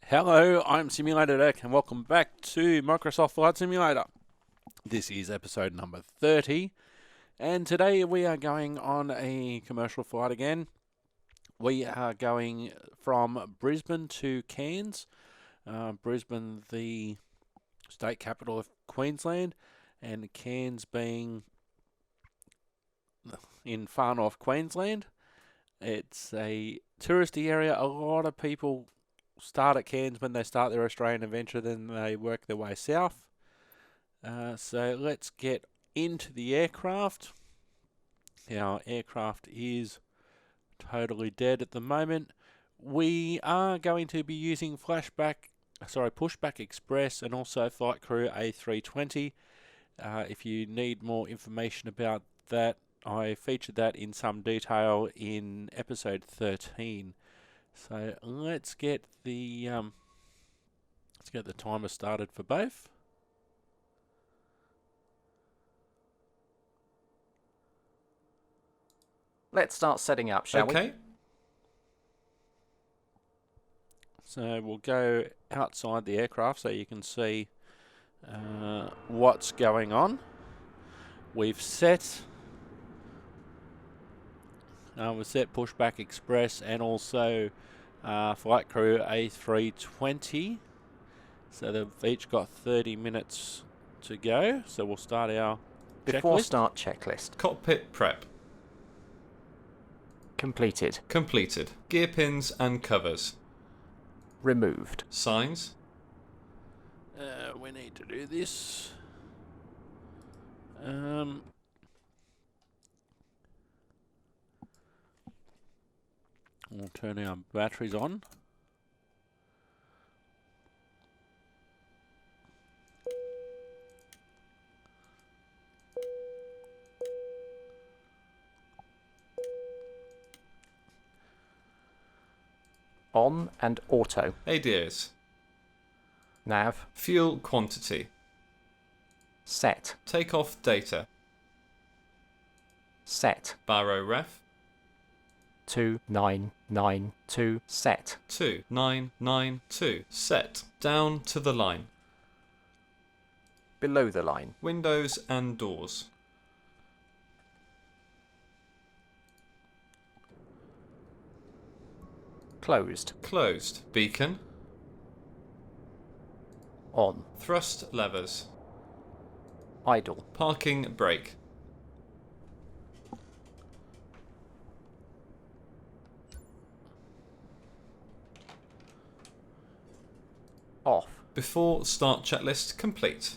Hello, I'm Simulator Erk and welcome back to Microsoft Flight Simulator. This is episode number 30 and today we are going on a commercial flight again. We are going from Brisbane to Cairns. Brisbane, the state capital of Queensland, and Cairns being in far north Queensland. It's a touristy area. A lot of people start at Cairns when they start their Australian adventure, then they work their way south. So let's get into the aircraft. Our aircraft is totally dead at the moment. We are going to be using Pushback Express and also Flight Crew A320. If you need more information about that, I featured that in some detail in episode 13. So let's get the timer started for both. Let's start setting up, shall we? Okay. So we'll go outside the aircraft so you can see what's going on. We've set Pushback Express and also Flight Crew A320. So they've each got 30 minutes to go. So we'll start our Before checklist. start checklist. Cockpit prep. Completed. Completed. Gear pins and covers. Removed. Signs. We need to do this. We'll turn our batteries on. On and auto. ADAs. Nav. Fuel quantity. Set. Takeoff data. Set. Baro ref. 2992. Set. 2992. Set. Down to the line. Below the line. Windows and doors. Closed. Closed. Beacon. On. Thrust levers. Idle. Parking brake. Off. Before start checklist complete.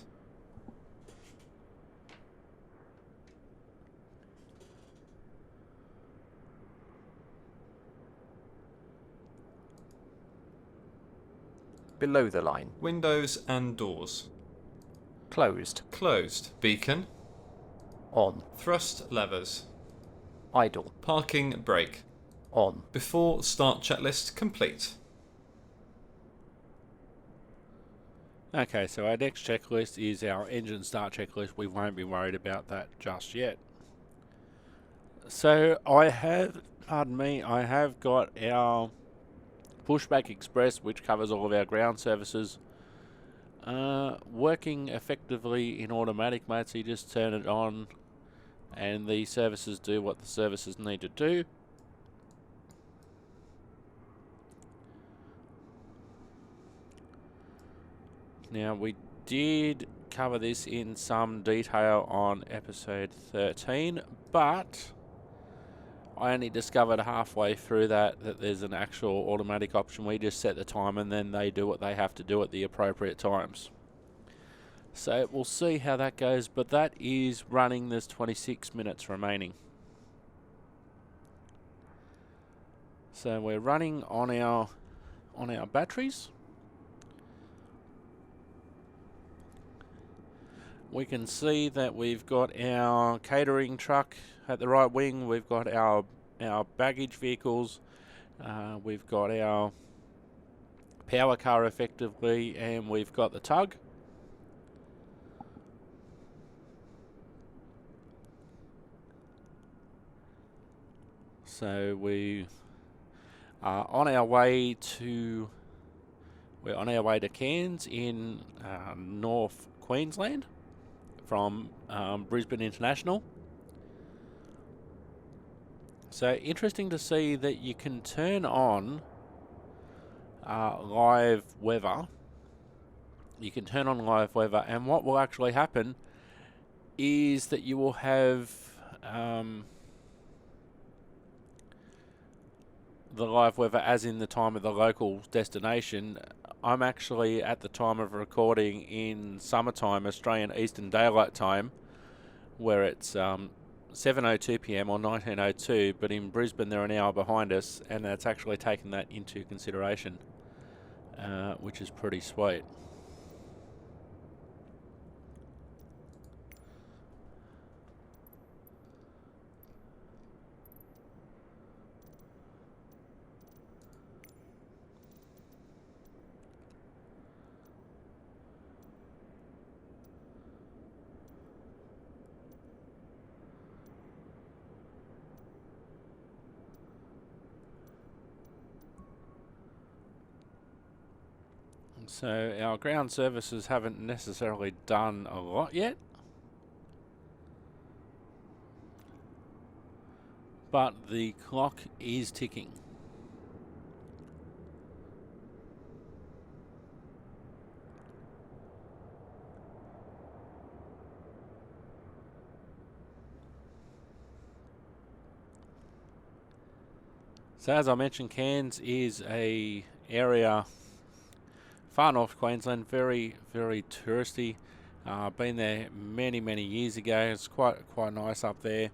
Below the line. Windows and doors. Closed. Closed. Beacon. On. Thrust levers. Idle. Parking brake. On. Before start checklist complete. Okay, so our next checklist is our engine start checklist. We won't be worried about that just yet. So I have got our Pushback Express, which covers all of our ground services, working effectively in automatic mode. So you just turn it on and the services do what the services need to do. Now, we did cover this in some detail on episode 13, but I only discovered halfway through that there's an actual automatic option. We just set the time and then they do what they have to do at the appropriate times. So we'll see how that goes, but that is running. There's 26 minutes remaining. So we're running on our batteries. We can see that we've got our catering truck at the right wing. We've got our baggage vehicles. We've got our power car effectively, and we've got the tug. So we are on our way to We're on our way to Cairns in North Queensland from Brisbane International. So interesting to see that you can turn on live weather. You can turn on live weather, and what will actually happen is that you will have the live weather as in the time of the local destination. I'm actually at the time of recording in summertime, Australian Eastern Daylight Time, where it's 7:02 p.m. or 19:02, but in Brisbane they're an hour behind us, and that's actually taken that into consideration, which is pretty sweet. So our ground services haven't necessarily done a lot yet, but the clock is ticking. So as I mentioned, Cairns is a area far north Queensland, very, very touristy. Been there many, many years ago. It's quite nice up there.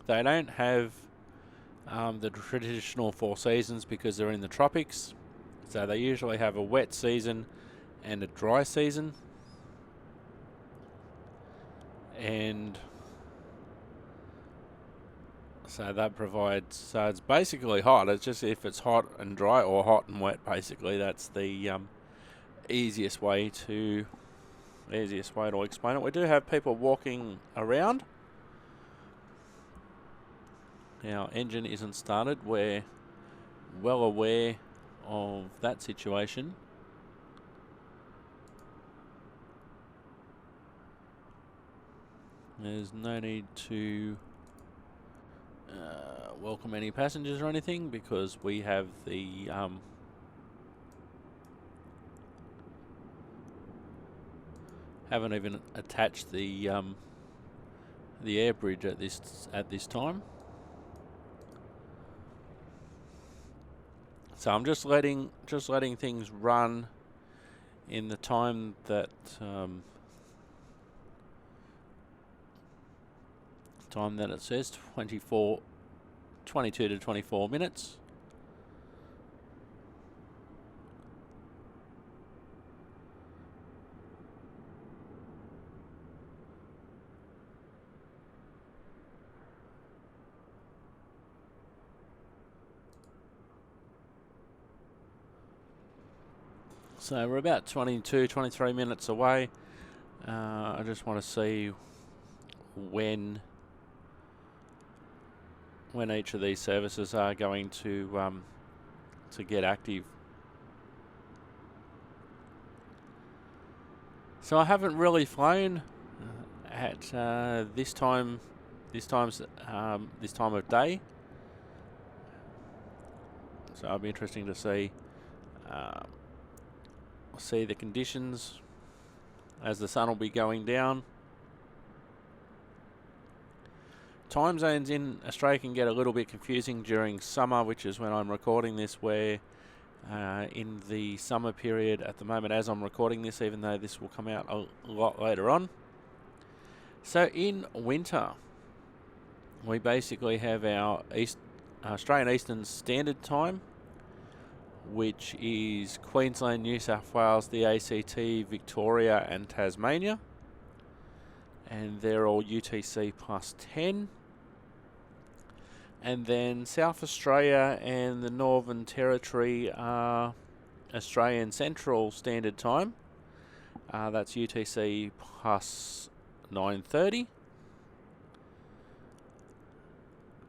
They don't have the traditional 4 seasons because they're in the tropics. So they usually have a wet season and a dry season. And so that provides, so it's basically hot. It's just if it's hot and dry or hot and wet, basically. That's the easiest way to explain it. We do have people walking around. Our engine isn't started. We're well aware of that situation. There's no need to welcome any passengers or anything because we have the haven't even attached the air bridge at this time. So I'm just letting things run in the time that it says 22 to 24 minutes. So we're about 22, 23 minutes away. I just want to see when each of these services are going to get active. So I haven't really flown at this time of day. So it'll be interesting to see the conditions as the sun will be going down. Time zones in Australia can get a little bit confusing during summer, which is when I'm recording this, where in the summer period at the moment as I'm recording this, even though this will come out a lot later on. So in winter, we basically have our Australian Eastern Standard Time, which is Queensland, New South Wales, the ACT, Victoria and Tasmania. And they're all UTC plus 10. And then South Australia and the Northern Territory are Australian Central Standard Time. That's UTC plus 9:30.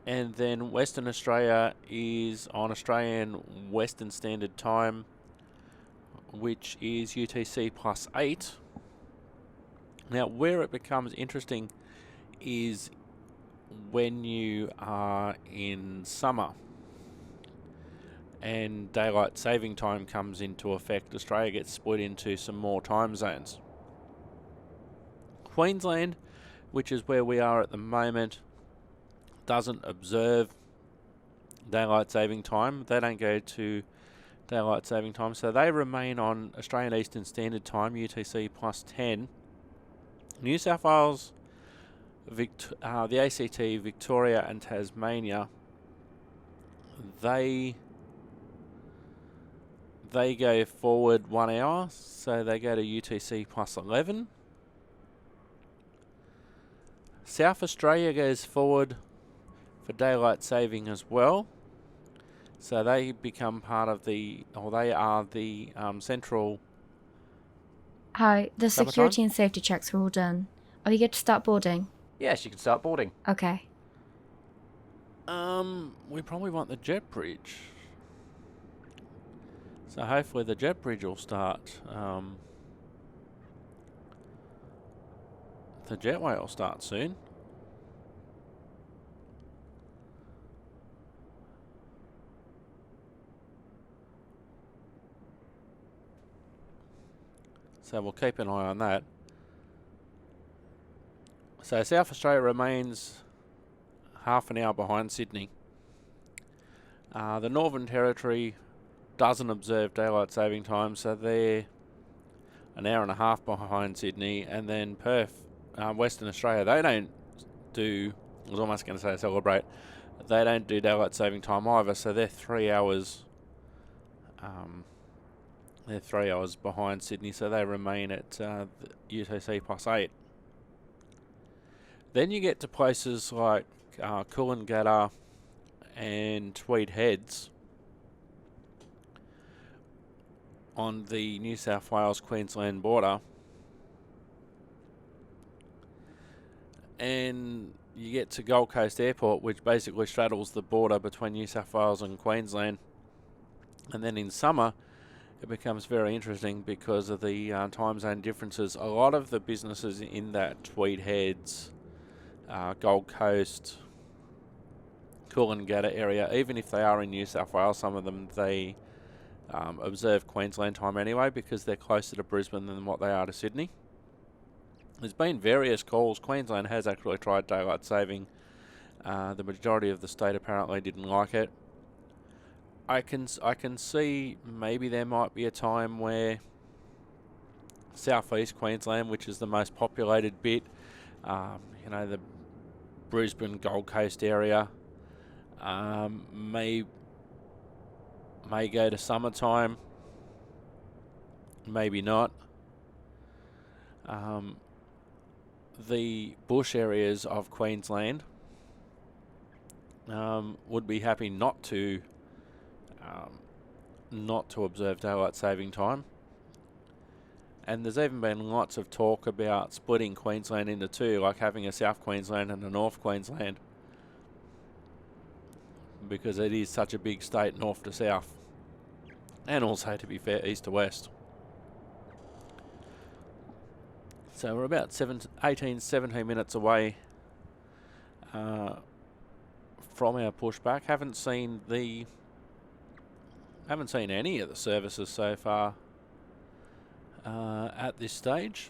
And then Western Australia is on Australian Western Standard Time, which is UTC plus 8. Now, where it becomes interesting is when you are in summer and daylight saving time comes into effect. Australia gets split into some more time zones. Queensland, which is where we are at the moment, doesn't observe daylight saving time. They don't go to daylight saving time, so they remain on Australian Eastern Standard Time, UTC plus 10. New South Wales, the ACT, Victoria and Tasmania, they go forward 1 hour, so they go to UTC plus 11. South Australia goes forward for daylight saving as well, so they become part of they are the central. Hi, the Summertime? security and safety checks are all done. Are we good to start boarding? Yes, you can start boarding. Okay. We probably want the jet bridge. So hopefully the jet bridge will start. The jetway will start soon. So we'll keep an eye on that. So South Australia remains half an hour behind Sydney. The Northern Territory doesn't observe daylight saving time, so they're an hour and a half behind Sydney. And then Perth, Western Australia, they don't do, I was almost going to say celebrate, they don't do daylight saving time either, so they're 3 hours. They're 3 hours behind Sydney, so they remain at the UTC plus 8. Then you get to places like Coolangatta and Tweed Heads on the New South Wales-Queensland border. And you get to Gold Coast Airport, which basically straddles the border between New South Wales and Queensland. And then in summer, it becomes very interesting because of the time zone differences. A lot of the businesses in that Tweed Heads, Gold Coast, Coolangatta area, even if they are in New South Wales, some of them, they observe Queensland time anyway because they're closer to Brisbane than what they are to Sydney. There's been various calls. Queensland has actually tried daylight saving. The majority of the state apparently didn't like it. I can see maybe there might be a time where southeast Queensland, which is the most populated bit, the Brisbane, Gold Coast area, may go to summertime, maybe not. The bush areas of Queensland would be happy not to observe daylight saving time. And there's even been lots of talk about splitting Queensland into two, like having a South Queensland and a North Queensland, because it is such a big state, north to south, and also, to be fair, east to west. So we're about 17 minutes away from our pushback. Haven't seen any of the services so far at this stage.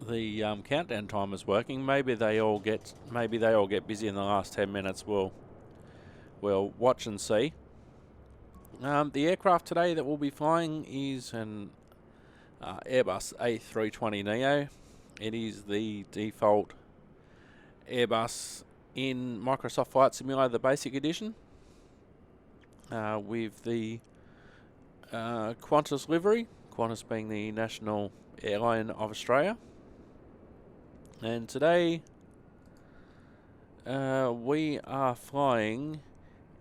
The countdown timer's working. Maybe they all get busy in the last 10 minutes. We'll watch and see. The aircraft today that we'll be flying is an Airbus A320neo. It is the default Airbus in Microsoft Flight Simulator, the Basic Edition, with the Qantas livery, Qantas being the national airline of Australia. And today we are flying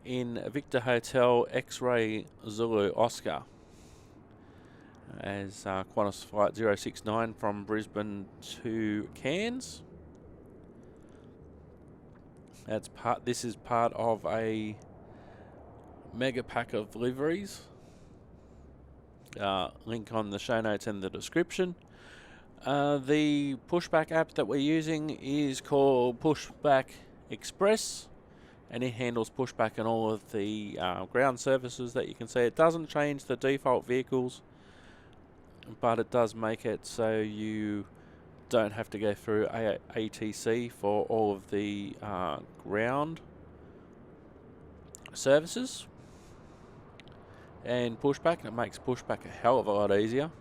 in Victor Hotel X-Ray Zulu Oscar. as Qantas Flight 069 from Brisbane to Cairns. This is part of a mega pack of deliveries. Link on the show notes and the description. The Pushback app that we're using is called Pushback Express, and it handles pushback and all of the ground services that you can see. It doesn't change the default vehicles, but it does make it so you don't have to go through ATC for all of the ground services. And pushback, it makes pushback a hell of a lot easier.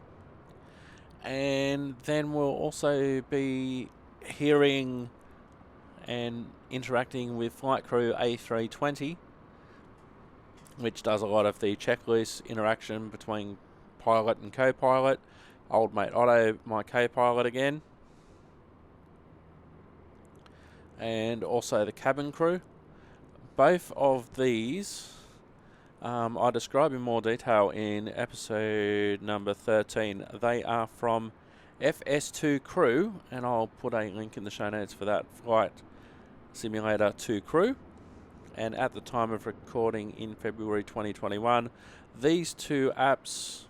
And then we'll also be hearing and interacting with Flight Crew A320, which does a lot of the checklist interaction between pilot and co-pilot. Old mate Otto, my co-pilot again. And also the cabin crew. Both of these I describe in more detail in episode number 13. They are from FS2 Crew, and I'll put a link in the show notes for that, Flight Simulator 2 Crew. And at the time of recording in February 2021, these two apps,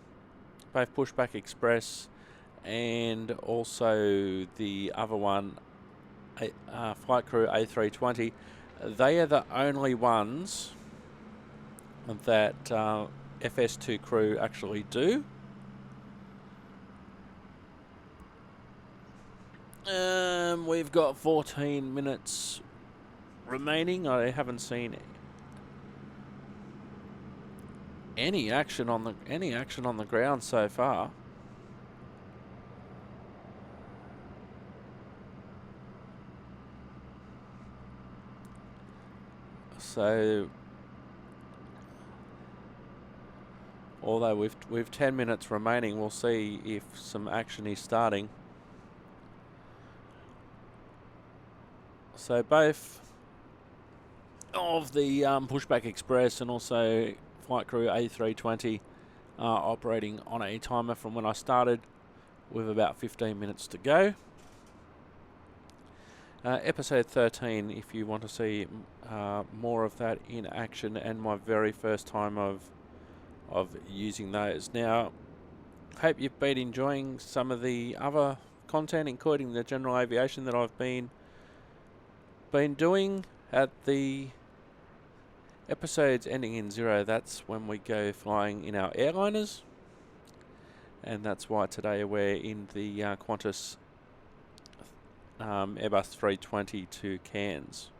both Pushback Express and also the other one, Flight Crew A320, they are the only ones that FS2 Crew actually do. We've got 14 minutes remaining. I haven't seen any action on the ground so far. So, although we've 10 minutes remaining, we'll see if some action is starting. So both of the Pushback Express and also Flight Crew A320 are operating on a timer from when I started, with about 15 minutes to go. Episode 13, if you want to see more of that in action, and my very first time of using those. Now, hope you've been enjoying some of the other content, including the general aviation that I've been doing. At the episodes ending in 0, that's when we go flying in our airliners, and that's why today we're in the Qantas Airbus 320 to Cairns.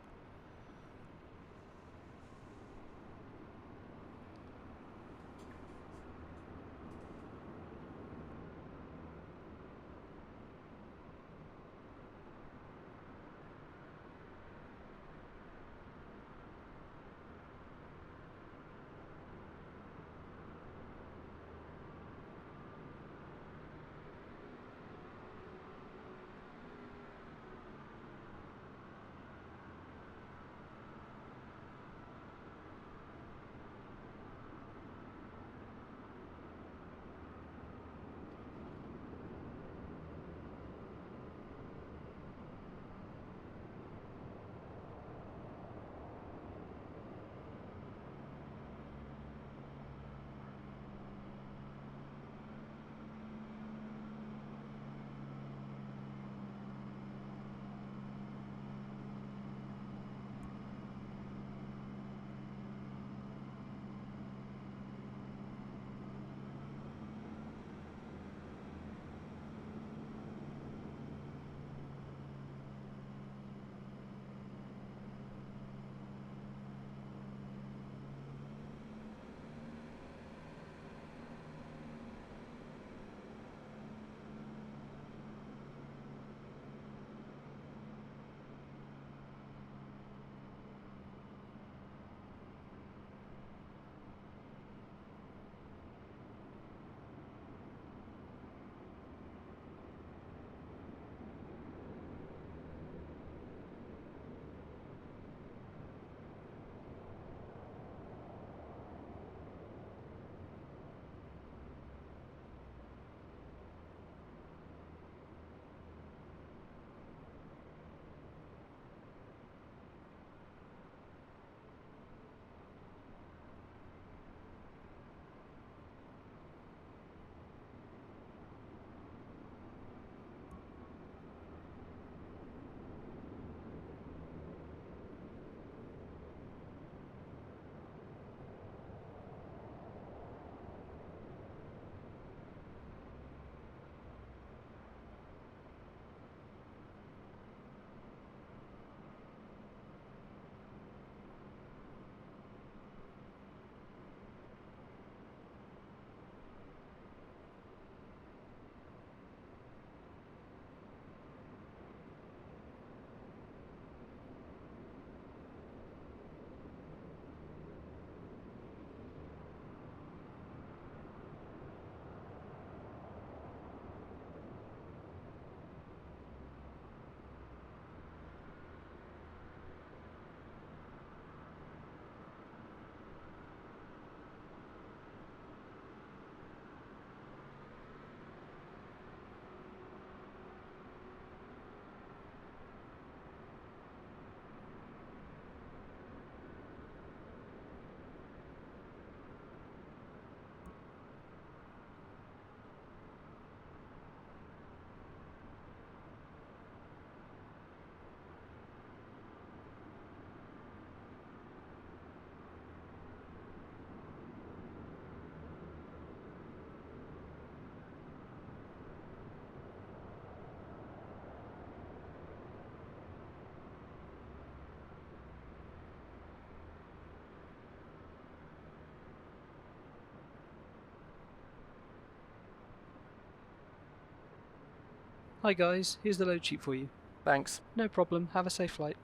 Hi guys, here's the load sheet for you. Thanks. No problem, have a safe flight.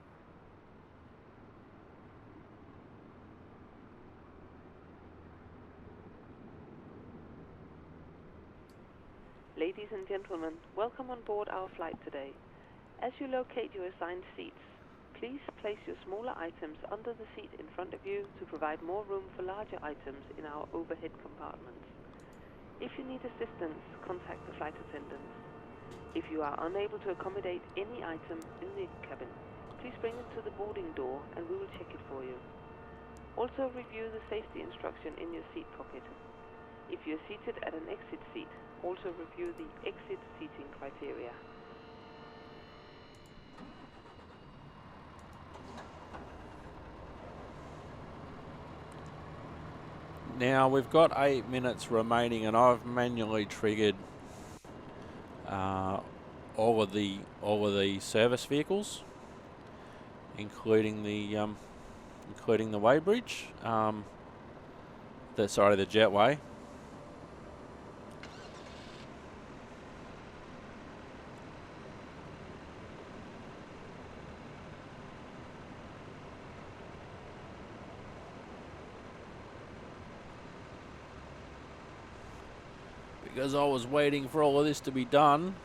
Ladies and gentlemen, welcome on board our flight today. As you locate your assigned seats, please place your smaller items under the seat in front of you to provide more room for larger items in our overhead compartments. If you need assistance, contact the flight attendants. If you are unable to accommodate any item in the cabin, please bring it to the boarding door and we will check it for you. Also review the safety instruction in your seat pocket. If you're seated at an exit seat, also review the exit seating criteria. Now we've got 8 minutes remaining, and I've manually triggered all of the service vehicles, including the weighbridge, the jetway. Because I was waiting for all of this to be done.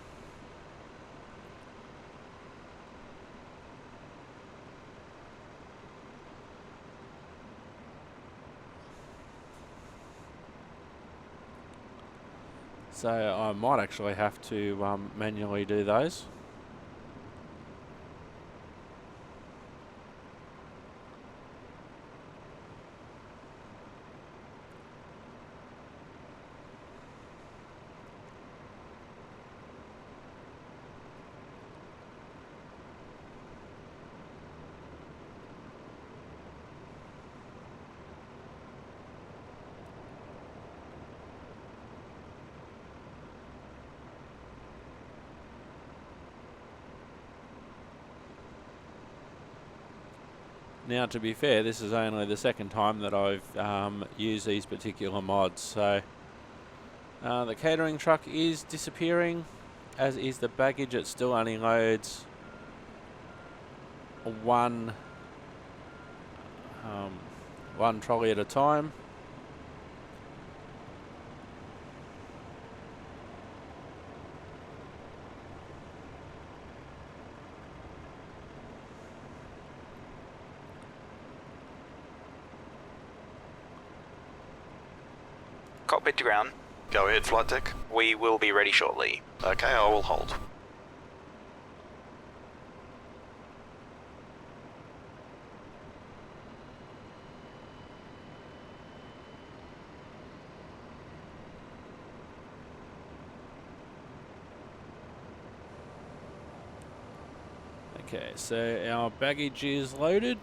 So I might actually have to manually do those. Now, to be fair, this is only the second time that I've used these particular mods. So the catering truck is disappearing, as is the baggage. It still only loads one trolley at a time. Cockpit to ground. Go ahead, flight deck. We will be ready shortly. Okay, I will hold. Okay, so our baggage is loaded.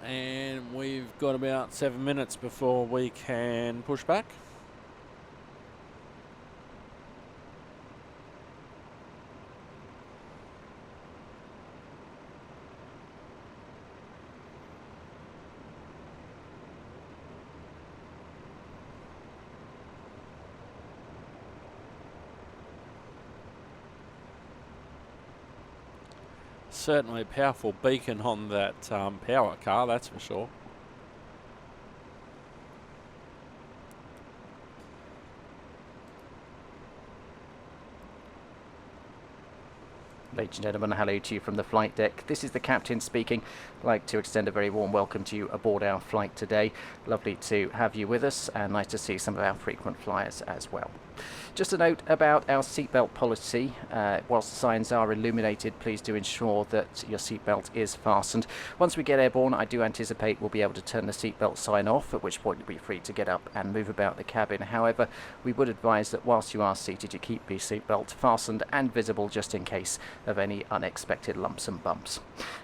And we've got about 7 minutes before we can push back. Certainly a powerful beacon on that power car, that's for sure. Ladies and gentlemen, hello to you from the flight deck. This is the captain speaking. I'd like to extend a very warm welcome to you aboard our flight today. Lovely to have you with us, and nice to see some of our frequent flyers as well. Just a note about our seatbelt policy. Whilst the signs are illuminated, please do ensure that your seatbelt is fastened. Once we get airborne, I do anticipate we'll be able to turn the seatbelt sign off, at which point you'll be free to get up and move about the cabin. However, we would advise that whilst you are seated, you keep your seatbelt fastened and visible just in case of any unexpected lumps and bumps.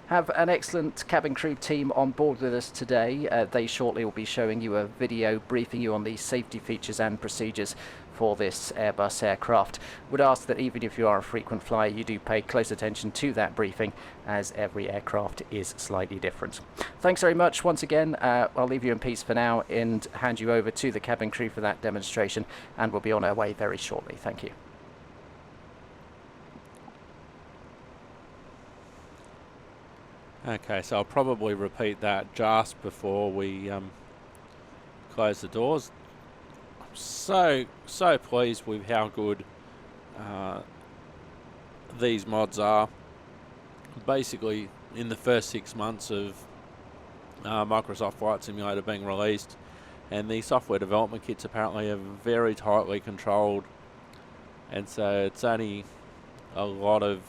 Have an excellent cabin crew team on board with us today. They shortly will be showing you a video briefing you on the safety features and procedures for this Airbus aircraft. Would ask that even if you are a frequent flyer, you do pay close attention to that briefing, as every aircraft is slightly different. Thanks very much once again. I'll leave you in peace for now and hand you over to the cabin crew for that demonstration, and we'll be on our way very shortly. Thank you. Okay, so I'll probably repeat that just before we close the doors. I'm so pleased with how good these mods are. Basically, in the first 6 months of Microsoft Flight Simulator being released, and the software development kits apparently are very tightly controlled, and so it's only a lot of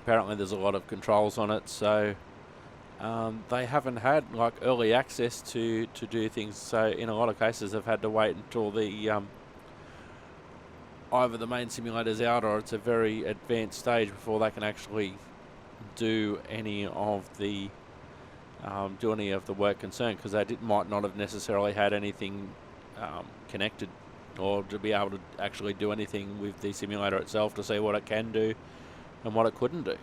apparently there's a lot of controls on it, so they haven't had like early access to do things, so in a lot of cases they've had to wait until the either the main simulator's out or it's a very advanced stage before they can actually do any of the work concerned, because they might not have necessarily had anything connected or to be able to actually do anything with the simulator itself to see what it can do and what it couldn't do.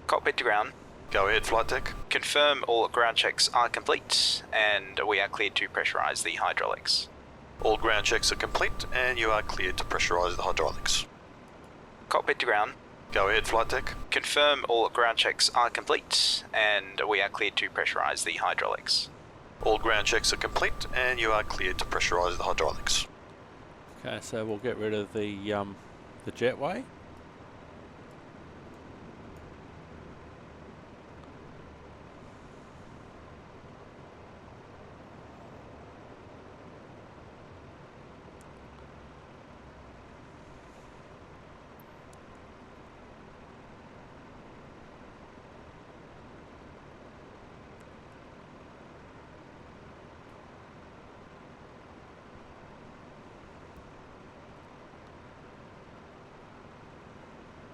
Cockpit to ground. Go ahead, flight deck. Confirm all ground checks are complete, and we are cleared to pressurize the hydraulics. All ground checks are complete, and you are cleared to pressurize the hydraulics. Cockpit to ground. Go ahead, flight deck. Confirm all ground checks are complete, and we are cleared to pressurize the hydraulics. All ground checks are complete, and you are cleared to pressurize the hydraulics. Okay, so we'll get rid of the jetway.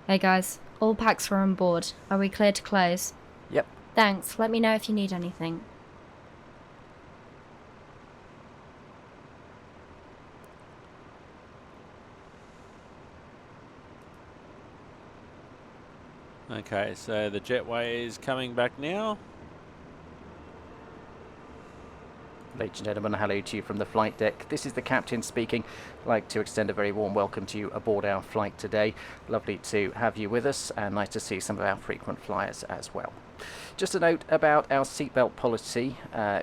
Hey guys, all packs are on board. Are we clear to close? Yep. Thanks, let me know if you need anything. Okay, so the jetway is coming back now. Ladies and gentlemen, hello to you from the flight deck. This is the captain speaking. I'd like to extend a very warm welcome to you aboard our flight today. Lovely to have you with us, and nice to see some of our frequent flyers as well. Just a note about our seatbelt policy.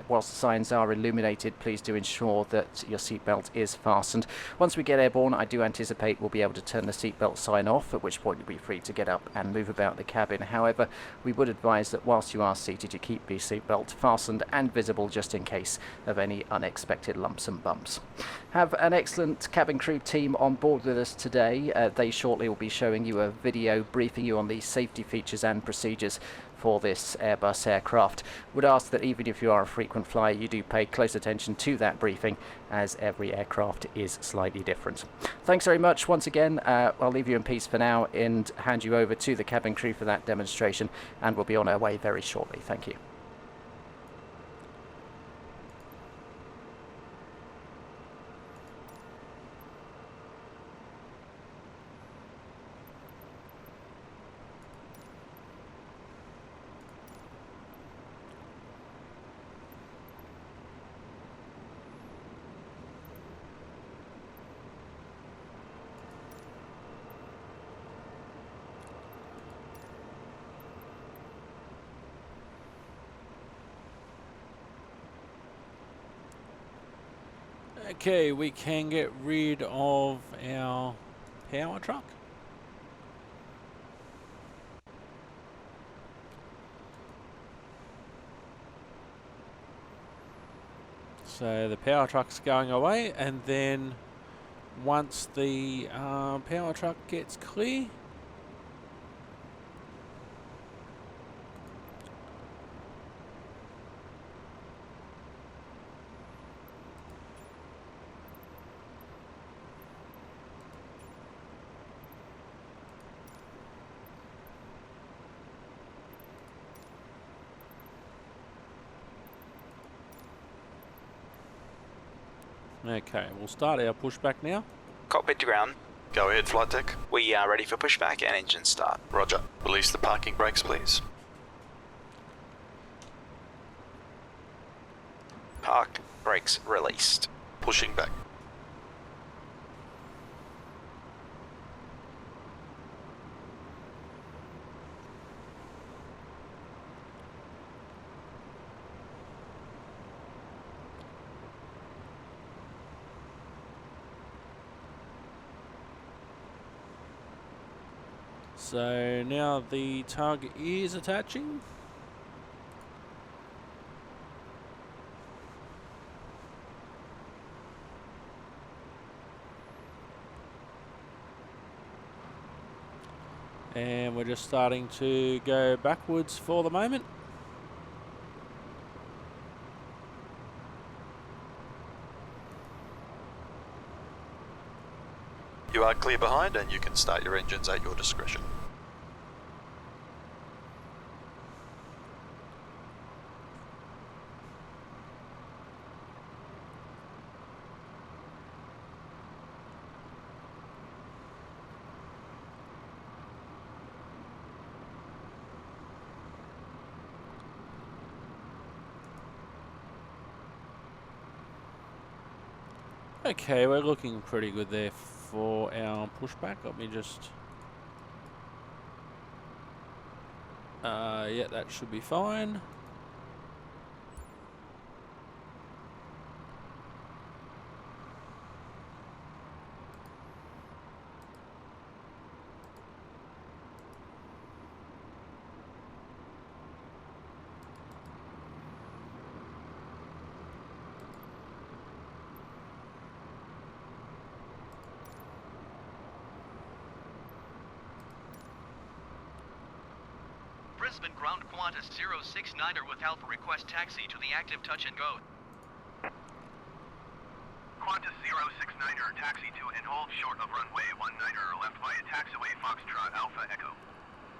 Whilst the signs are illuminated, please do ensure that your seatbelt is fastened. Once we get airborne, I do anticipate we'll be able to turn the seatbelt sign off, at which point you'll be free to get up and move about the cabin. However, we would advise that whilst you are seated, you keep your seatbelt fastened and visible just in case of any unexpected lumps and bumps. Have an excellent cabin crew team on board with us today. They shortly will be showing you a video briefing you on the safety features and procedures for this Airbus aircraft. Would ask that even if you are a frequent flyer, you do pay close attention to that briefing, as every aircraft is slightly different. Thanks very much once again. I'll leave you in peace for now and hand you over to the cabin crew for that demonstration, and we'll be on our way very shortly. Thank you. Okay, we can get rid of our power truck. So the power truck's going away, and then once the power truck gets clear, okay, we'll start our pushback now. Cockpit to ground. Go ahead, flight deck. We are ready for pushback and engine start. Roger. Release the parking brakes, please. Park brakes released. Pushing back. So now the tug is attaching. And we're just starting to go backwards for the moment. You are clear behind and you can start your engines at your discretion. Okay, we're looking pretty good there for our pushback. Let me just... yeah, that should be fine. Brisbane ground Qantas 069er with Alpha request taxi to the active touch and go. Qantas 069er taxi to and hold short of runway 19er left via taxiway Foxtrot Alpha Echo.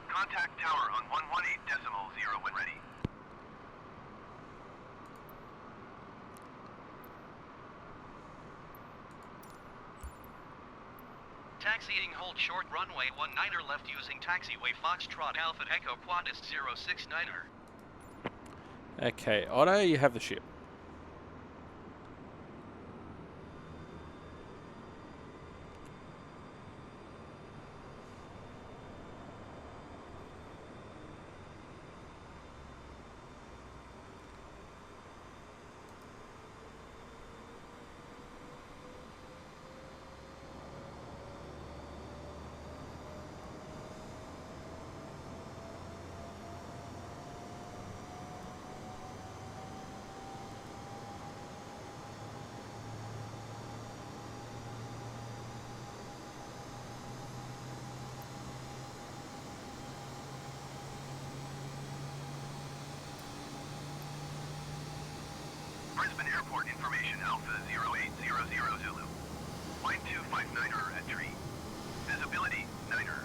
Contact tower on 118.0 when ready. Taxiing hold short runway 19er left using taxiway Foxtrot Alpha Echo Qantas 069er. Okay, Otto, you have the ship. Brisbane Airport information Alpha 0800 Zulu. Line 259er at tree. Visibility 9er.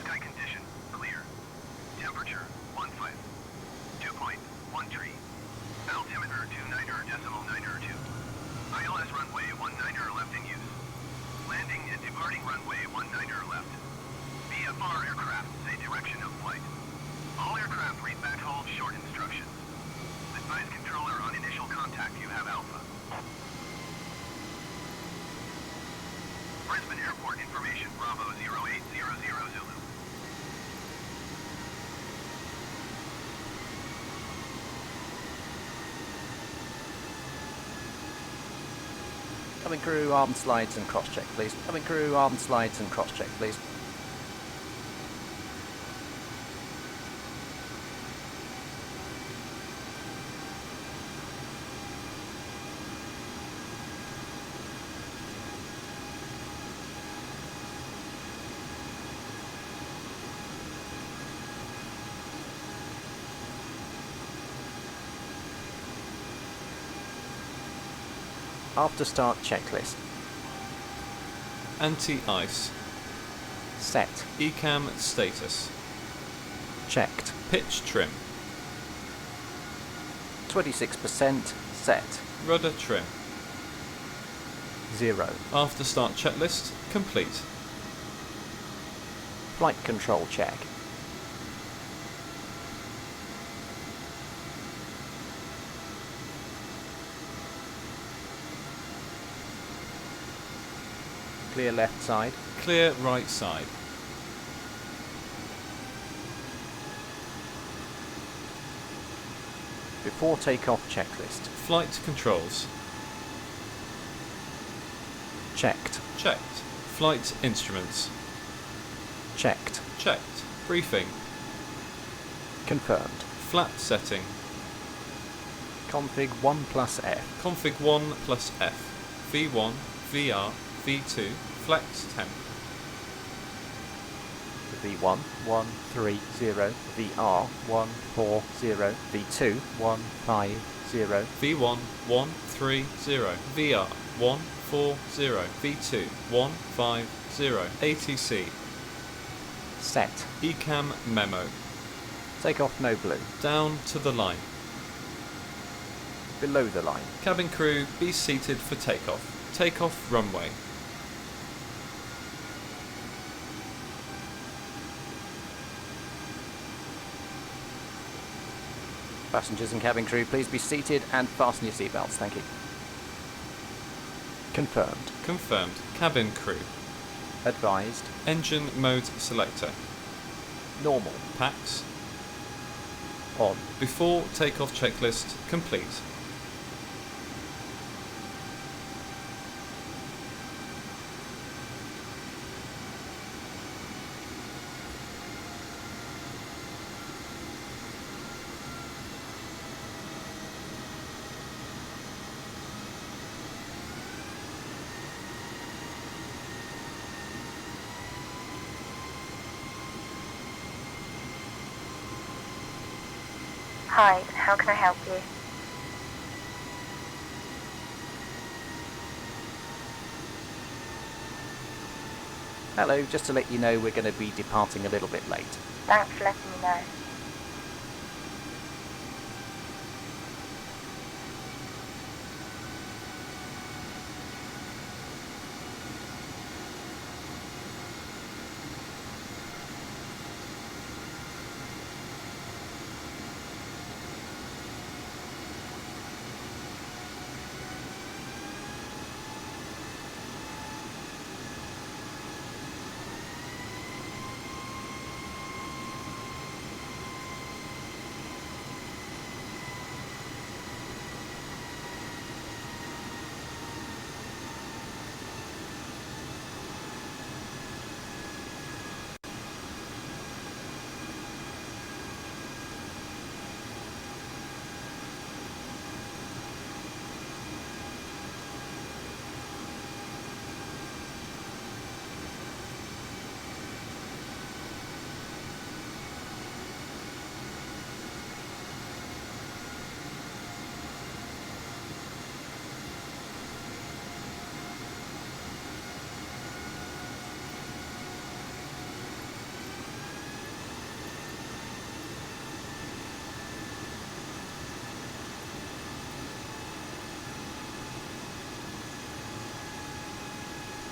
Sky condition clear. Temperature 15. 2.1 tree. Altimeter 29er.9er 2. ILS runway 19er left in use. Landing and departing runway 19er left. VFR aircraft say direction of flight. All aircraft read back hold short instructions. Advise controller on initial contact you have Alpha. Brisbane Airport information Bravo 0800 Zulu. Coming crew, arm slides and cross check, please. Coming crew, arm slides and cross check, please. After start checklist. Anti-ice. Set. Ecam status. Checked. Pitch trim. 26% set. Rudder trim. 0. After start checklist complete. Flight control check. Clear left side. Clear right side. Before takeoff checklist. Flight controls. Checked. Checked. Flight instruments. Checked. Checked. Briefing. Confirmed. Flat setting. Config 1 plus F. Config 1 plus F. V1, VR, V2, flex temp. V1 130, VR 140, V2 150, V1 130, VR 140, V2 150, ATC. Set. Ecam memo. Takeoff no blue. Down to the line. Below the line. Cabin crew be seated for takeoff. Takeoff runway. Passengers and cabin crew, please be seated and fasten your seatbelts. Thank you. Confirmed. Confirmed. Cabin crew. Advised. Engine mode selector. Normal. Packs. On. Before takeoff checklist complete. Hi, how can I help you? Hello, just to let you know we're going to be departing a little bit late. Thanks for letting me know.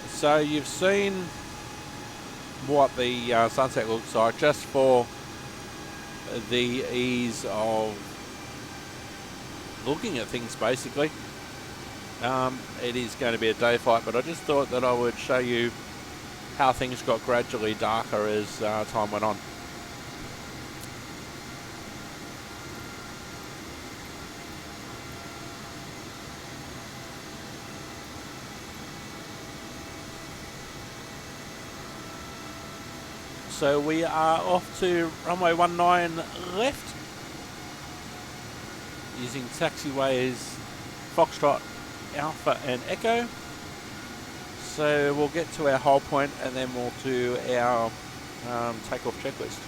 So you've seen what the sunset looks like, just for the ease of looking at things basically. It is going to be a day flight, but I just thought that I would show you how things got gradually darker as time went on. So we are off to runway 19 left, using taxiways Foxtrot, Alpha and Echo. So we'll get to our hold point and then we'll do our takeoff checklist.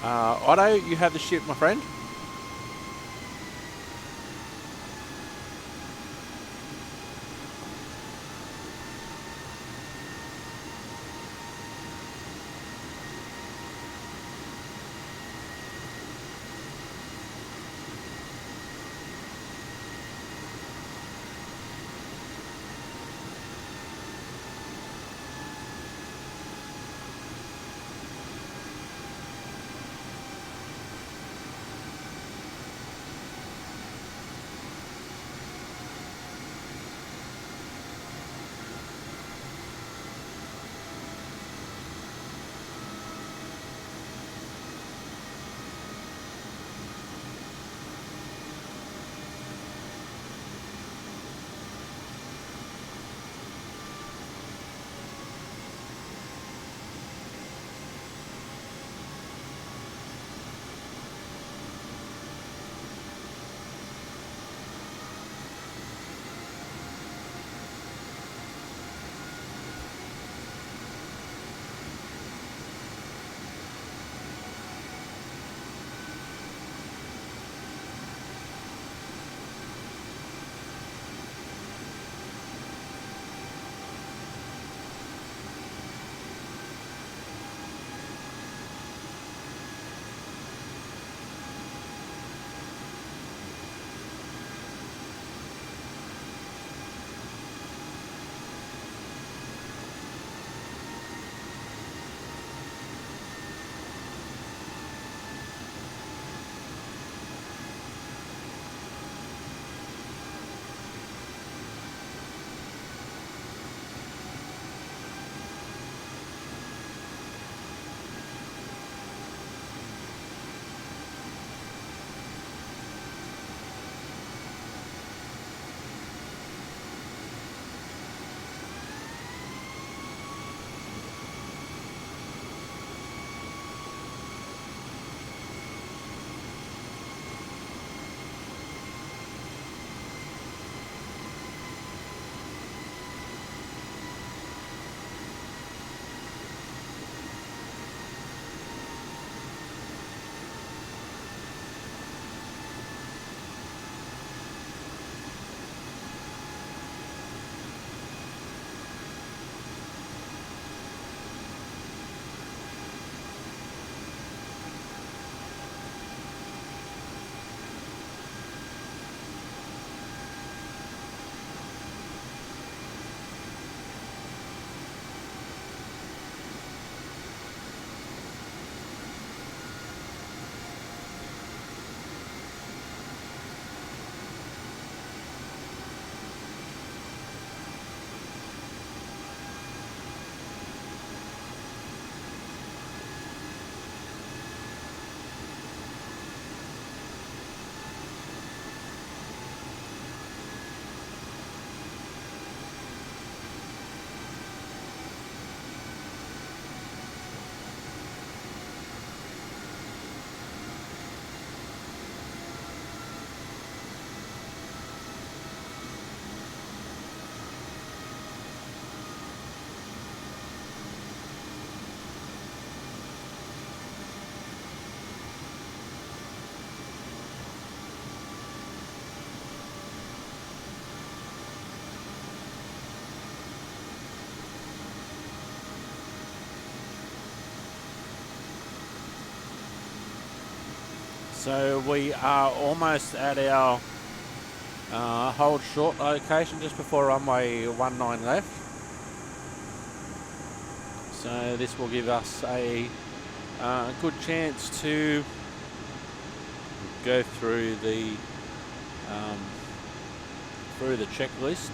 Otto, you have the ship, my friend. So we are almost at our hold short location, just before runway 19 left. So this will give us a good chance to go through the checklist.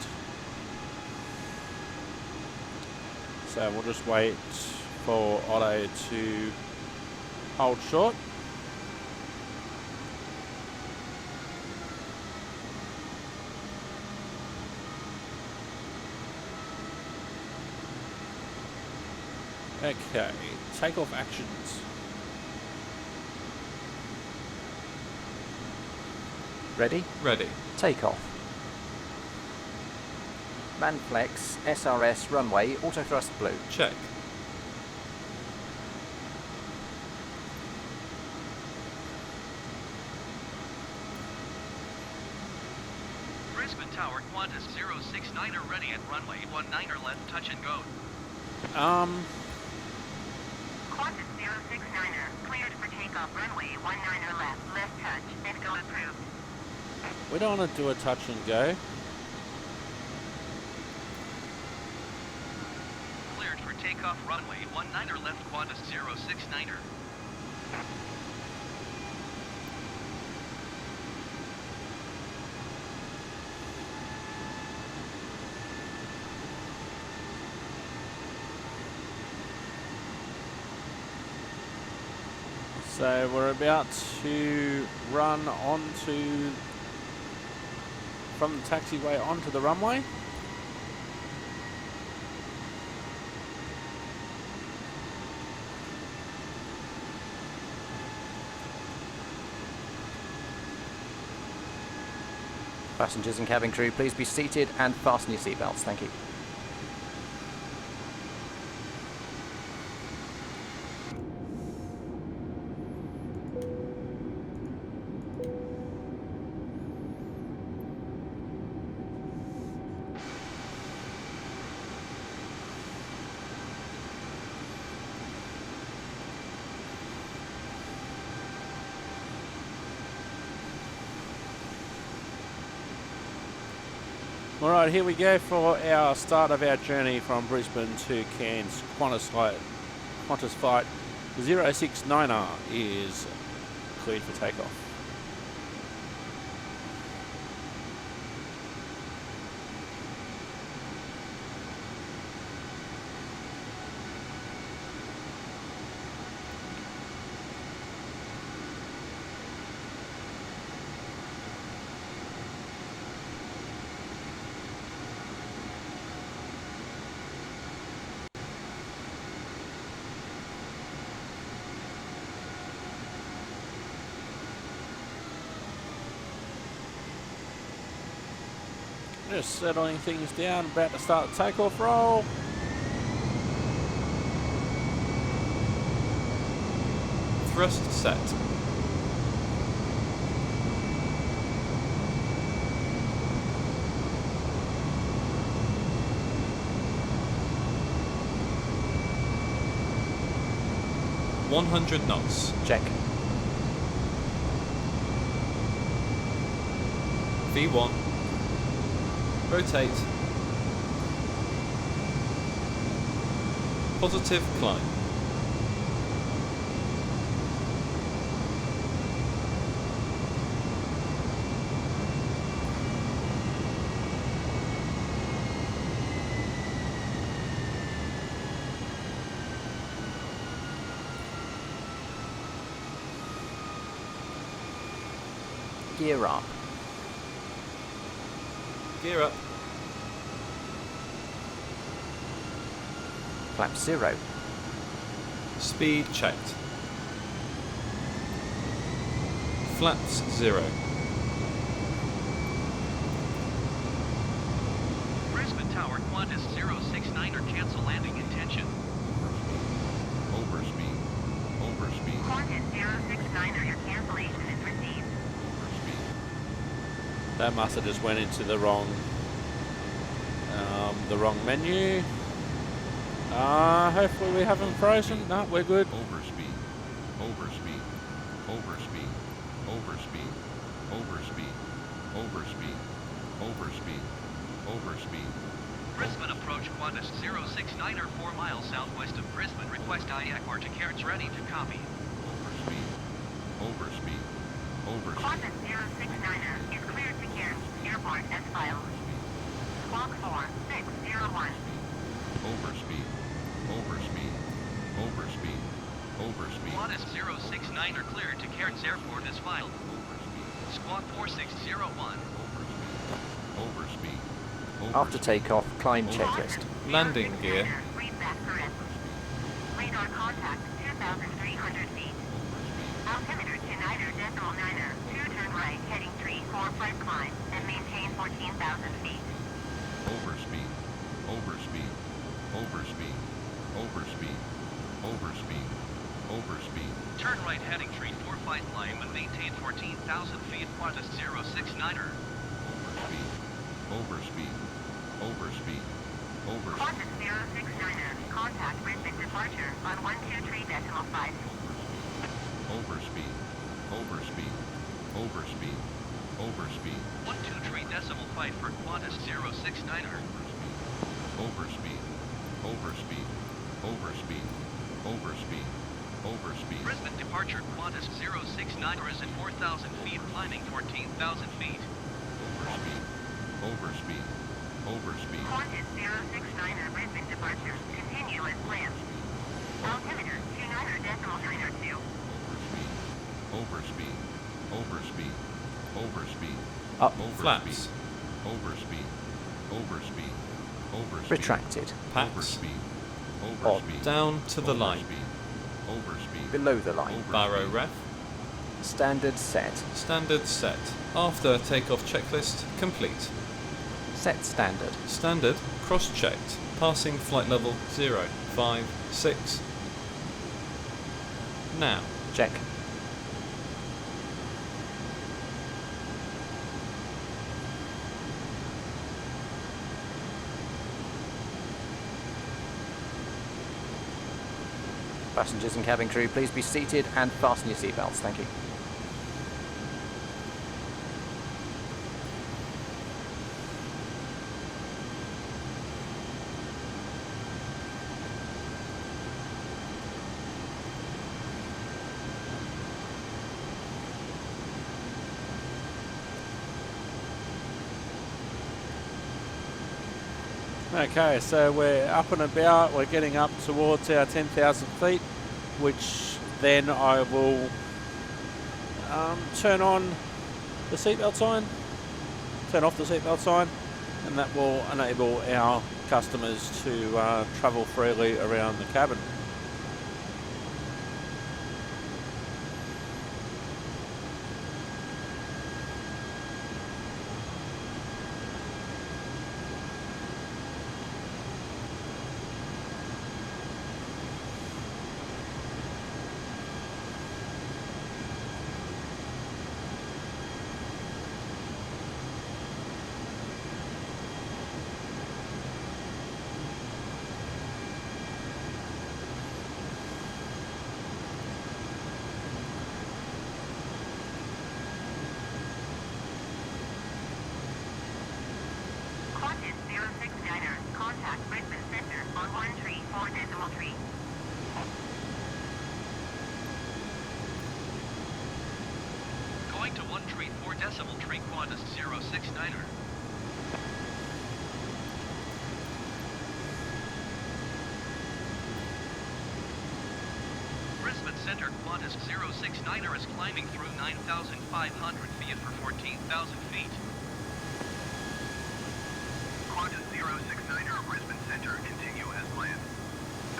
So we'll just wait for Otto to hold short. Okay, takeoff actions. Ready? Ready. Take off. Manflex, SRS, runway, autothrust blue. Check. Brisbane Tower, Qantas 069er ready at runway 19er left, touch and go. Qantas 069er, cleared for takeoff, runway 19er left touch, and go approved. We don't want to do a touch and go. Cleared for takeoff, runway 19er left, Qantas 069er. So we're about to run onto from the taxiway onto the runway. Passengers and cabin crew, please be seated and fasten your seatbelts. Thank you. Alright, here we go for our start of our journey from Brisbane to Cairns. Qantas flight 069er is cleared for takeoff. Just settling things down, about to start the takeoff roll. Thrust set. $100 knots. Check. V1. Rotate. Positive climb. Gear up. Gear up. Flap 0. Speed checked. Flaps 0. Brisbane Tower, Qantas 069er, cancel landing intention. Overspeed. Overspeed. Qantas 069er, your cancellation is received. That must have just went into the wrong menu. Hopefully we haven't frozen. No, we're good. Overspeed. Overspeed. Overspeed. overspeed, overspeed, overspeed, overspeed, overspeed. Brisbane approach Qantas 069er 4 miles southwest of Brisbane. Request IACR to Cairns ready to copy. Overspeed, overspeed, overspeed. Qantas 069er is cleared to Cairns Airport as filed. Squawk 4601. Overspeed, overspeed, overspeed, overspeed. Qantas 069er cleared to Cairns Airport as filed. Squawk 4601. Overspeed. After takeoff, climb checklist. Landing gear. Read back correct. Radar contact 2,300 feet. Altimeter to niner decimal niner. 2 turn right heading 345 climb and maintain 14,000 feet. Overspeed, overspeed, overspeed, overspeed, overspeed, overspeed. Turn right heading 345 climb and maintain 14,000 feet. Qantas 069er. Overspeed, overspeed, overspeed. Qantas 069er. Contact Brisbane departure on 123.5. Overspeed, overspeed, overspeed, overspeed. 123.5 for Qantas 069er. Overspeed, overspeed, overspeed, overspeed, overspeed. Brisbane departure Qantas 069er is at 4,000 feet, climbing 14,000 feet. Overspeed, overspeed, overspeed. Qantas 069er Brisbane departure. Continue as planned. Altimeter 29.92. Overspeed, overspeed, overspeed, Up. Flaps. overspeed, overspeed, overspeed. Retracted. Packs. Overspeed, On. overspeed. Down to the line. Overspeed. Below the line. Barrow ref. Standard set. Standard set. After takeoff checklist complete. Set standard. Standard cross-checked. Passing flight level 0, 5, 6. Now. Check. Passengers and cabin crew, please be seated and fasten your seatbelts. Thank you. Okay, so we're up and about, we're getting up towards our 10,000 feet, which then I will turn on the seatbelt sign, turn off the seatbelt sign, and that will enable our customers to travel freely around the cabin. Qantas 069er. Contact Brisbane Centre on 134.3. Going to 134.3 Qantas 069er. Brisbane Centre Qantas 069er is climbing through 9,500 feet for 14,000 feet. Qantas 069er Brisbane Centre, continue as planned.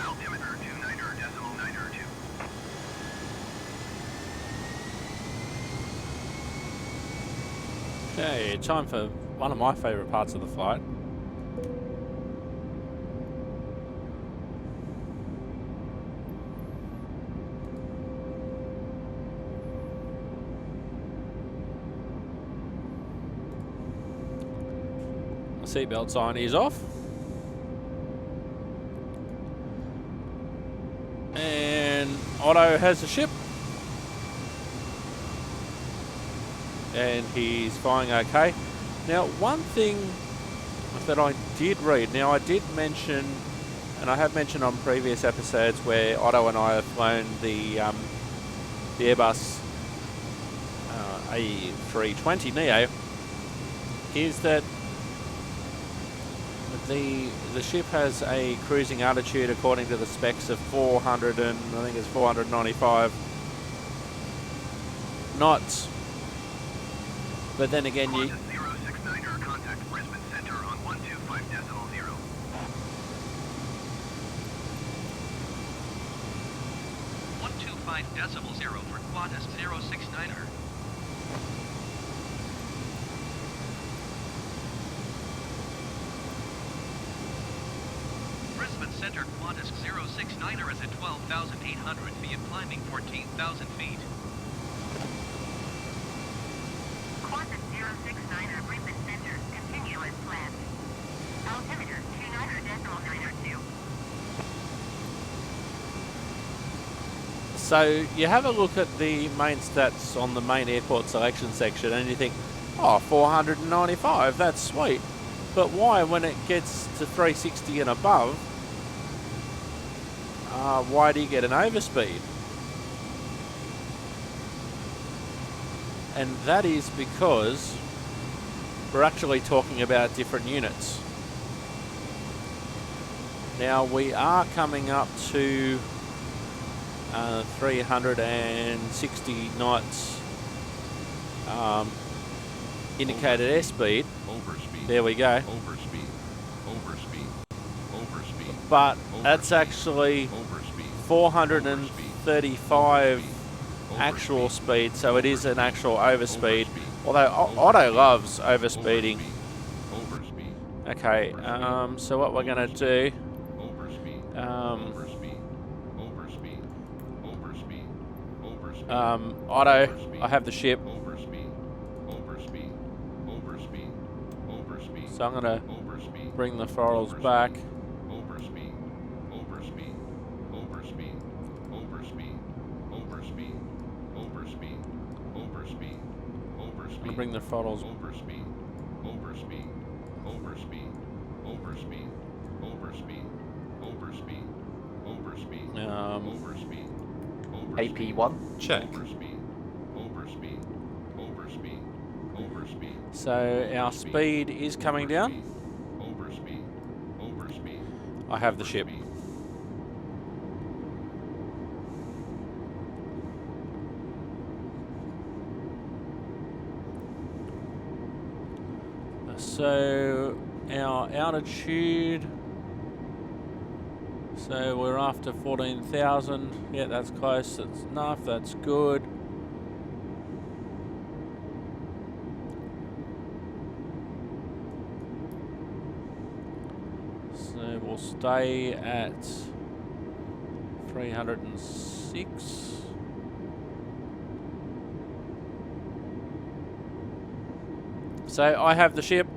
Altimeter 29.92. Okay, time for one of my favourite parts of the flight. The seatbelt sign is off. And Otto has the ship. and he's flying okay. Now, one thing that I did read, now I did mention, and I have mentioned on previous episodes where Otto and I have flown the Airbus A320 Neo, is that the ship has a cruising altitude according to the specs of 495 knots. But then again, you... Qantas 069er, contact Brisbane Centre on 125.0. 125.0 for Qantas 069er. Brisbane Centre Qantas 069er is at 12,800 feet and climbing 14,000 feet. Qantas 069er, Brisbane Centre, continue as planned. Altimeter 29.902. So you have a look at the main stats on the main airport selection section and you think, oh, 495, that's sweet. But why, when it gets to 360 and above, why do you get an overspeed? And that is because we're actually talking about different units. Now we are coming up to 360 knots indicated airspeed. Overspeed. There we go. Overspeed. Overspeed. Overspeed. But that's actually 435 actual speed, so it is an actual overspeed. Although Otto loves overspeeding. Okay, so what we're going to do... Otto, I have the ship. So I'm going to bring the throttles back. I'm going to bring the throttles. AP1. Check. So our speed is coming down. I have the ship. So our altitude, so we're after 14,000. Yeah, that's close. That's enough. That's good. So we'll stay at 306. So I have the ship.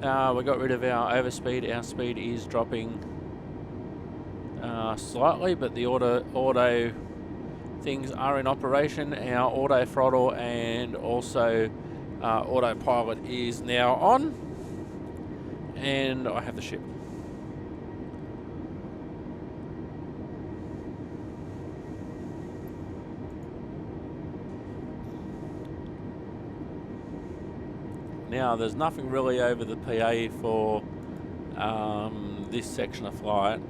We got rid of our overspeed. Our speed is dropping slightly, but the auto things are in operation. Our auto throttle and also autopilot is now on, and I have the ship. Now, there's nothing really over the PA for this section of flight.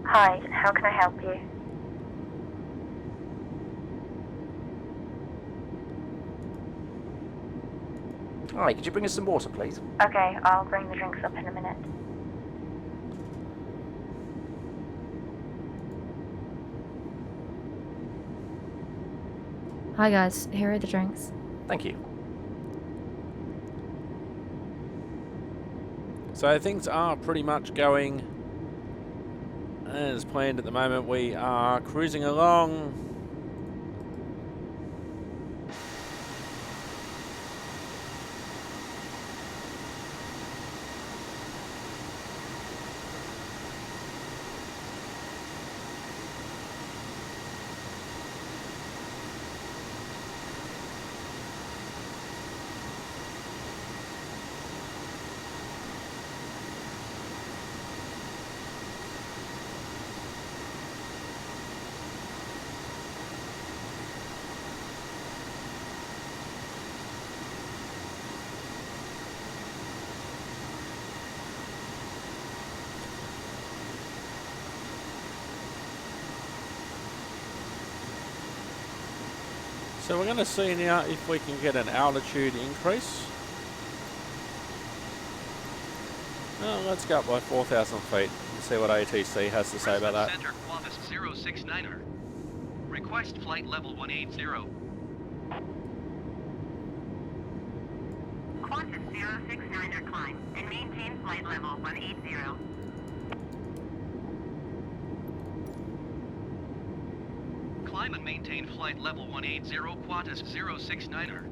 Hi, how can I help you? Hi, could you bring us some water, please? Okay, I'll bring the drinks up in a minute. Hi guys, here are the drinks. Thank you. So things are pretty much going as planned at the moment. We are cruising along. So we're going to see now if we can get an altitude increase. Let's go up by 4,000 feet and see what ATC has to say about that. Center Qantas 069er. Request flight level 180. Qantas 069er climb and maintain flight level 180. Climb and maintain flight level 180 Qantas 069er.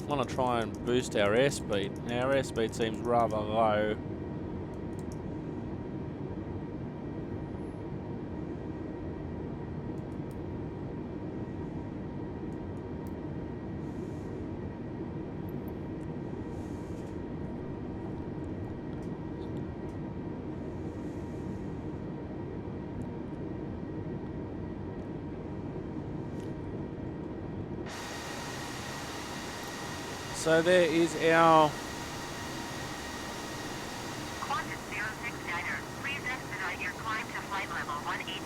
I want to try and boost our airspeed. Our airspeed seems rather low. So there is our Qantas 069er, please expedite your climb to flight level 180.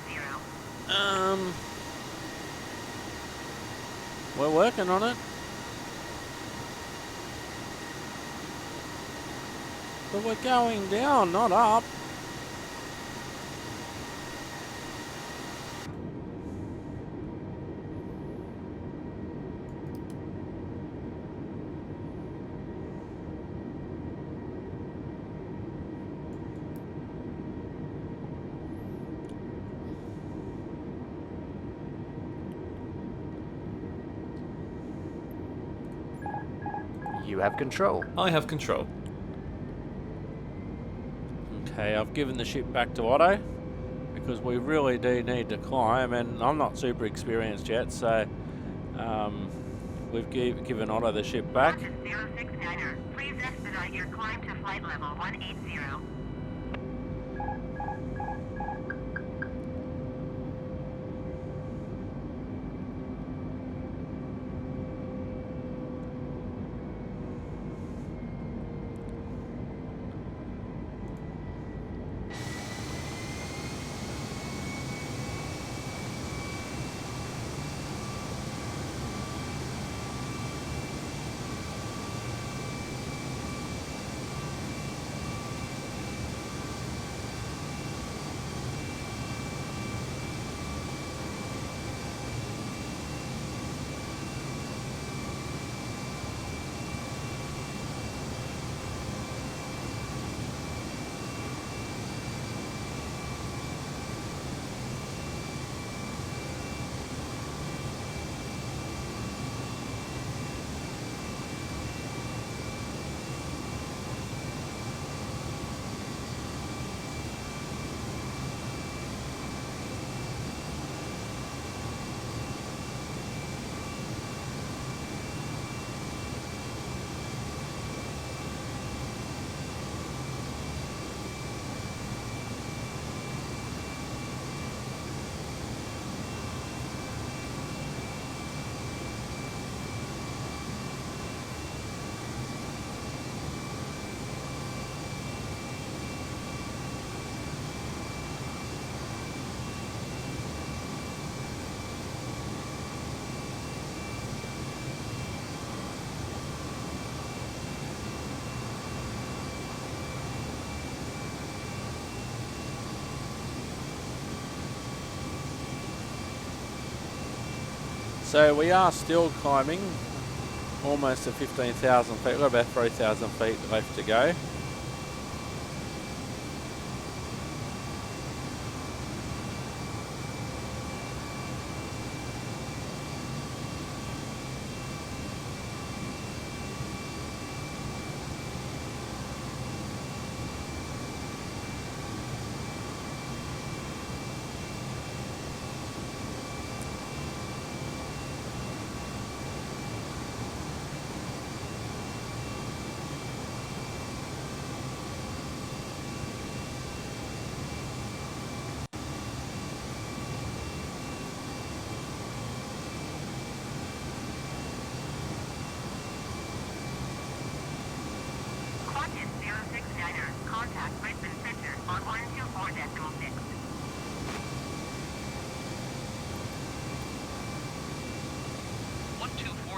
we're working on it. But we're going down, not up. You have control. I have control. Okay, I've given the ship back to Otto because we really do need to climb, and I'm not super experienced yet, so we've given Otto the ship back. Qantas 069er, please expedite your climb to flight level 180. So we are still climbing almost to 15,000 feet. We've got about 3,000 feet left to go.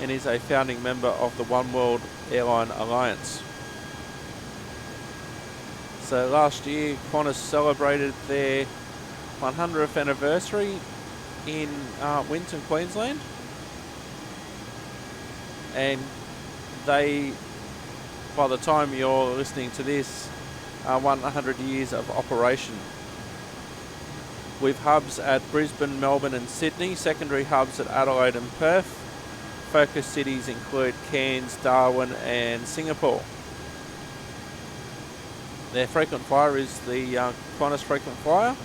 and is a founding member of the One World Airline Alliance. So last year, Qantas celebrated their 100th anniversary in Winton, Queensland, and they, by the time you're listening to this, are 100 years of operation. With hubs at Brisbane, Melbourne and Sydney, secondary hubs at Adelaide and Perth. Focus cities include Cairns, Darwin and Singapore. Their frequent flyer is the Qantas frequent flyer.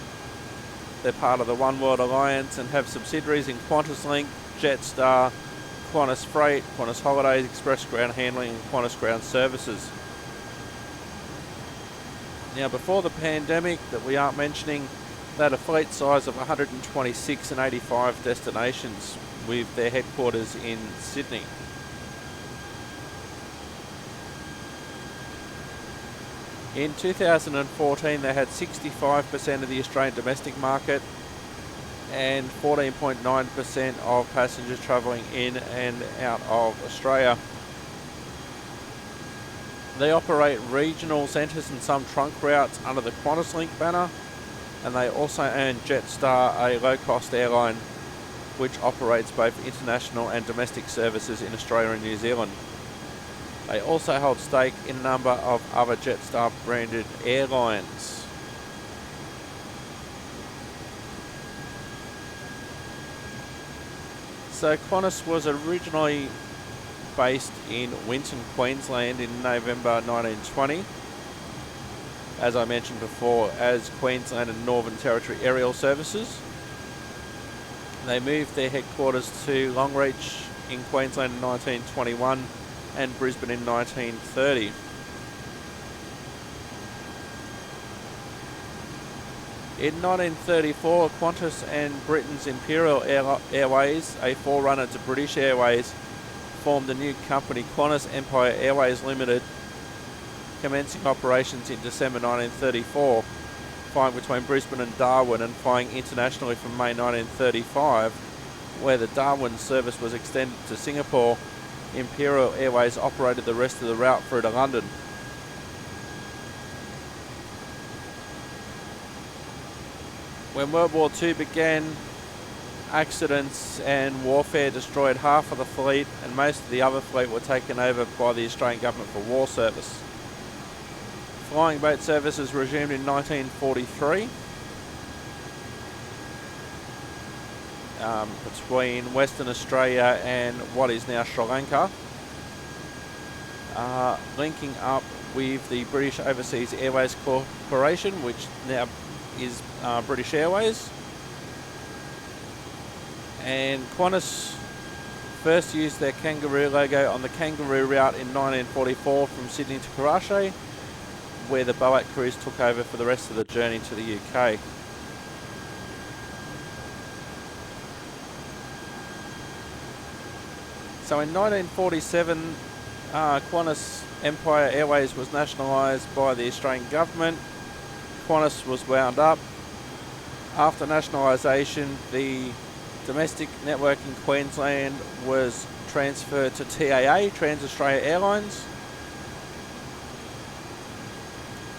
They're part of the One World Alliance and have subsidiaries in QantasLink, Jetstar, Qantas Freight, Qantas Holidays, Express Ground Handling and Qantas Ground Services. Now, before the pandemic that we aren't mentioning, they had a fleet size of 126 and 85 destinations with their headquarters in Sydney. In 2014 they had 65% of the Australian domestic market and 14.9% of passengers travelling in and out of Australia. They operate regional centres and some trunk routes under the QantasLink banner, and they also own Jetstar, a low-cost airline which operates both international and domestic services in Australia and New Zealand. They also hold stake in a number of other Jetstar branded airlines. So Qantas was originally based in Winton, Queensland in November 1920. As I mentioned before, as Queensland and Northern Territory Aerial Services. They moved their headquarters to Longreach in Queensland in 1921 and Brisbane in 1930. In 1934, Qantas and Britain's Imperial Airways, a forerunner to British Airways, formed a new company, Qantas Empire Airways Limited, commencing operations in December 1934, flying between Brisbane and Darwin and flying internationally from May 1935, where the Darwin service was extended to Singapore. Imperial Airways operated the rest of the route through to London. When World War II began, accidents and warfare destroyed half of the fleet, and most of the other fleet were taken over by the Australian government for war service. Flying boat services resumed in 1943 between Western Australia and what is now Sri Lanka, linking up with the British Overseas Airways Corporation, which now is British Airways. And Qantas first used their kangaroo logo on the kangaroo route in 1944 from Sydney to Karachi, where the Boat cruise took over for the rest of the journey to the UK. So in 1947, Qantas Empire Airways was nationalised by the Australian government. Qantas was wound up. After nationalisation, the domestic network in Queensland was transferred to TAA, Trans-Australia Airlines.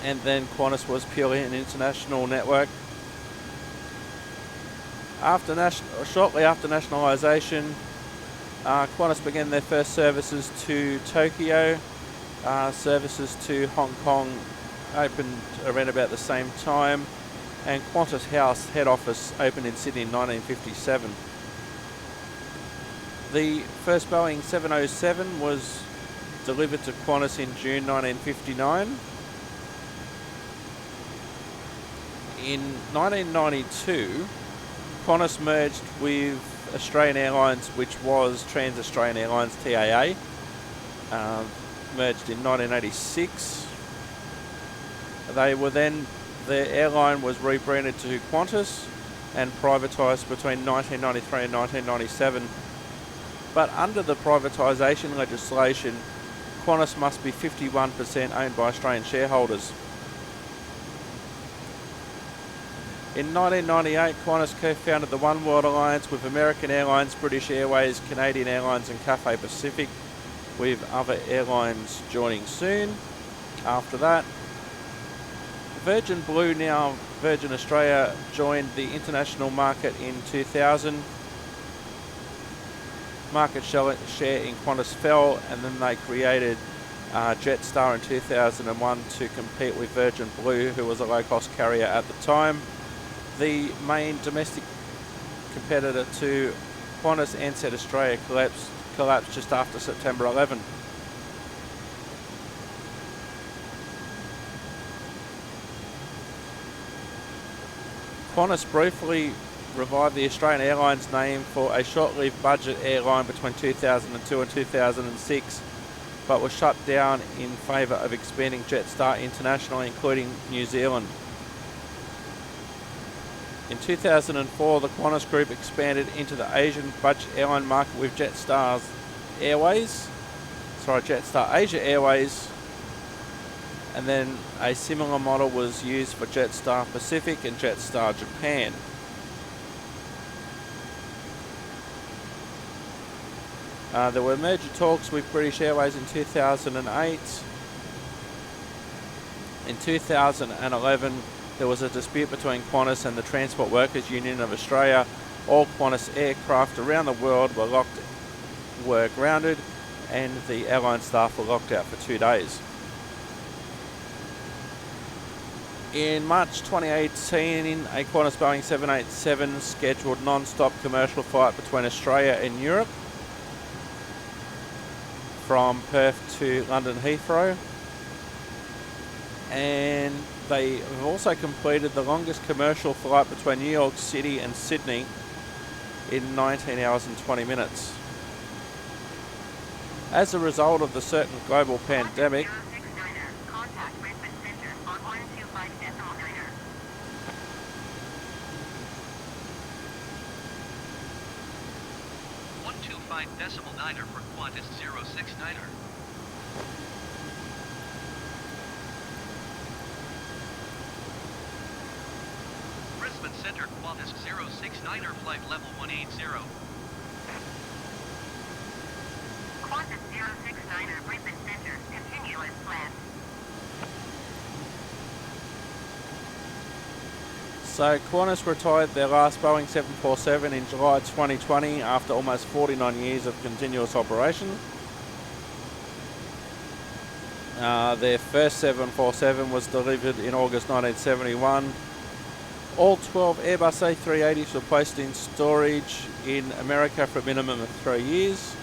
And then Qantas was purely an international network. Shortly after nationalisation, Qantas began their first services to Tokyo. Services to Hong Kong opened around about the same time, and Qantas House head office opened in Sydney in 1957. The first Boeing 707 was delivered to Qantas in June 1959. In 1992, Qantas merged with Australian Airlines, which was Trans-Australian Airlines, TAA, merged in 1986. The airline was rebranded to Qantas and privatised between 1993 and 1997. But under the privatisation legislation, Qantas must be 51% owned by Australian shareholders. In 1998, Qantas co-founded the One World Alliance with American Airlines, British Airways, Canadian Airlines and Cathay Pacific, with other airlines joining soon. After that, Virgin Blue, now Virgin Australia, joined the international market in 2000. Market share in Qantas fell, and then they created Jetstar in 2001 to compete with Virgin Blue, who was a low-cost carrier at the time. The main domestic competitor to Qantas, Ansett Australia, collapsed just after September 11. Qantas briefly revived the Australian Airlines name for a short-lived budget airline between 2002 and 2006, but was shut down in favour of expanding Jetstar internationally, including New Zealand. In 2004, the Qantas Group expanded into the Asian budget airline market with Jetstar Asia Airways, and then a similar model was used for Jetstar Pacific and Jetstar Japan. There were merger talks with British Airways in 2008. In 2011, there was a dispute between Qantas and the Transport Workers Union of Australia. All Qantas aircraft around the world were grounded, and the airline staff were locked out for 2 days. In March 2018, a Qantas Boeing 787 scheduled non-stop commercial flight between Australia and Europe from Perth to London Heathrow, and they have also completed the longest commercial flight between New York City and Sydney in 19 hours and 20 minutes. As a result of the certain global pandemic, Contact Brisbane Centre on 125.9er. 125.9er for Qantas 069er. Brisbane Centre Qantas 069er flight level 180. Qantas 069er Brisbane Centre, continue as planned. So Qantas retired their last Boeing 747 in July 2020 after almost 49 years of continuous operation. Their first 747 was delivered in August 1971. All 12 Airbus A380s were placed in storage in America for a minimum of 3 years.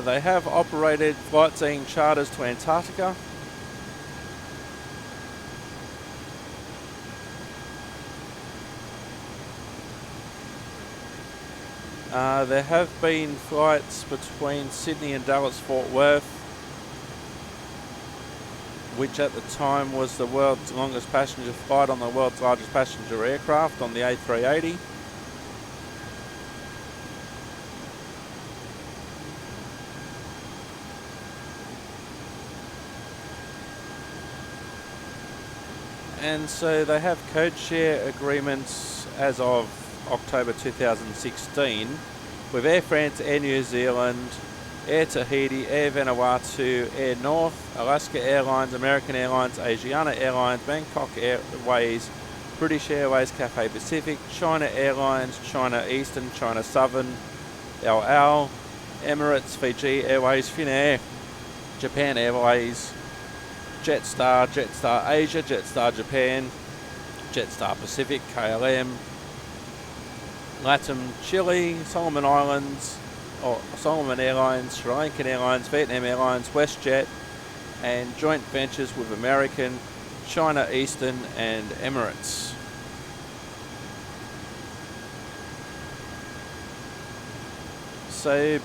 They have operated flight seeing charters to Antarctica. There have been flights between Sydney and Dallas-Fort Worth, which at the time was the world's longest passenger flight on the world's largest passenger aircraft on the A380. And so they have code share agreements as of October 2016 with Air France, Air New Zealand, Air Tahiti, Air Vanuatu, Air North, Alaska Airlines, American Airlines, Asiana Airlines, Bangkok Airways, British Airways, Cathay Pacific, China Airlines, China Eastern, China Southern, El Al, Emirates, Fiji Airways, Finnair, Japan Airways, Jetstar, Jetstar Asia, Jetstar Japan, Jetstar Pacific, KLM, LATAM Chile, Solomon Islands, or Solomon Airlines, Sri Lankan Airlines, Vietnam Airlines, WestJet, and joint ventures with American, China Eastern and Emirates. So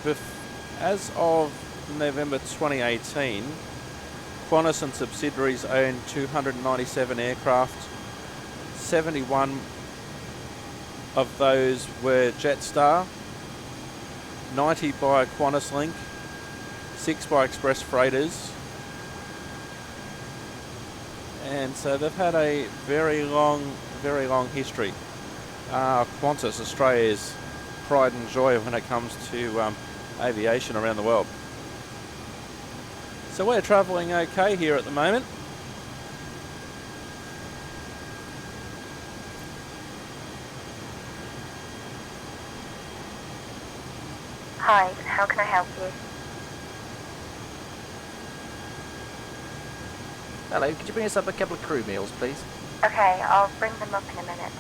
as of November 2018, Qantas and subsidiaries own 297 aircraft. 71 of those were Jetstar, 90 by Qantas Link, 6 by Express Freighters, and so they've had a very long history. Qantas, Australia's pride and joy when it comes to aviation around the world. So we're travelling okay here at the moment. Hi, how can I help you? Hello, could you bring us up a couple of crew meals, please? Okay, I'll bring them up in a minute.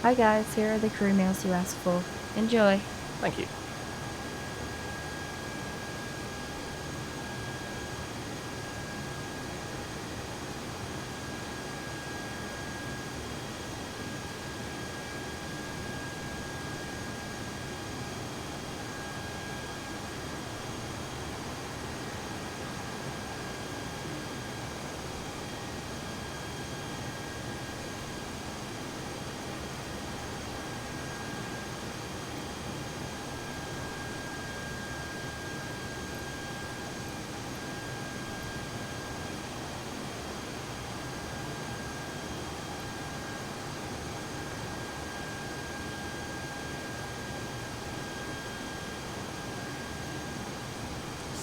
Hi guys, here are the crew meals you asked for. Enjoy. Thank you.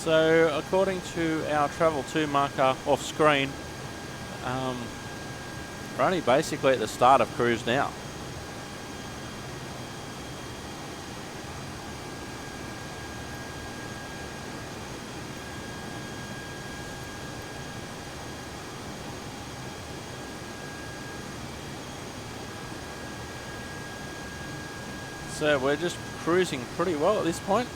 So according to our travel to marker off screen, we're only basically at the start of cruise now. So we're just cruising pretty well at this point.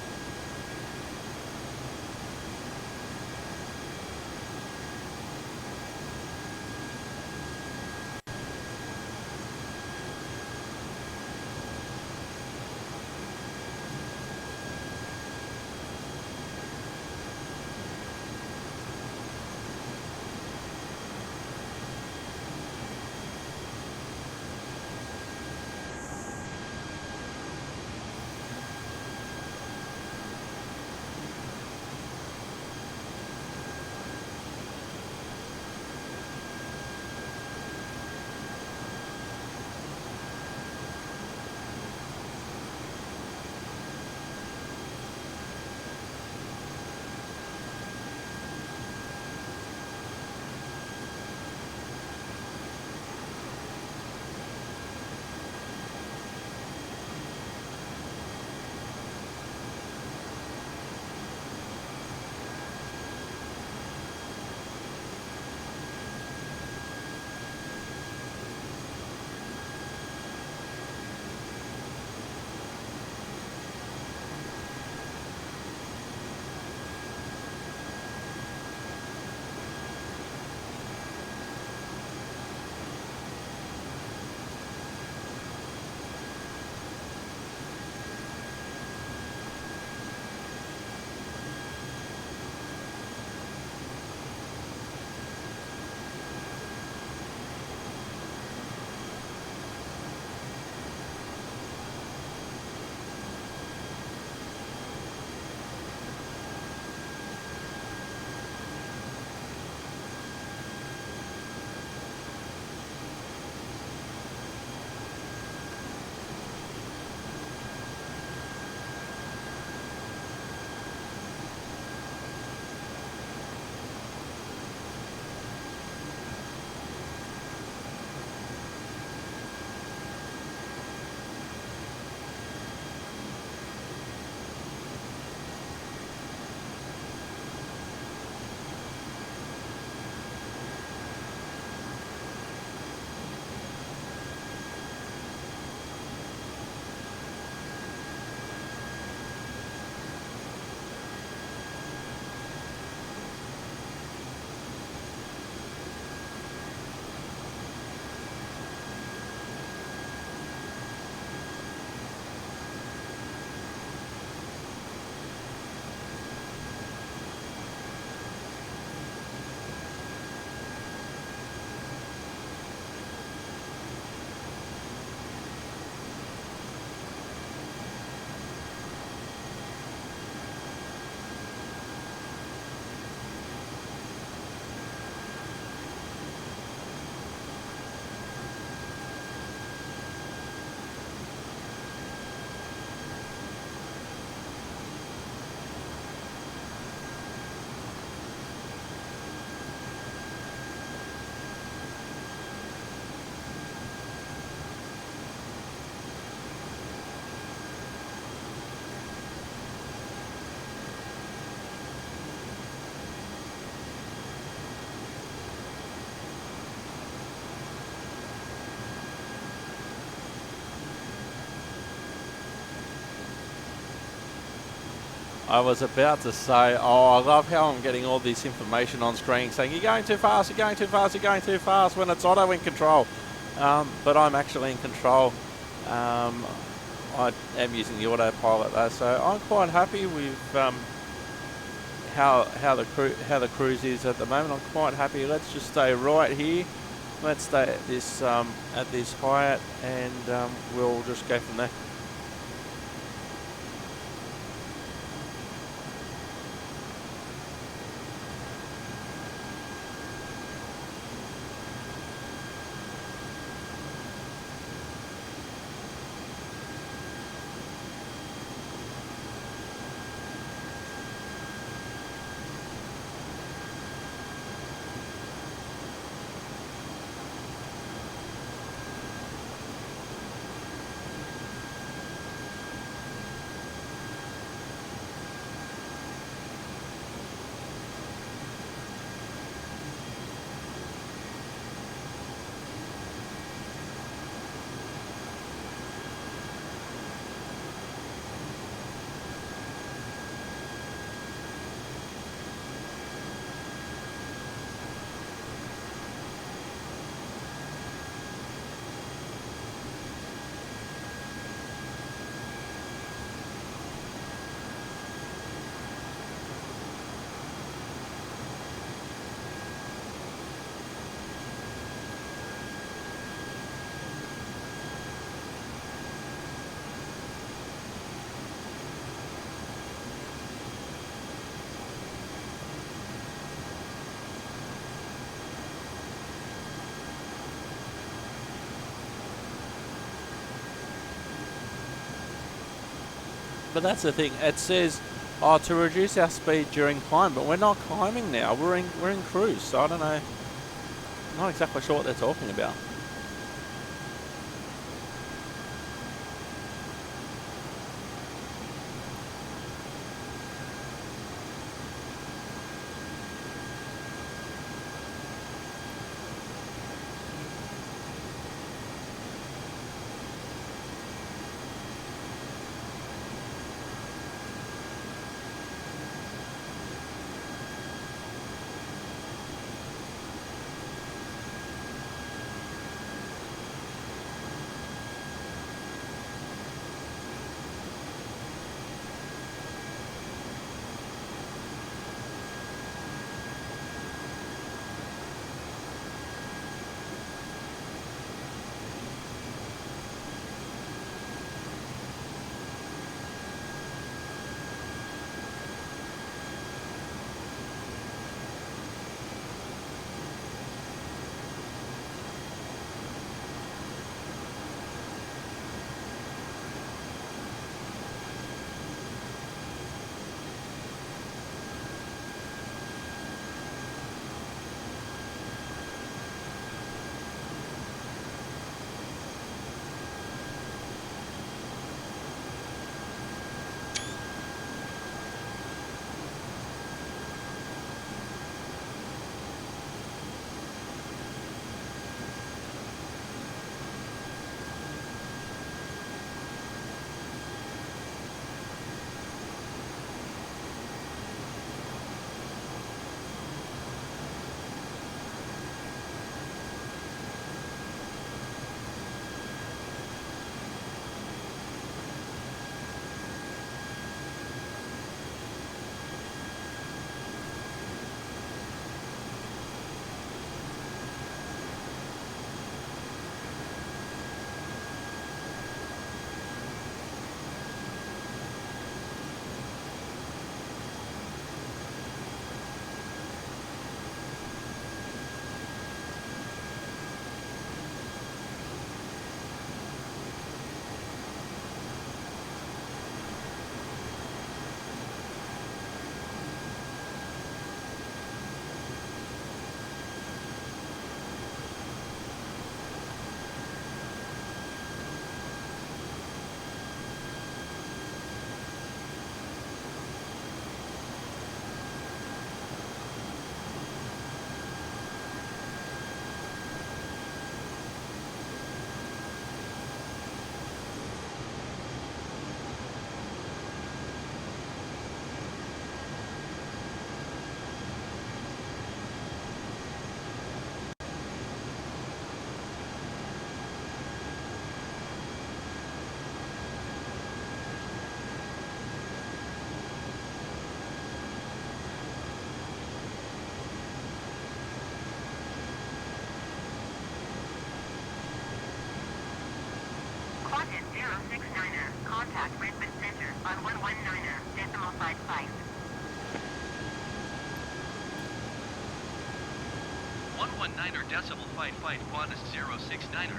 I was about to say, oh, I love how I'm getting all this information on screen saying you're going too fast, you're going too fast, you're going too fast when it's Otto in control. But I'm actually in control. I am using the autopilot though, so I'm quite happy with how the cruise is at the moment. I'm quite happy. Let's just stay right here. Let's stay at this height, and we'll just go from there. But that's the thing. It says, oh, to reduce our speed during climb, but we're not climbing now. We're in cruise, so I don't know. I'm not exactly sure what they're talking about. 319er decimal fight Qantas 069er.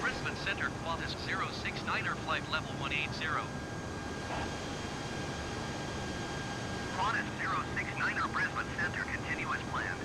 Brisbane Centre Qantas 069er flight level 180. Qantas 069er Brisbane Centre continuous planned.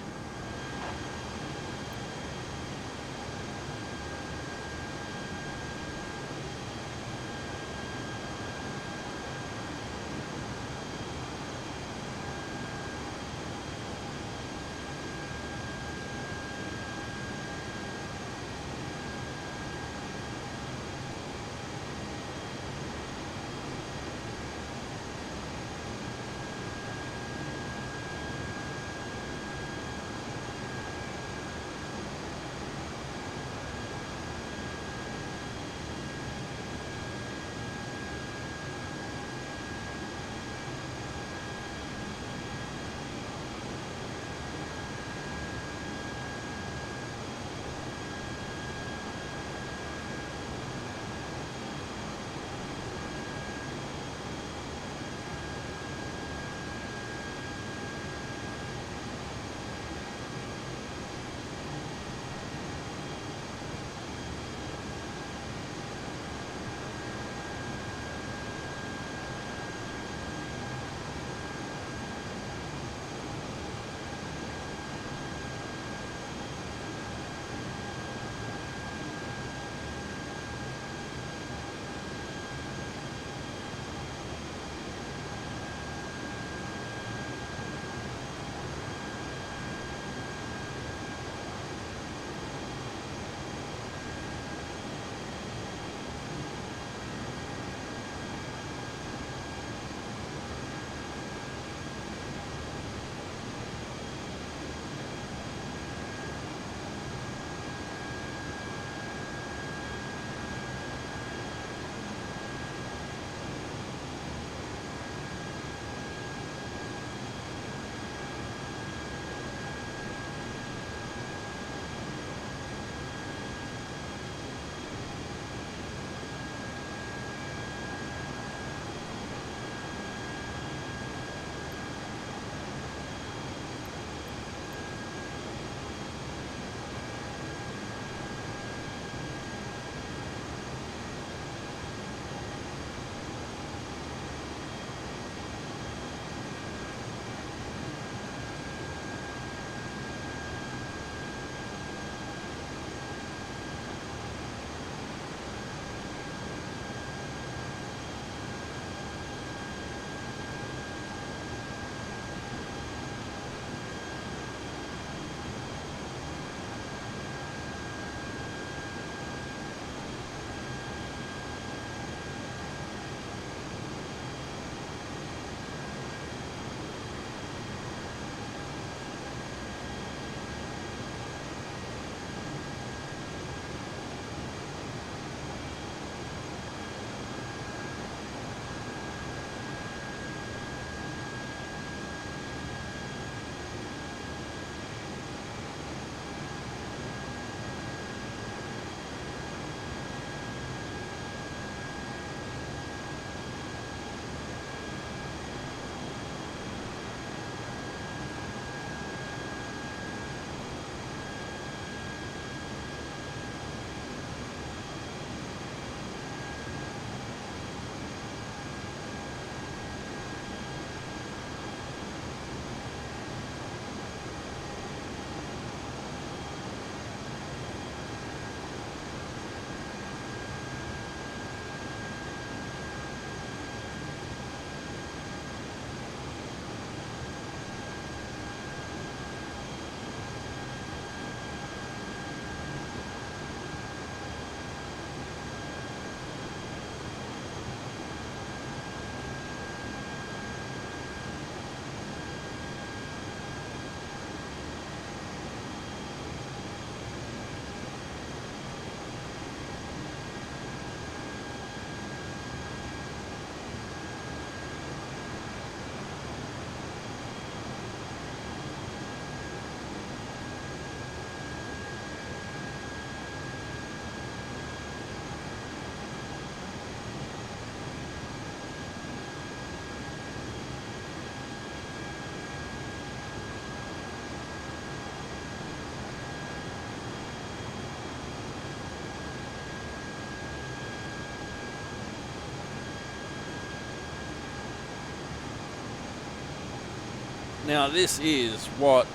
Now this is what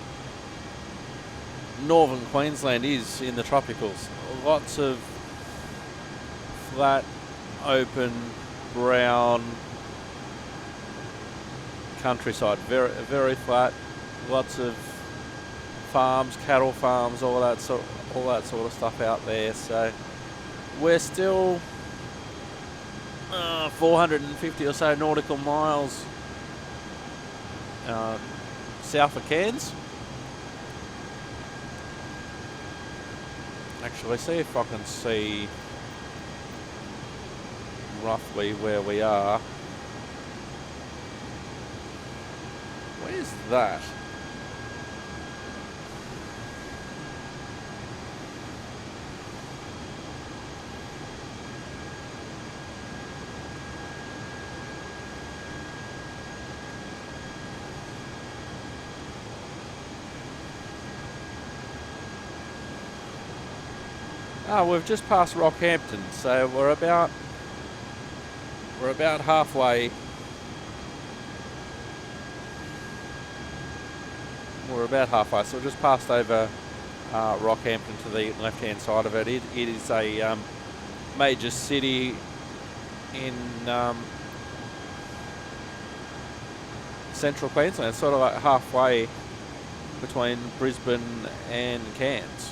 northern Queensland is in the tropicals. Lots of flat, open, brown countryside. Very, very flat. Lots of farms, cattle farms, all that sort of stuff out there. So we're still 450 or so nautical miles south of Cairns. Actually, see if I can see roughly where we are. Where's that? We've just passed Rockhampton, so we're about halfway. We're about halfway, so we've just passed over Rockhampton to the left-hand side of it. It is a major city in central Queensland, sort of like halfway between Brisbane and Cairns.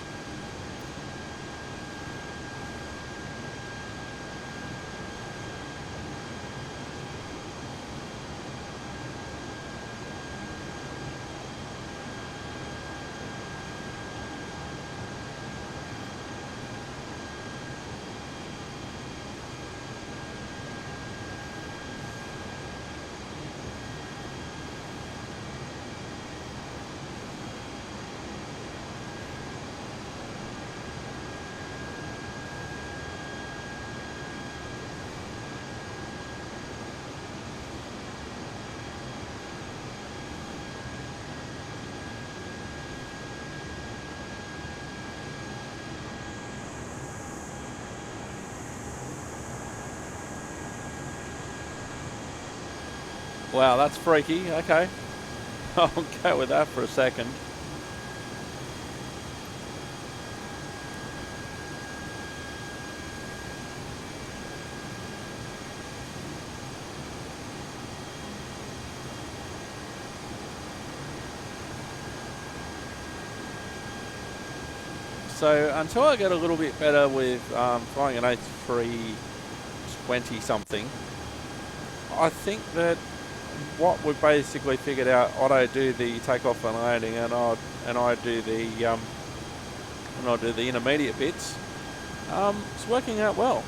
Wow, that's freaky. Okay. I'll go with that for a second. So until I get a little bit better with flying an A320 something, I think that what we've basically figured out, Otto do the takeoff and landing, and I do the intermediate bits. It's working out well.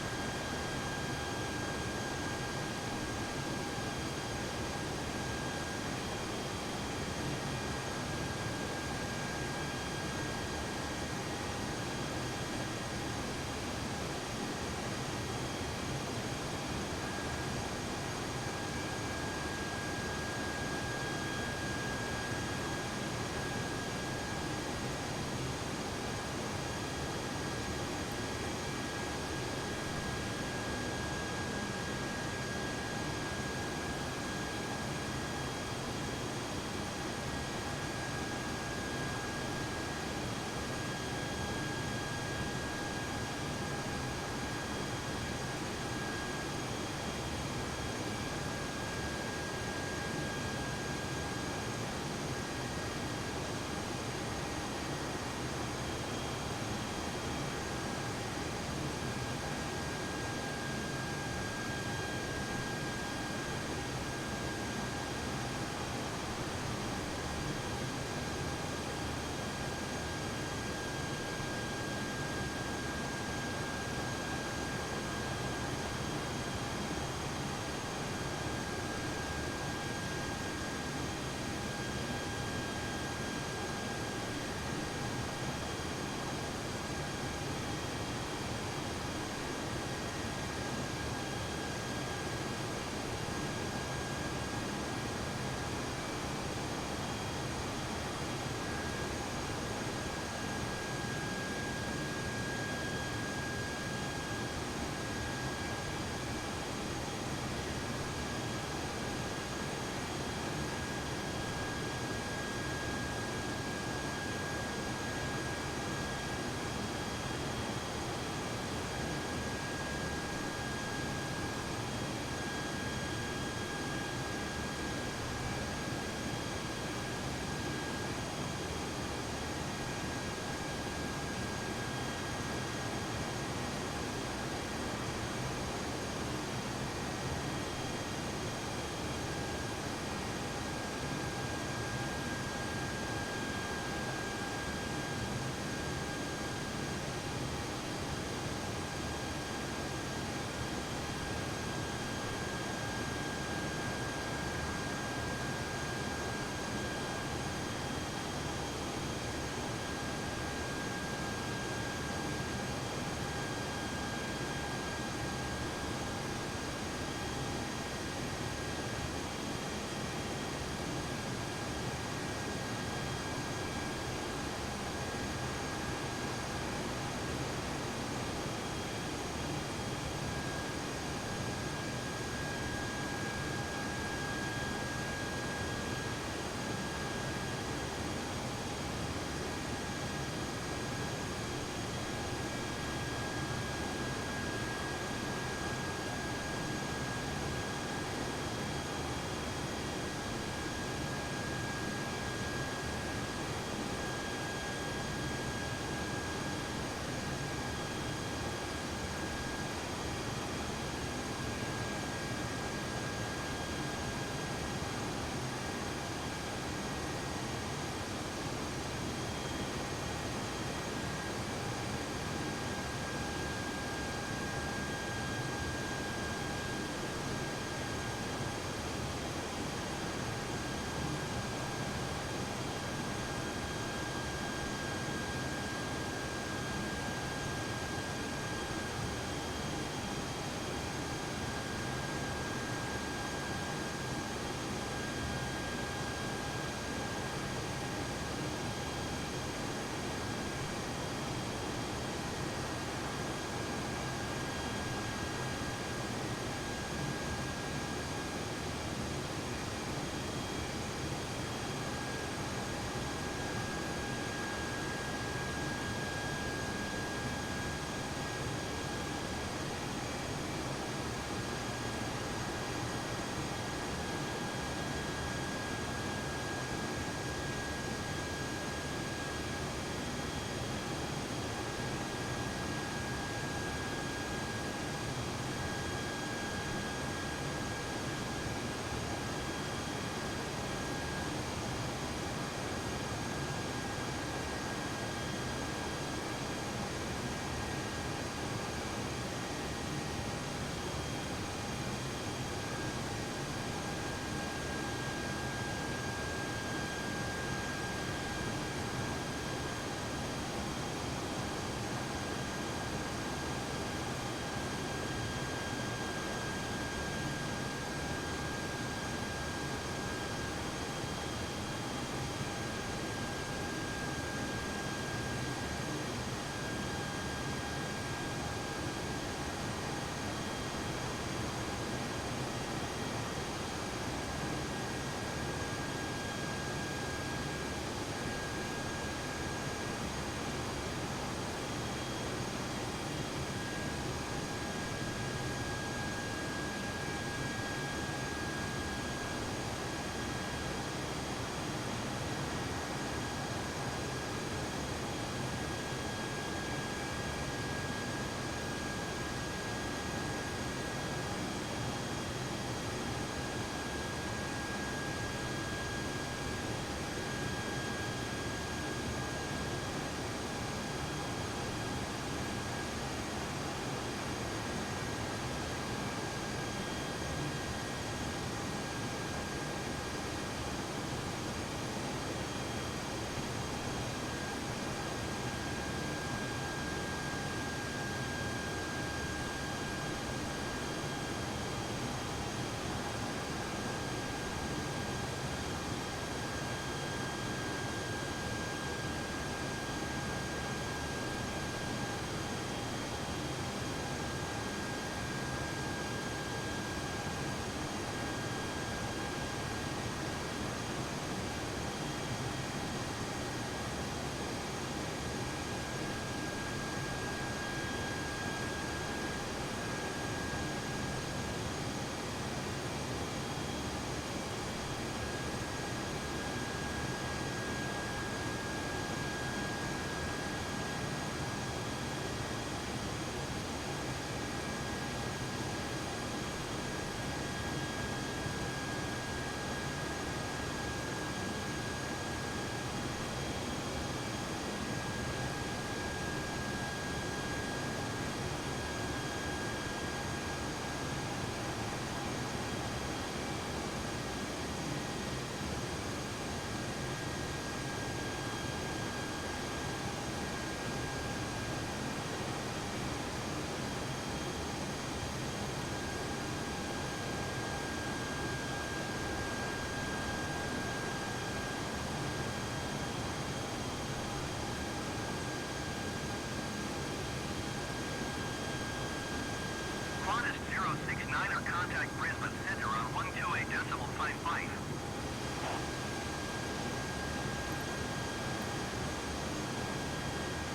069er, contact Brisbane Center on 128.55.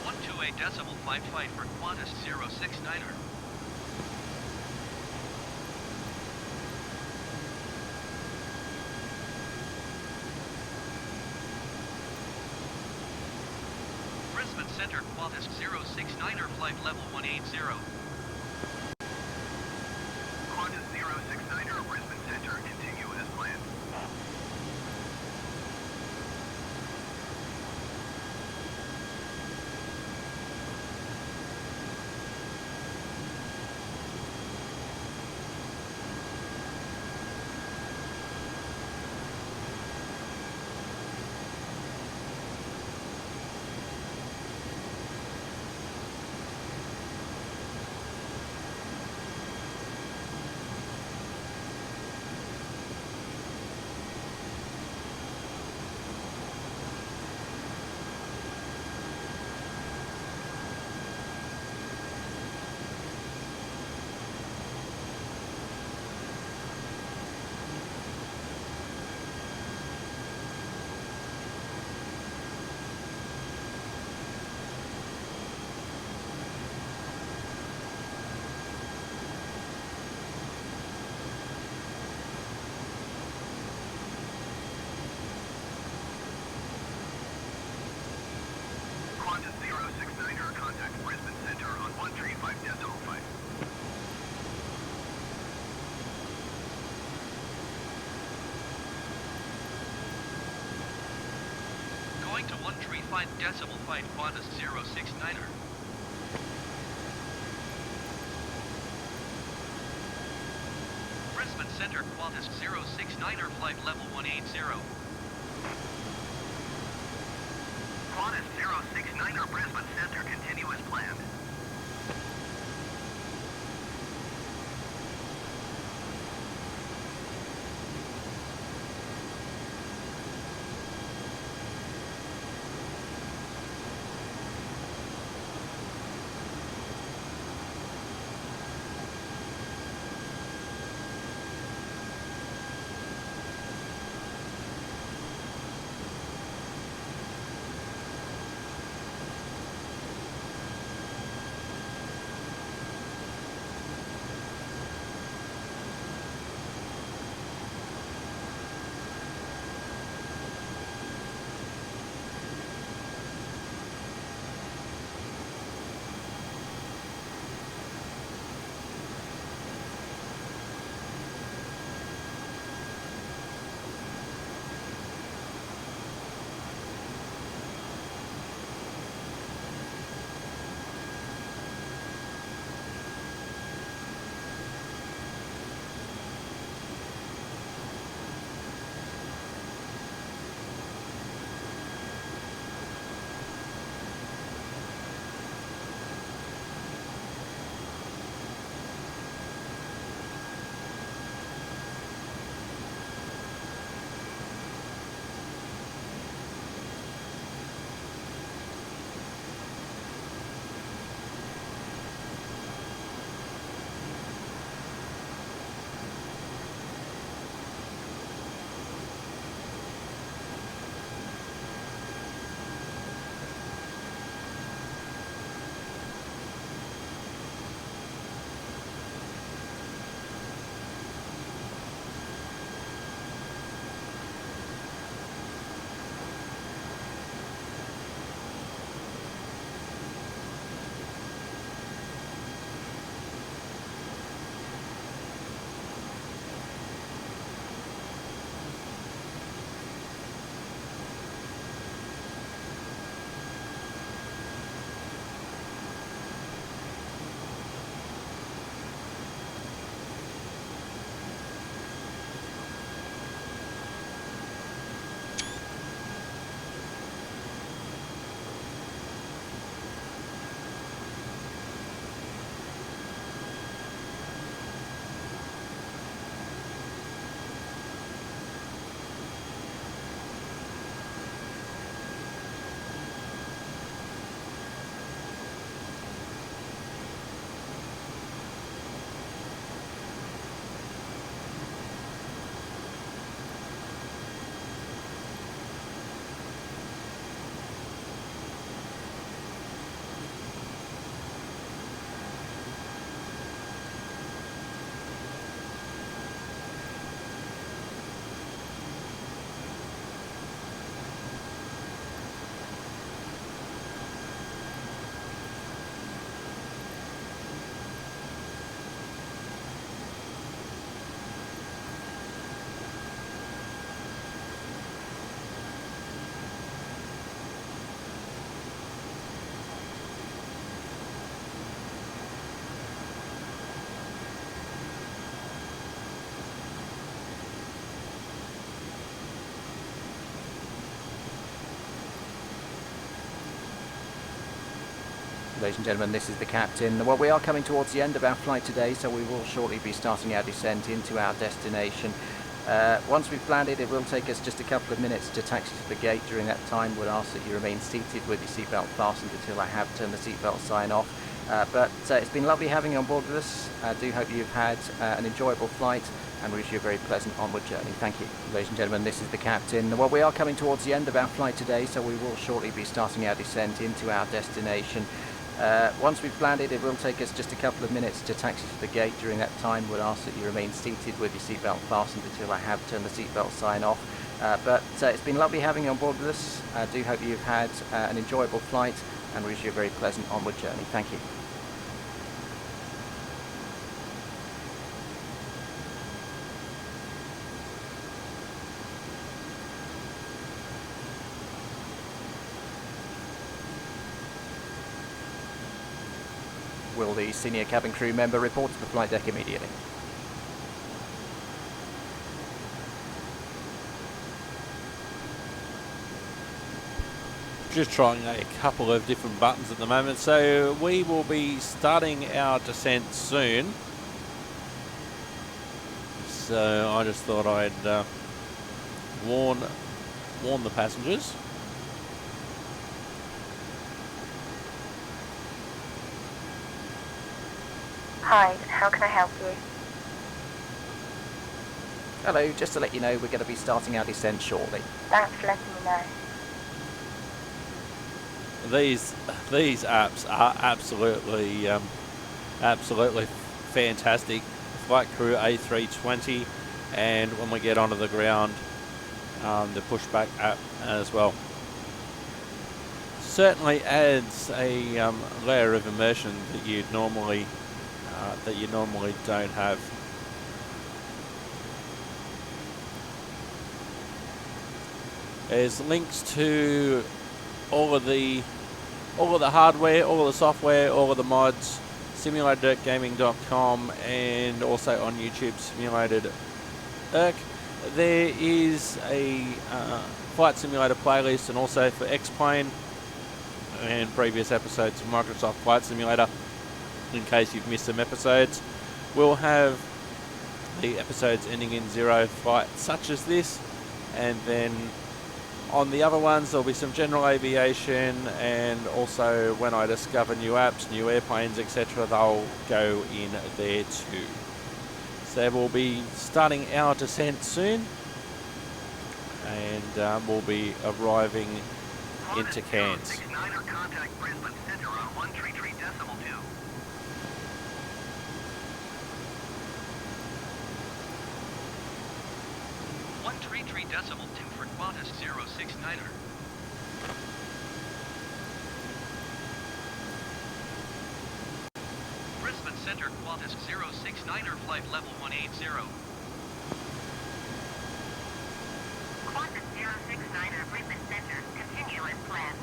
128.55 for Qantas 069er. Brisbane Center Qantas 069er, flight level 180. Qantas 069er, Brisbane Center, continue as planned. Qantas 069er, contact Brisbane Center on 135.5. Going to 135.5 Qantas 069er. Brisbane Center Qantas 069er, flight level 180. Qantas 069er, Brisbane Center, continue as planned. Ladies and gentlemen, this is the captain. Well, we are coming towards the end of our flight today, so we will shortly be starting our descent into our destination. Once we've landed, it will take us just a couple of minutes to taxi to the gate. During that time, we'll ask that you remain seated with your seatbelt fastened until I have turned the seatbelt sign off. But it's been lovely having you on board with us. I do hope you've had an enjoyable flight, and wish you a very pleasant onward journey. Thank you. Ladies and gentlemen, this is the captain. Well, we are coming towards the end of our flight today, so we will shortly be starting our descent into our destination. Once we've landed, it will take us just a couple of minutes to taxi to the gate. During that time, we'll ask that you remain seated with your seatbelt fastened until I have turned the seatbelt sign off. But it's been lovely having you on board with us. I do hope you've had an enjoyable flight, and wish you a very pleasant onward journey. Thank you. Will the senior cabin crew member report to the flight deck immediately? Just trying a couple of different buttons at the moment, so we will be starting our descent soon. So I just thought I'd warn the passengers. Hi, how can I help you? Hello, just to let you know, we're going to be starting our descent shortly. Thanks for letting me know. These apps are absolutely fantastic. Flight Crew A320, and when we get onto the ground, the Pushback app as well. Certainly adds a layer of immersion that you normally don't have. There's links to all of the hardware, all of the software, all of the mods, simulatorgaming.com, and also on YouTube, Simulated Erk. There is a Flight Simulator playlist, and also for X-Plane and previous episodes of Microsoft Flight Simulator. In case you've missed some episodes, we'll have the episodes ending in 0 flight, such as this, and then on the other ones there'll be some general aviation, and also when I discover new apps, new airplanes, etc., they'll go in there too. So we'll be starting our descent soon, and we'll be arriving into Cairns. Contact Brisbane Centre on 133.2. 133.2 for Qantas 069er. Brisbane Centre Qantas 069er flight level 180. Qantas 069er Brisbane Centre, continue as planned.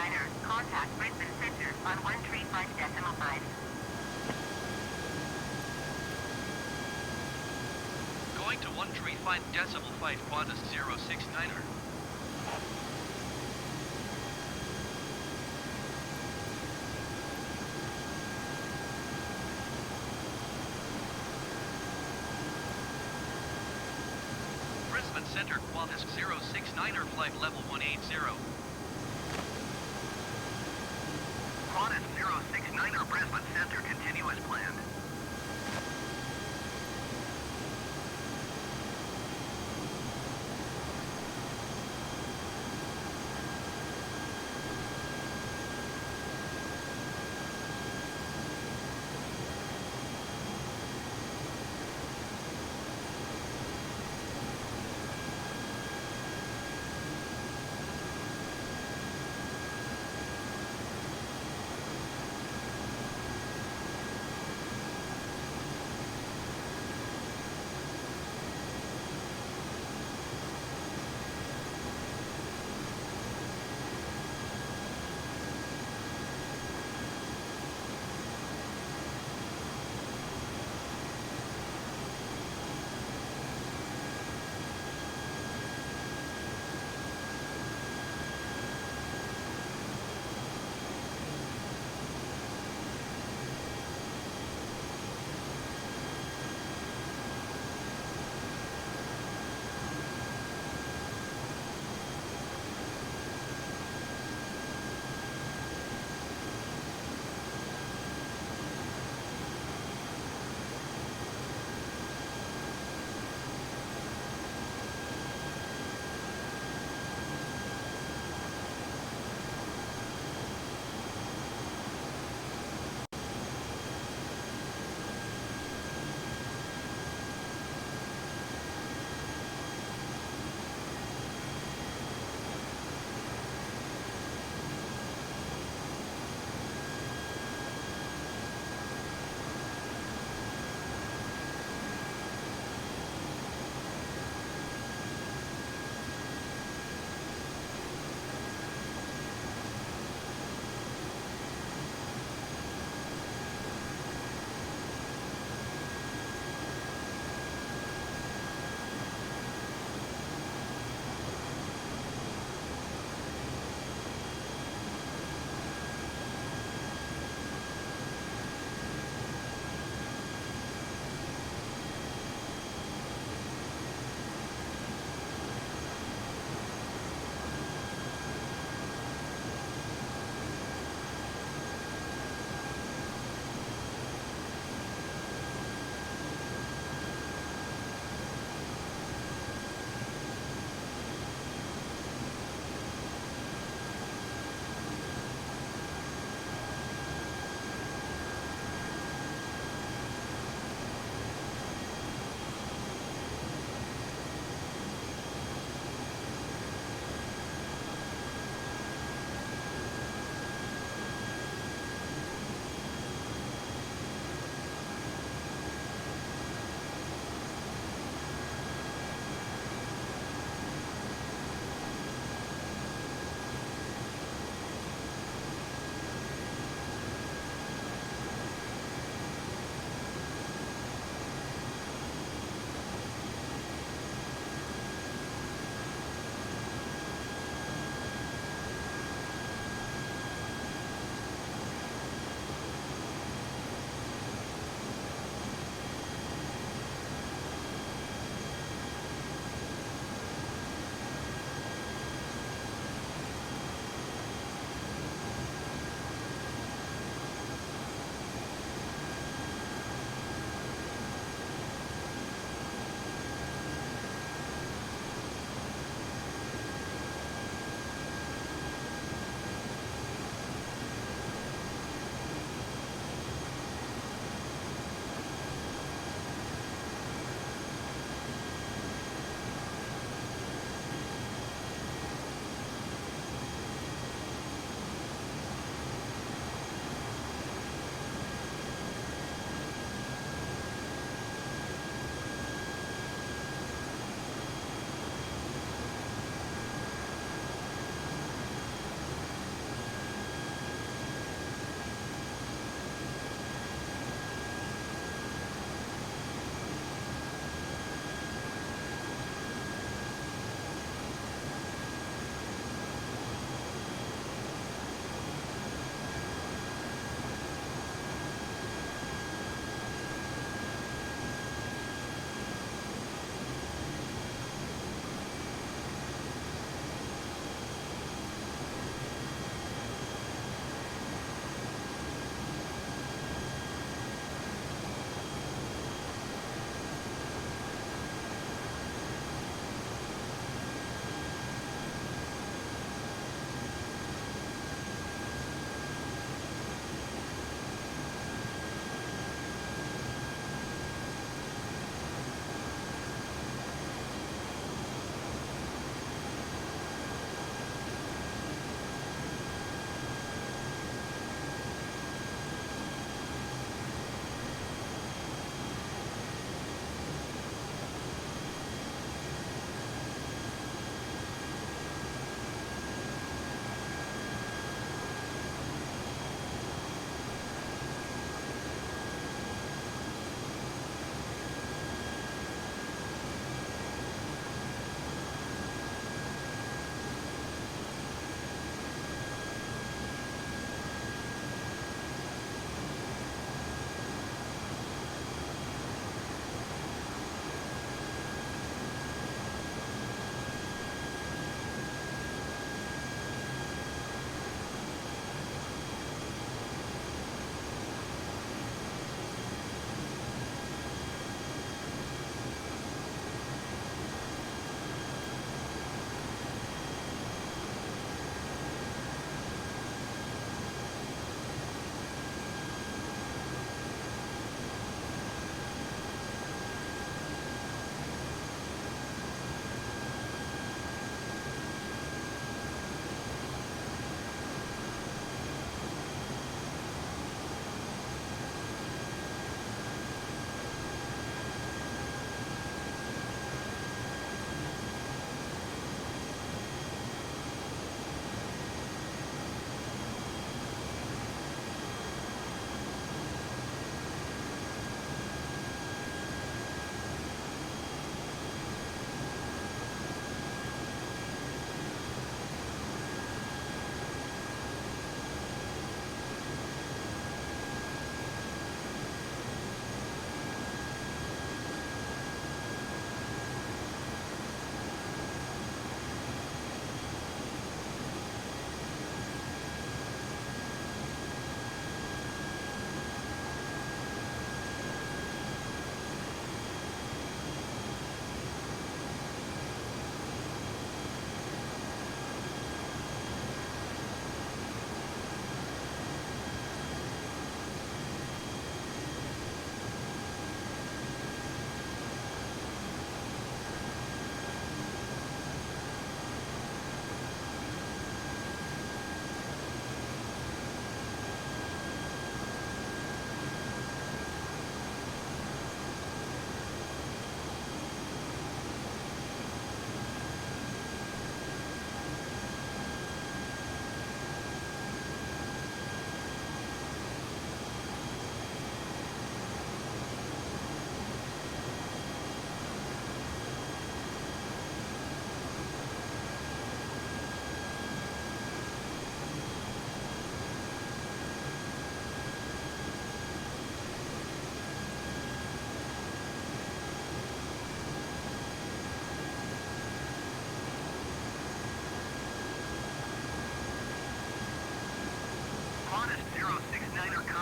Niner, contact Brisbane Center on 135.5. Going to 135.5 Qantas 069er. Brisbane Center Qantas 069er flight level 180. Qantas 069er Brisbane Center, continue as planned.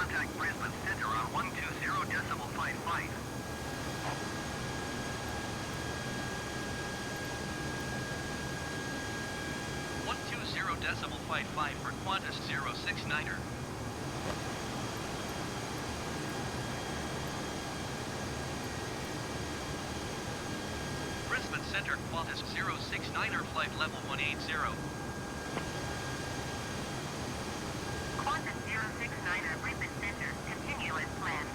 contact Brisbane Centre on 120.55. 120.55 for Qantas 069er. Brisbane Centre Qantas 069er flight level 180. Qantas 069er Brisbane Centre, continue as planned.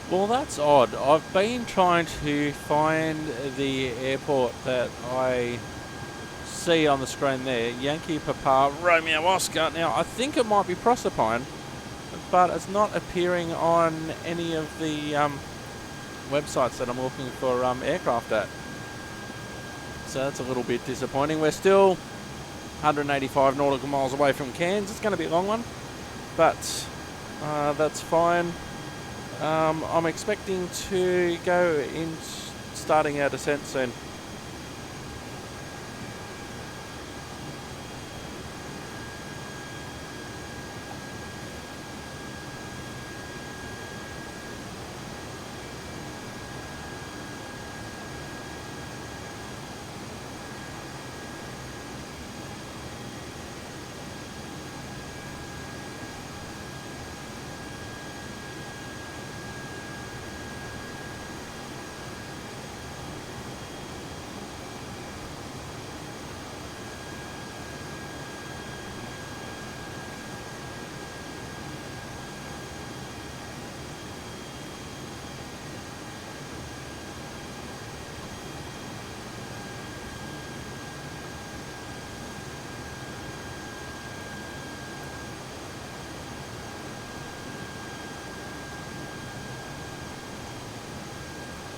Well, that's odd. I've been trying to find the airport that I see on the screen there, Yankee Papa Romeo Oscar. Now, I think it might be Proserpine, but it's not appearing on any of the websites that I'm looking for aircraft at. So that's a little bit disappointing. We're still 185 nautical miles away from Cairns. It's going to be a long one, but that's fine. I'm expecting to go in, starting our descent soon.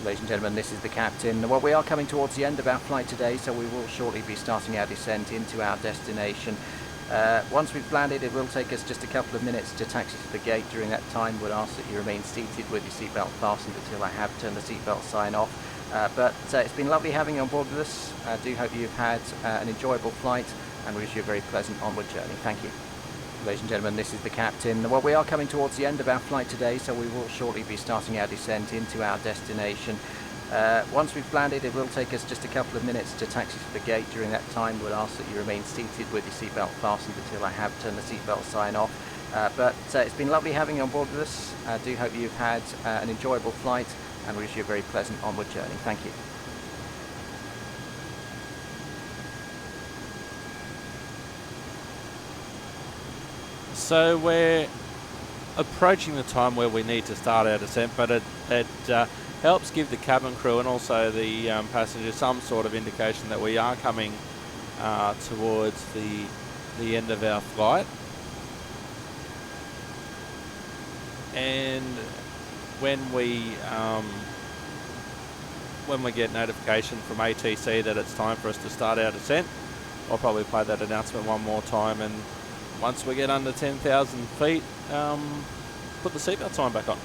Ladies and gentlemen, this is the captain. Well, we are coming towards the end of our flight today, so we will shortly be starting our descent into our destination. Once we've landed, it will take us just a couple of minutes to taxi to the gate. During that time, we'll ask that you remain seated with your seatbelt fastened until I have turned the seatbelt sign off. But it's been lovely having you on board with us. I do hope you've had an enjoyable flight, and wish you a very pleasant onward journey. Thank you. Ladies and gentlemen, this is the captain. Well, we are coming towards the end of our flight today, so we will shortly be starting our descent into our destination. Once we've landed, it will take us just a couple of minutes to taxi to the gate. During that time, we'll ask that you remain seated with your seatbelt fastened until I have turned the seatbelt sign off. But it's been lovely having you on board with us. I do hope you've had an enjoyable flight, and wish you a very pleasant onward journey. Thank you. So we're approaching the time where we need to start our descent, but it helps give the cabin crew and also the passengers some sort of indication that we are coming towards the end of our flight. And when we get notification from ATC that it's time for us to start our descent, I'll probably play that announcement one more time, and once we get under 10,000 feet, put the seatbelt sign back on.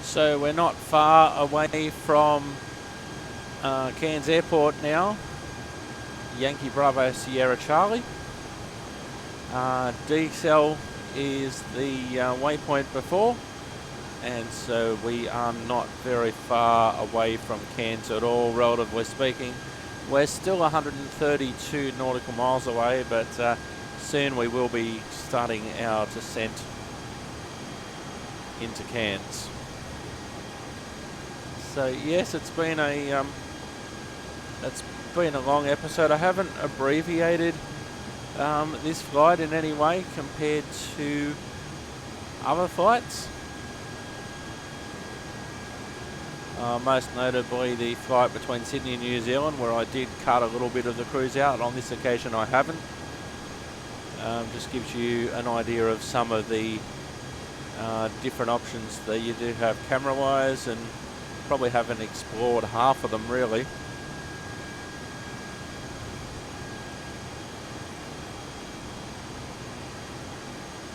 So we're not far away from Cairns Airport now. Yankee Bravo Sierra Charlie. D-Cell is the waypoint before, and so we are not very far away from Cairns at all, relatively speaking. We're still 132 nautical miles away, but soon we will be starting our descent into Cairns. So yes, it's been a long episode. I haven't abbreviated this flight in any way compared to other flights. Most notably the flight between Sydney and New Zealand, where I did cut a little bit of the cruise out. On this occasion I haven't. Just gives you an idea of some of the different options that you do have camera wise, and probably haven't explored half of them really.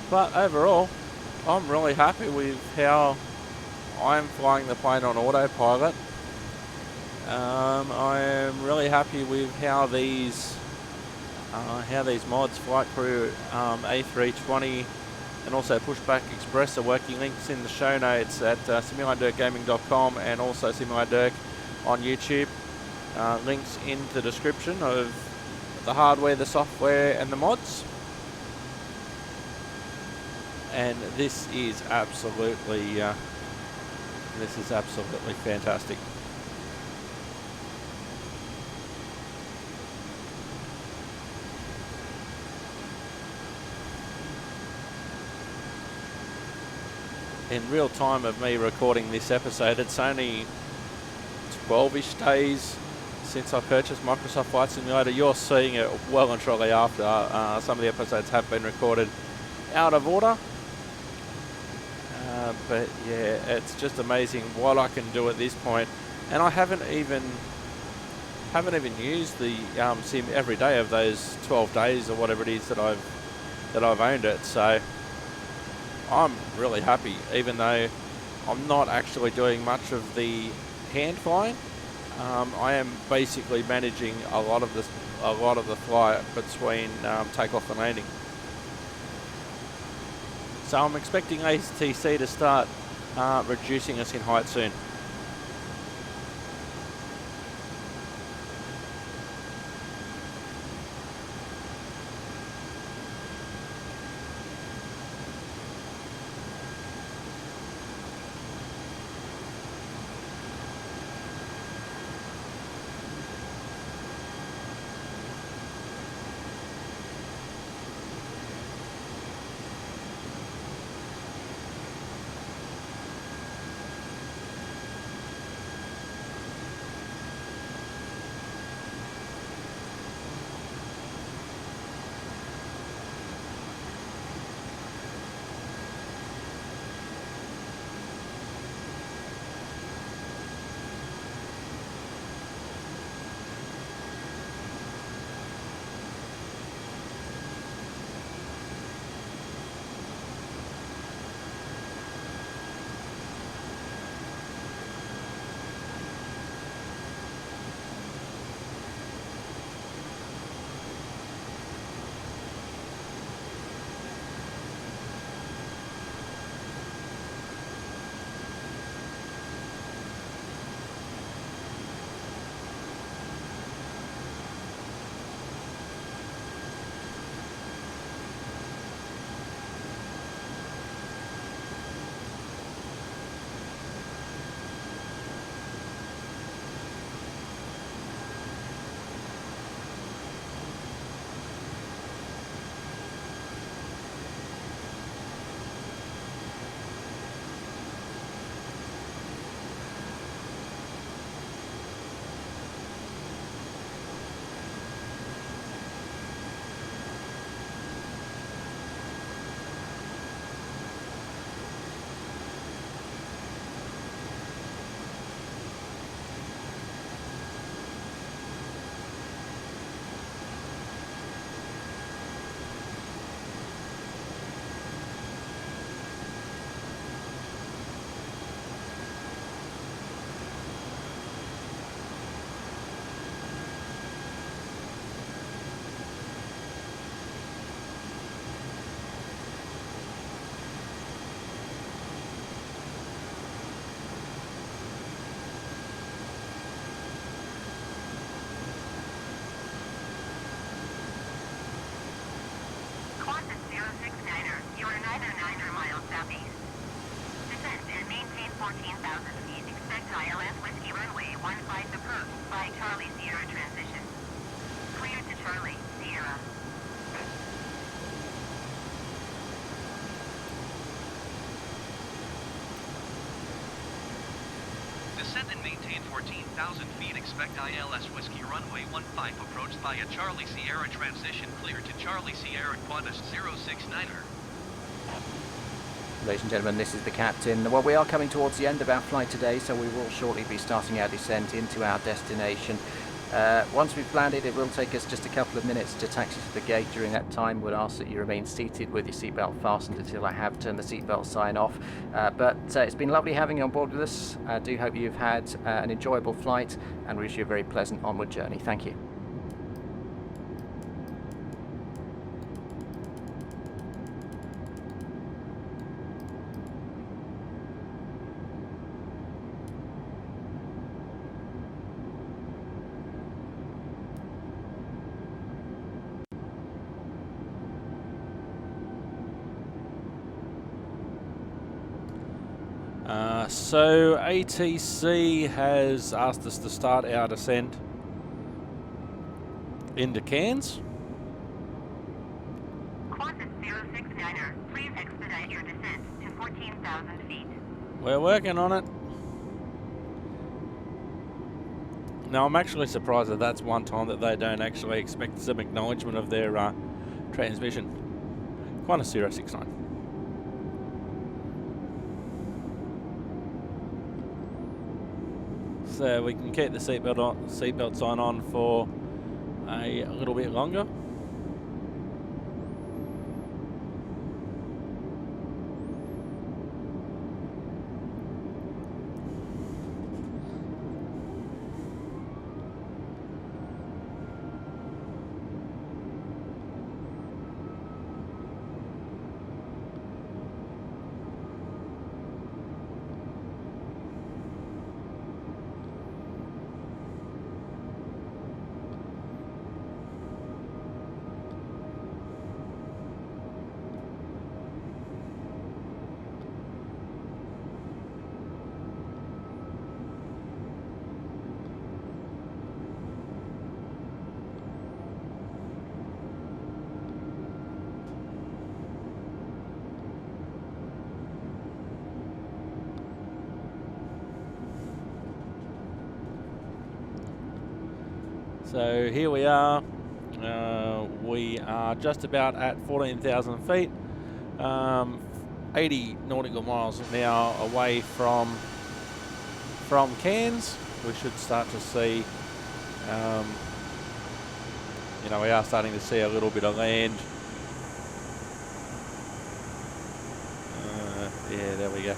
But overall, I'm really happy with how I'm flying the plane on autopilot. I am really happy with how these mods, Flight Crew A320 and also Pushback Express, are working. Links in the show notes at simulatorgaming.com and also Simulator on YouTube. Links in the description of the hardware, the software and the mods. And this is absolutely fantastic. In real time of me recording this episode, it's only 12-ish days since I purchased Microsoft Flight Simulator. You're seeing it well and truly after. Some of the episodes have been recorded out of order. But yeah, it's just amazing what I can do at this point, and I haven't even used the sim every day of those 12 days or whatever it is that I've owned it. So I'm really happy, even though I'm not actually doing much of the hand flying. I am basically managing a lot of the flight between takeoff and landing. So I'm expecting ATC to start reducing us in height soon. Land and maintain 14,000 feet. Expect ILS Whiskey Runway 15 approach via Charlie Sierra transition clear to Charlie Sierra Qantas 069er. Ladies and gentlemen, this is the captain. Well, we are coming towards the end of our flight today, so we will shortly be starting our descent into our destination. Once we've landed, it will take us just a couple of minutes to taxi to the gate. During that time, we'll ask that you remain seated with your seatbelt fastened until I have turned the seatbelt sign off. But it's been lovely having you on board with us. I do hope you've had an enjoyable flight and wish you a very pleasant onward journey. Thank you. So ATC has asked us to start our descent into Cairns. Qantas 069er, please expedite your descent to 14,000 feet. We're working on it. Now I'm actually surprised that that's one time that they don't actually expect some acknowledgement of their transmission. Qantas 069. So we can keep the seatbelt sign on for a little bit longer. So here we are. We are just about at 14,000 feet, 80 nautical miles now away from Cairns. We should start to see, you know, we are starting to see a little bit of land. Yeah, there we go.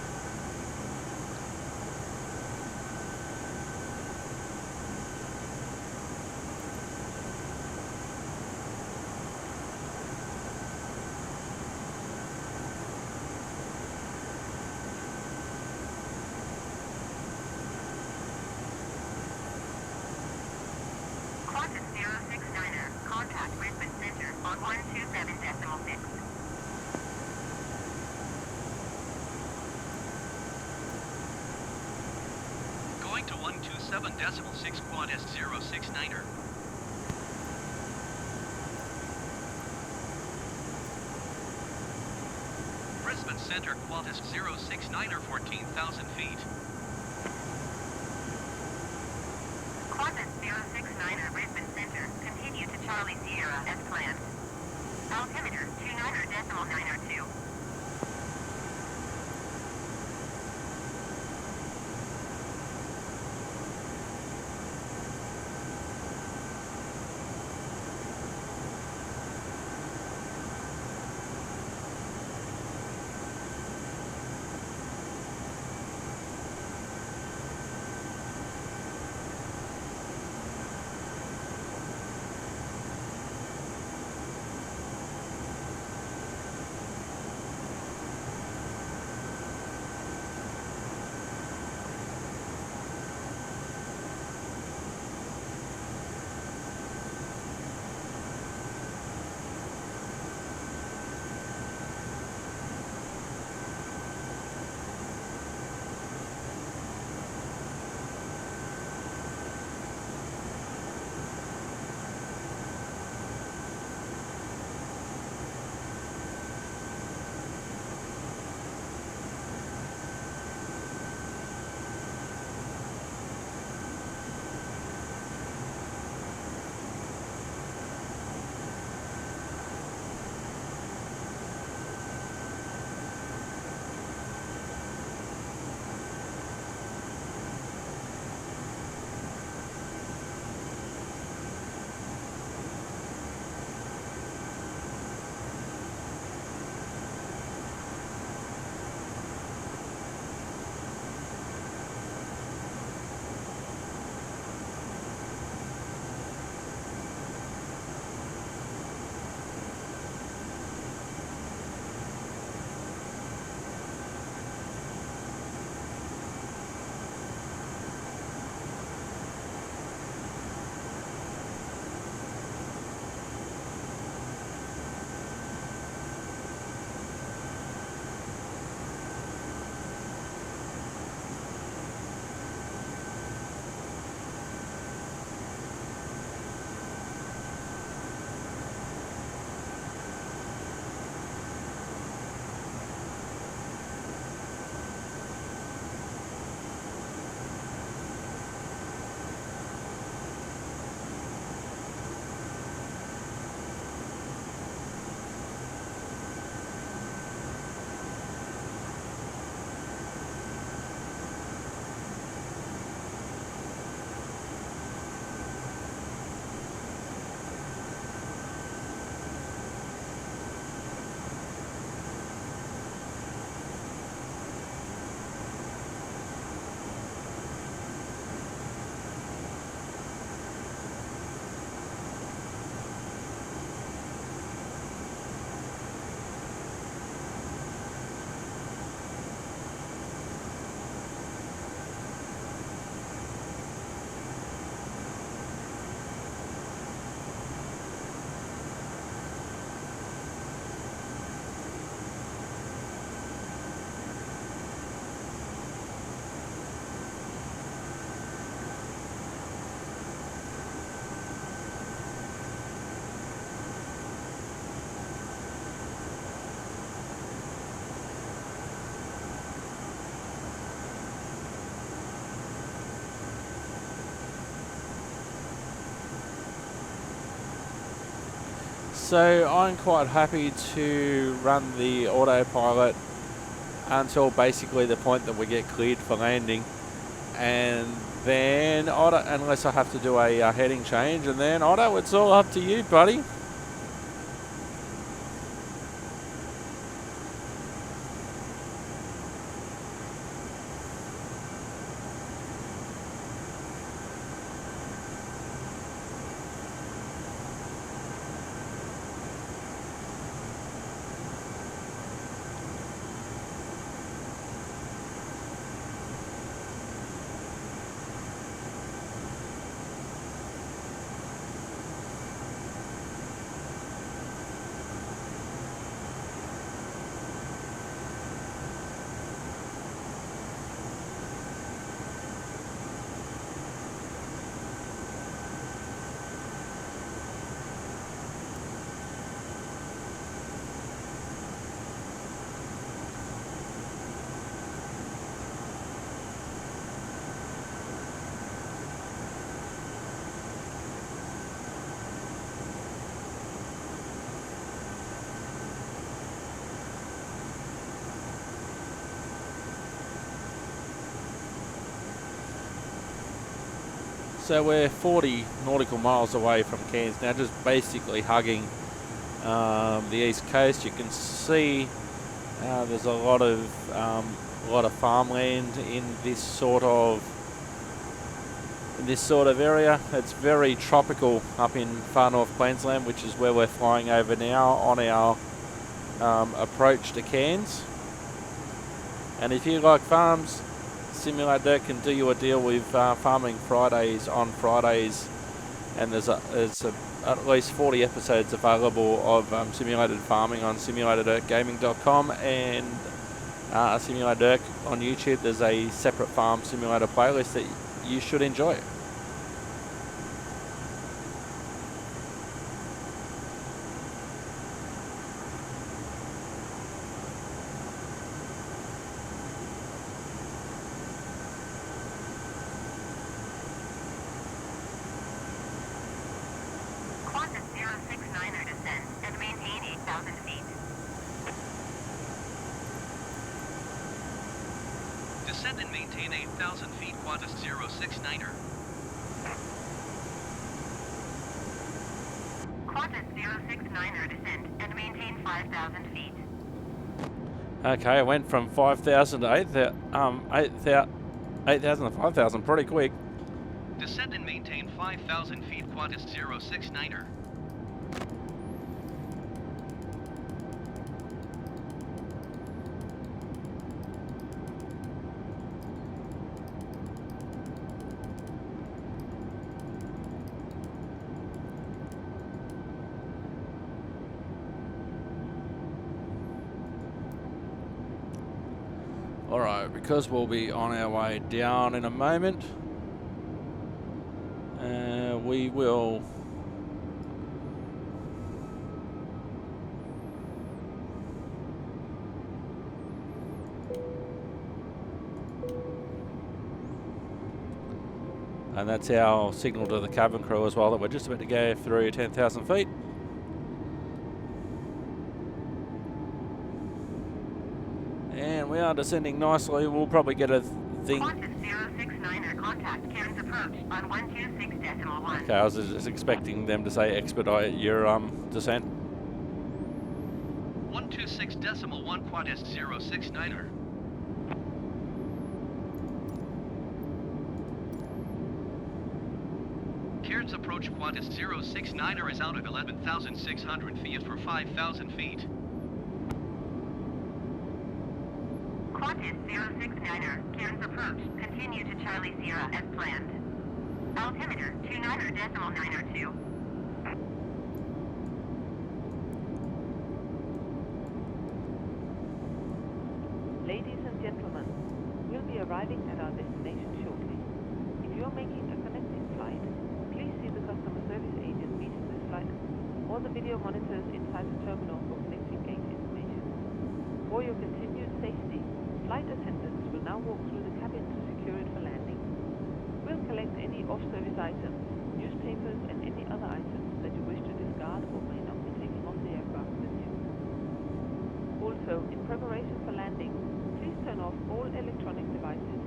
Qantas 069er, contact Brisbane Centre on 127.6. Going to 127.6 Qantas 069er. Brisbane Centre Qantas 069er 14,000 feet. Qantas 069er, Brisbane Centre, continue to Charlie Sierra as planned. Altimeter 29.902. So I'm quite happy to run the autopilot until basically the point that we get cleared for landing, and then Otto, unless I have to do a heading change, and then Otto, it's all up to you, buddy. So we're 40 nautical miles away from Cairns now, just basically hugging the east coast. You can see there's a lot of farmland in this sort of area. It's very tropical up in far north Queensland, which is where we're flying over now on our approach to Cairns. And if you like farms, Simulator Erk can do you a deal with Farming Fridays on Fridays, and there's at least 40 episodes available of simulated farming on simulatorgaming.com, and Simulator Erk on YouTube. There's a separate farm simulator playlist that you should enjoy. Descend and maintain 8,000 feet, Qantas 069er. Qantas 069er descend and maintain 5,000 feet. Okay, I went from 5,000 to 8,000 to 5,000 pretty quick. Descend and maintain 5,000 feet, Qantas 069er. Alright, because we'll be on our way down in a moment, we will and that's our signal to the cabin crew as well that we're just about to go through 10,000 feet. And we are descending nicely. We'll probably get a thing. Qantas 069er contact Cairns approach on 126.1. Okay, I was just expecting them to say expedite your descent. 126.1 Qantas 069er. Cairns approach Qantas 069er is out at 11,600 feet for 5,000 feet. Qantas 069er, Cairns approach. Continue to Charlie Sierra as planned. Altimeter 29.902. Ladies and gentlemen, we'll be arriving at our destination shortly. If you're making a connecting flight, please see the customer service agent meeting this flight or the video monitors inside the terminal for connecting gate information. For your continued safety, flight attendants will now walk through the cabin to secure it for landing. We'll collect any off-service items, newspapers and any other items that you wish to discard or may not be taken off all electronic devices.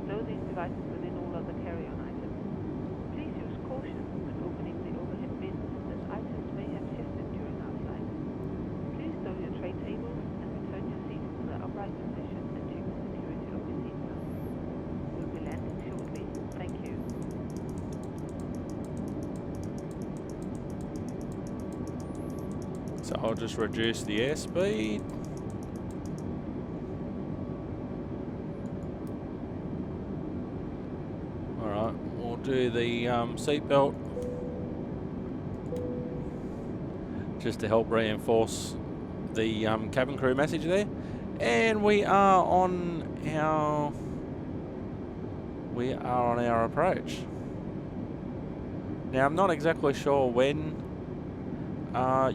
Stow these devices within all other carry-on items. Please use caution when opening the overhead bins, as items may have shifted during our flight. Please stow your tray tables and return your seats to the upright position and check the security of your seatbelt. We'll be landing shortly. Thank you. So I'll just reduce the airspeed. Alright, we'll do the seatbelt just to help reinforce the cabin crew message there. And we are on our approach. Now I'm not exactly sure when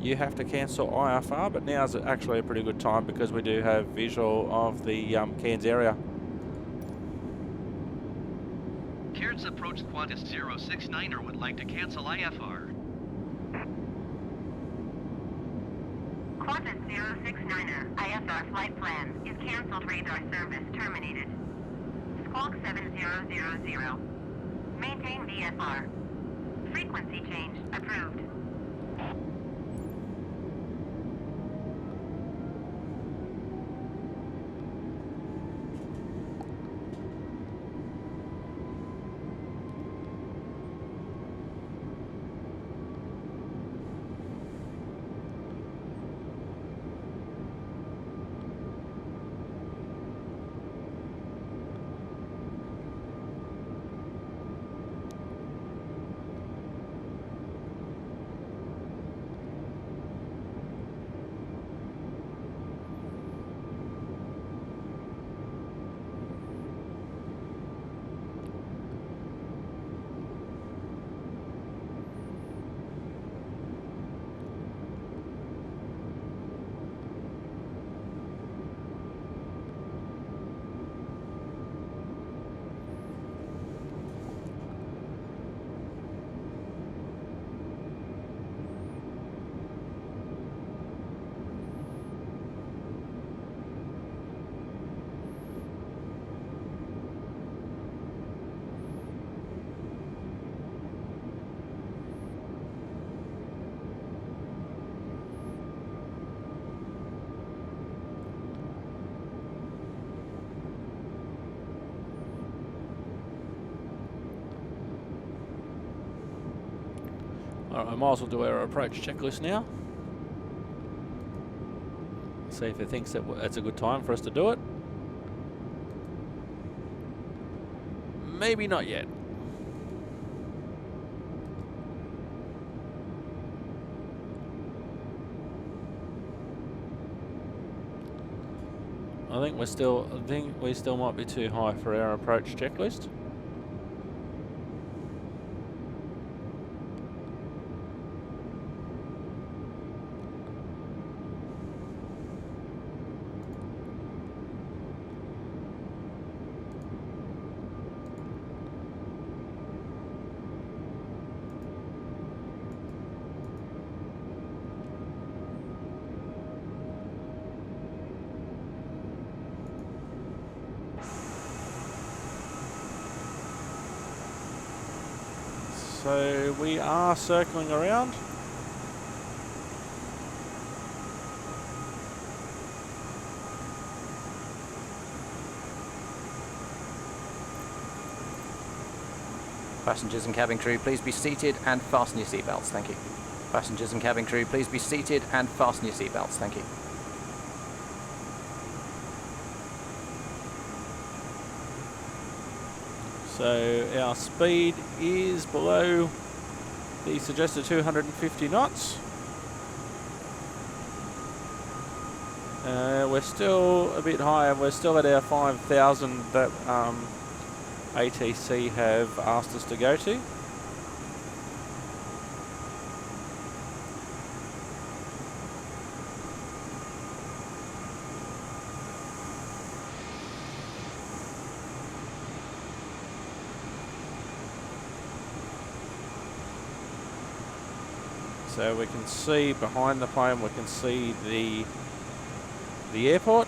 you have to cancel IFR, but now's actually a pretty good time because we do have visual of the Cairns area. Cairns approach Qantas 069er would like to cancel IFR. Qantas 069er, IFR flight plan is cancelled. Radar service terminated. Squawk 7000. Maintain VFR. Frequency change approved. Alright, I might as well do our approach checklist now. See if it thinks that it's a good time for us to do it. Maybe not yet. I think we still might be too high for our approach checklist. So we are circling around. Passengers and cabin crew, please be seated and fasten your seatbelts. Thank you. Passengers and cabin crew, please be seated and fasten your seatbelts. Thank you. So our speed is below the suggested 250 knots. We're still a bit higher. We're still at our 5,000 that ATC have asked us to go to. So we can see behind the plane, we can see the airport.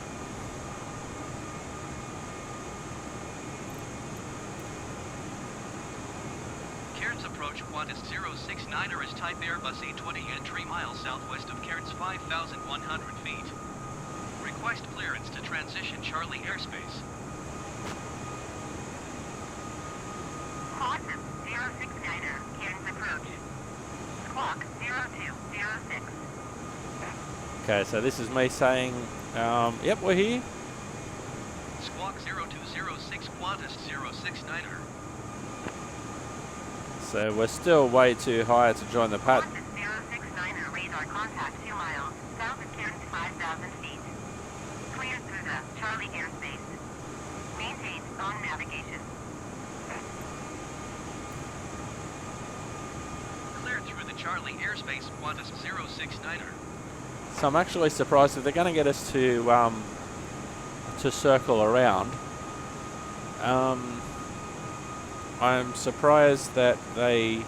Qantas 069er is type Airbus A20 and 3 miles southwest of Cairns, 5,100 feet. Request clearance to transition Charlie airspace. Qantas 069er, Cairns approach. Squawk 0206. Okay, so this is me saying, yep, we're here. Squawk 0206 Qantas 069er. So we're still way too high to join the pat. Qantas 069er, radar contact 2 miles, south of Cairns 5,000 feet. Clear through the Charlie airspace. Maintain on navigation. Clear through the Charlie airspace, Qantas 069er. So I'm actually surprised if they're going to get us to circle around. I'm surprised that they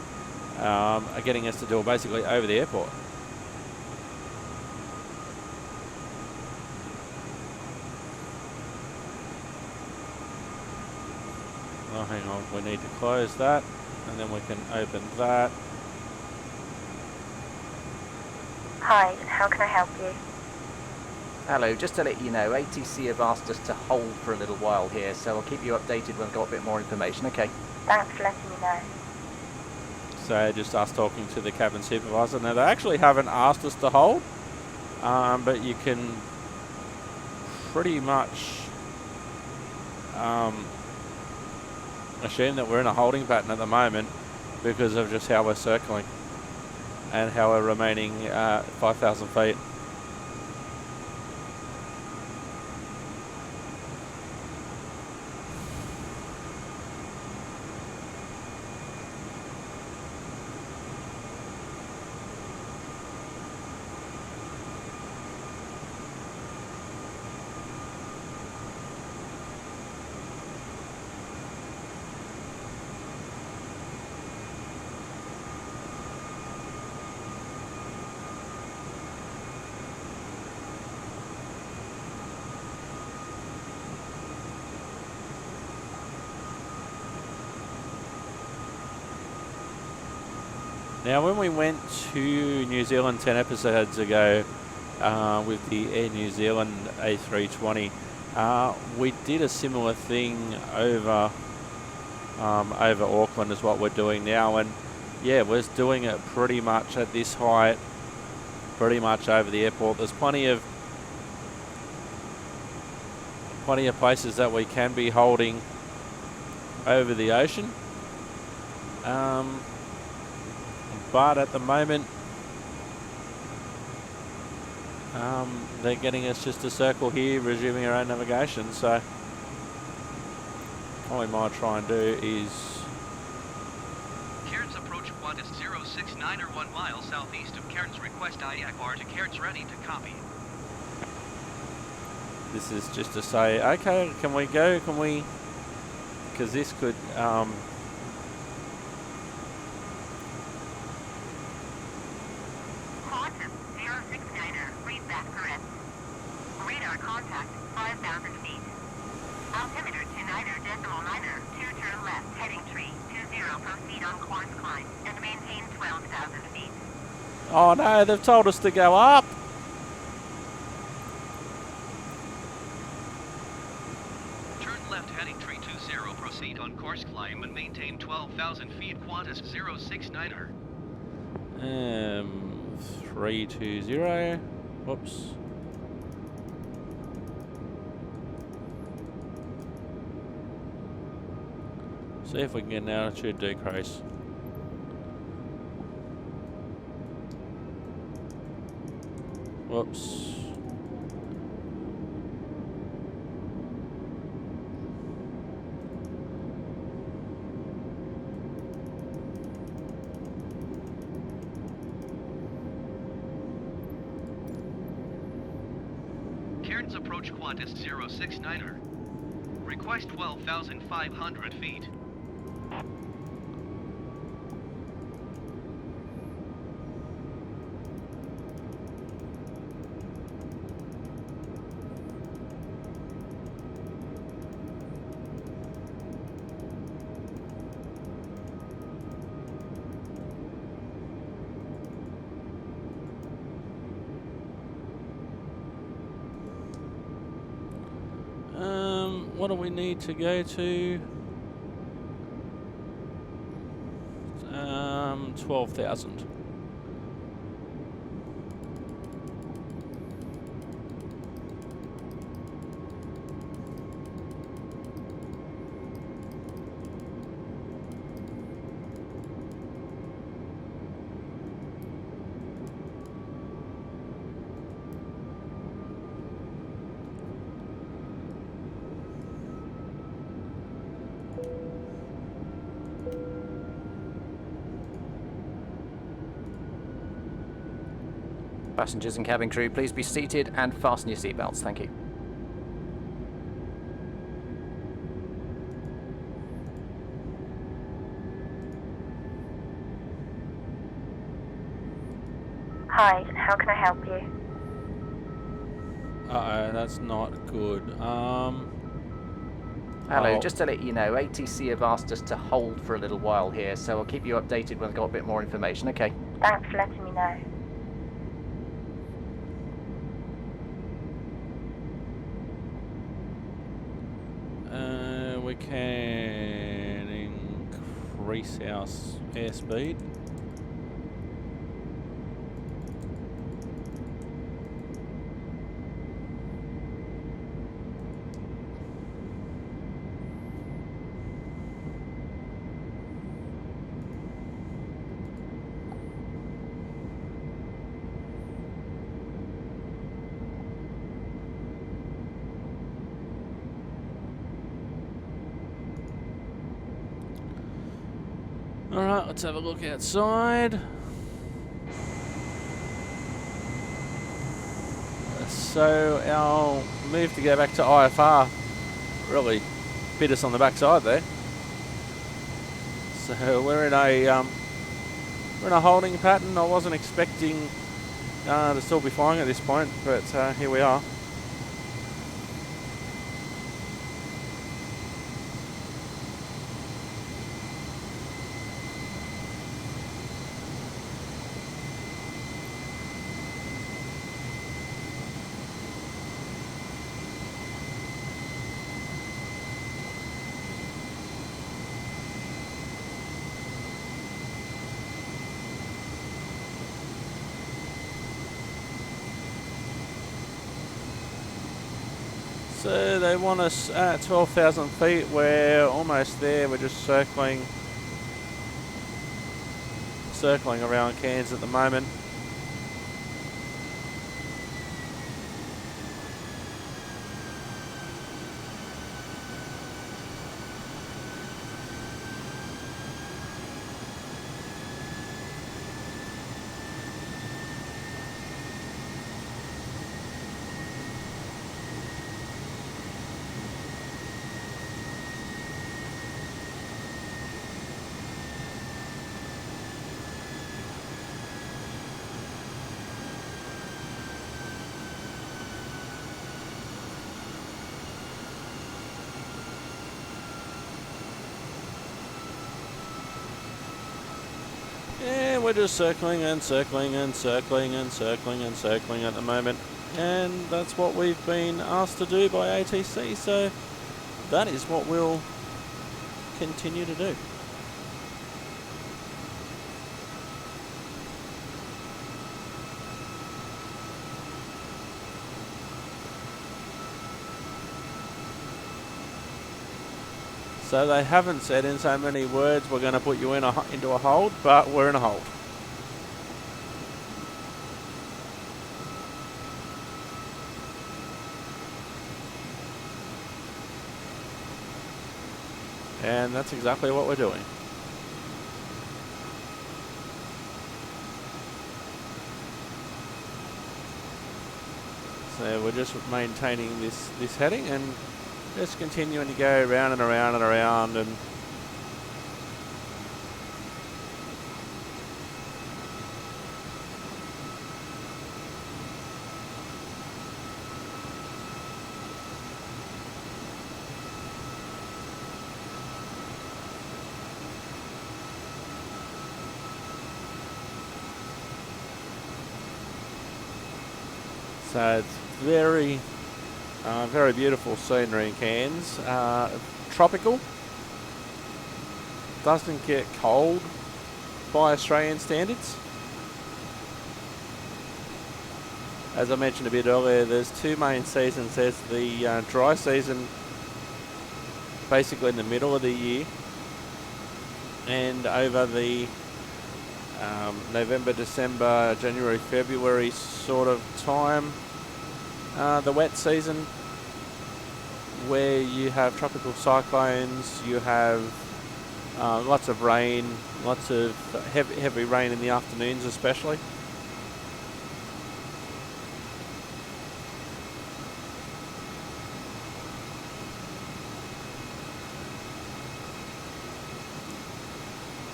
are getting us to do it basically over the airport. Oh, hang on, we need to close that, and then we can open that. Hi, how can I help you? Hello, just to let you know, ATC have asked us to hold for a little while here, so I'll keep you updated when I've got a bit more information, okay? Thanks for letting me know. So just us talking to the cabin supervisor. Now, they actually haven't asked us to hold, but you can pretty much assume that we're in a holding pattern at the moment because of just how we're circling and how we're remaining 5,000 feet. Now, when we went to New Zealand 10 episodes ago with the Air New Zealand A320, we did a similar thing over Auckland as what we're doing now, and yeah, we're doing it pretty much at this height, pretty much over the airport. There's plenty of places that we can be holding over the ocean. But at the moment, they're getting us just to circle here, resuming our own navigation. So what we might try and do is... Cairns approach Qantas 069er 1 mile southeast of Cairns. Request IAQR to Cairns, ready to copy. This is just to say, okay, can we go? Can we... Because this could... Qantas 069er, read back correct. Radar contact 5,000 feet. Altimeter to niner decimal niner, 2 turn left, heading tree, 20, proceed on course climb, and maintain 12,000 feet. Oh no, they've told us to go up! Turn left, heading tree 20, proceed on course climb and maintain 12,000 feet, Qantas 069er. 320. Whoops. See if we can get an altitude decrease. Whoops. Cairns approach Qantas 069er. Request 12,500 feet. what do we need to go to? 12,000. Passengers and cabin crew, please be seated and fasten your seatbelts. Thank you. Hi, how can I help you? Uh-oh, that's not good. Hello, oh, just to let you know, ATC have asked us to hold for a little while here, so I'll keep you updated when I've got a bit more information, okay? Thanks for letting me know. we can increase our airspeed. Alright, let's have a look outside. So our move to go back to IFR really bit us on the backside there. So we're in a holding pattern. I wasn't expecting to still be flying at this point, but here we are. So they want us at 12,000 feet. We're almost there. We're just circling around Cairns at the moment. Yeah, we're just circling and circling and circling and circling and circling at the moment. And that's what we've been asked to do by ATC, so that is what we'll continue to do. So they haven't said in so many words, we're going to put you into a hold, but we're in a hold. And that's exactly what we're doing. So we're just maintaining this heading and just continuing to go round and around and around, and so it's very, Very beautiful scenery in Cairns. Tropical. Doesn't get cold by Australian standards. As I mentioned a bit earlier, there's two main seasons. There's the dry season, basically in the middle of the year, and over the November, December, January, February sort of time, the wet season, where you have tropical cyclones, you have lots of rain, lots of heavy rain in the afternoons especially.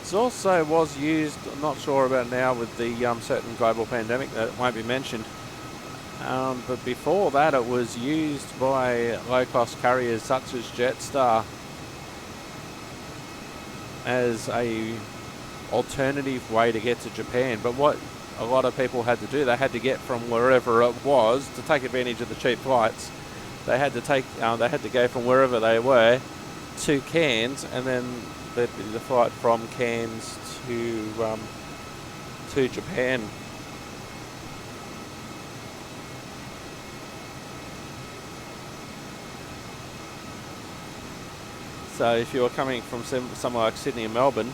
It also was used, I'm not sure about now with the certain global pandemic that won't be mentioned, but before that it was used by low-cost carriers such as Jetstar as a alternative way to get to Japan. But what a lot of people had to do, they had to get from wherever it was to take advantage of the cheap flights. They had to go from wherever they were to Cairns, and then the flight from Cairns to Japan. So if you were coming from somewhere like Sydney and Melbourne,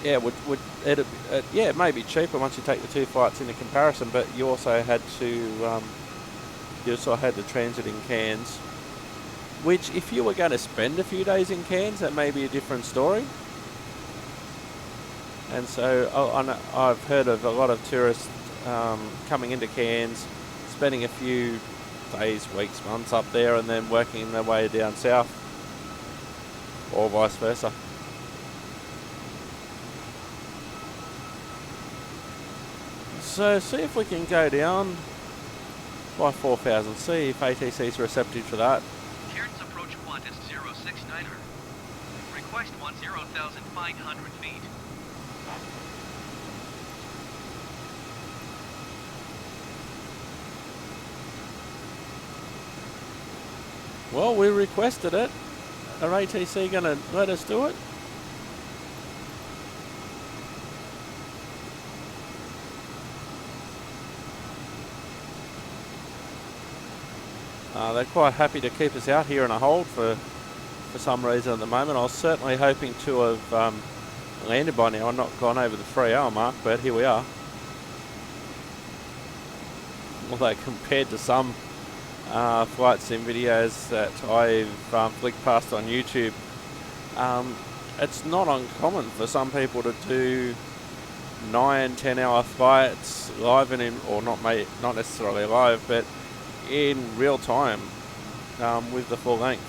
it may be cheaper once you take the two flights into comparison, but you also had to transit in Cairns, which if you were going to spend a few days in Cairns, that may be a different story. And so I've heard of a lot of tourists coming into Cairns, spending a few days, weeks, months up there, and then working their way down south, or vice versa. So see if we can go down by 4,000, see if ATC is receptive to that. Cairns approach Qantas 069er. Request 10,500 feet. Well, we requested it. Are ATC going to let us do it? They're quite happy to keep us out here in a hold for some reason at the moment. I was certainly hoping to have landed by now and not gone over the 3-hour mark, but here we are. Although compared to some flight sim videos that I've flicked past on YouTube, it's not uncommon for some people to do 9-10 hour flights live or not necessarily live, but in real time with the full length.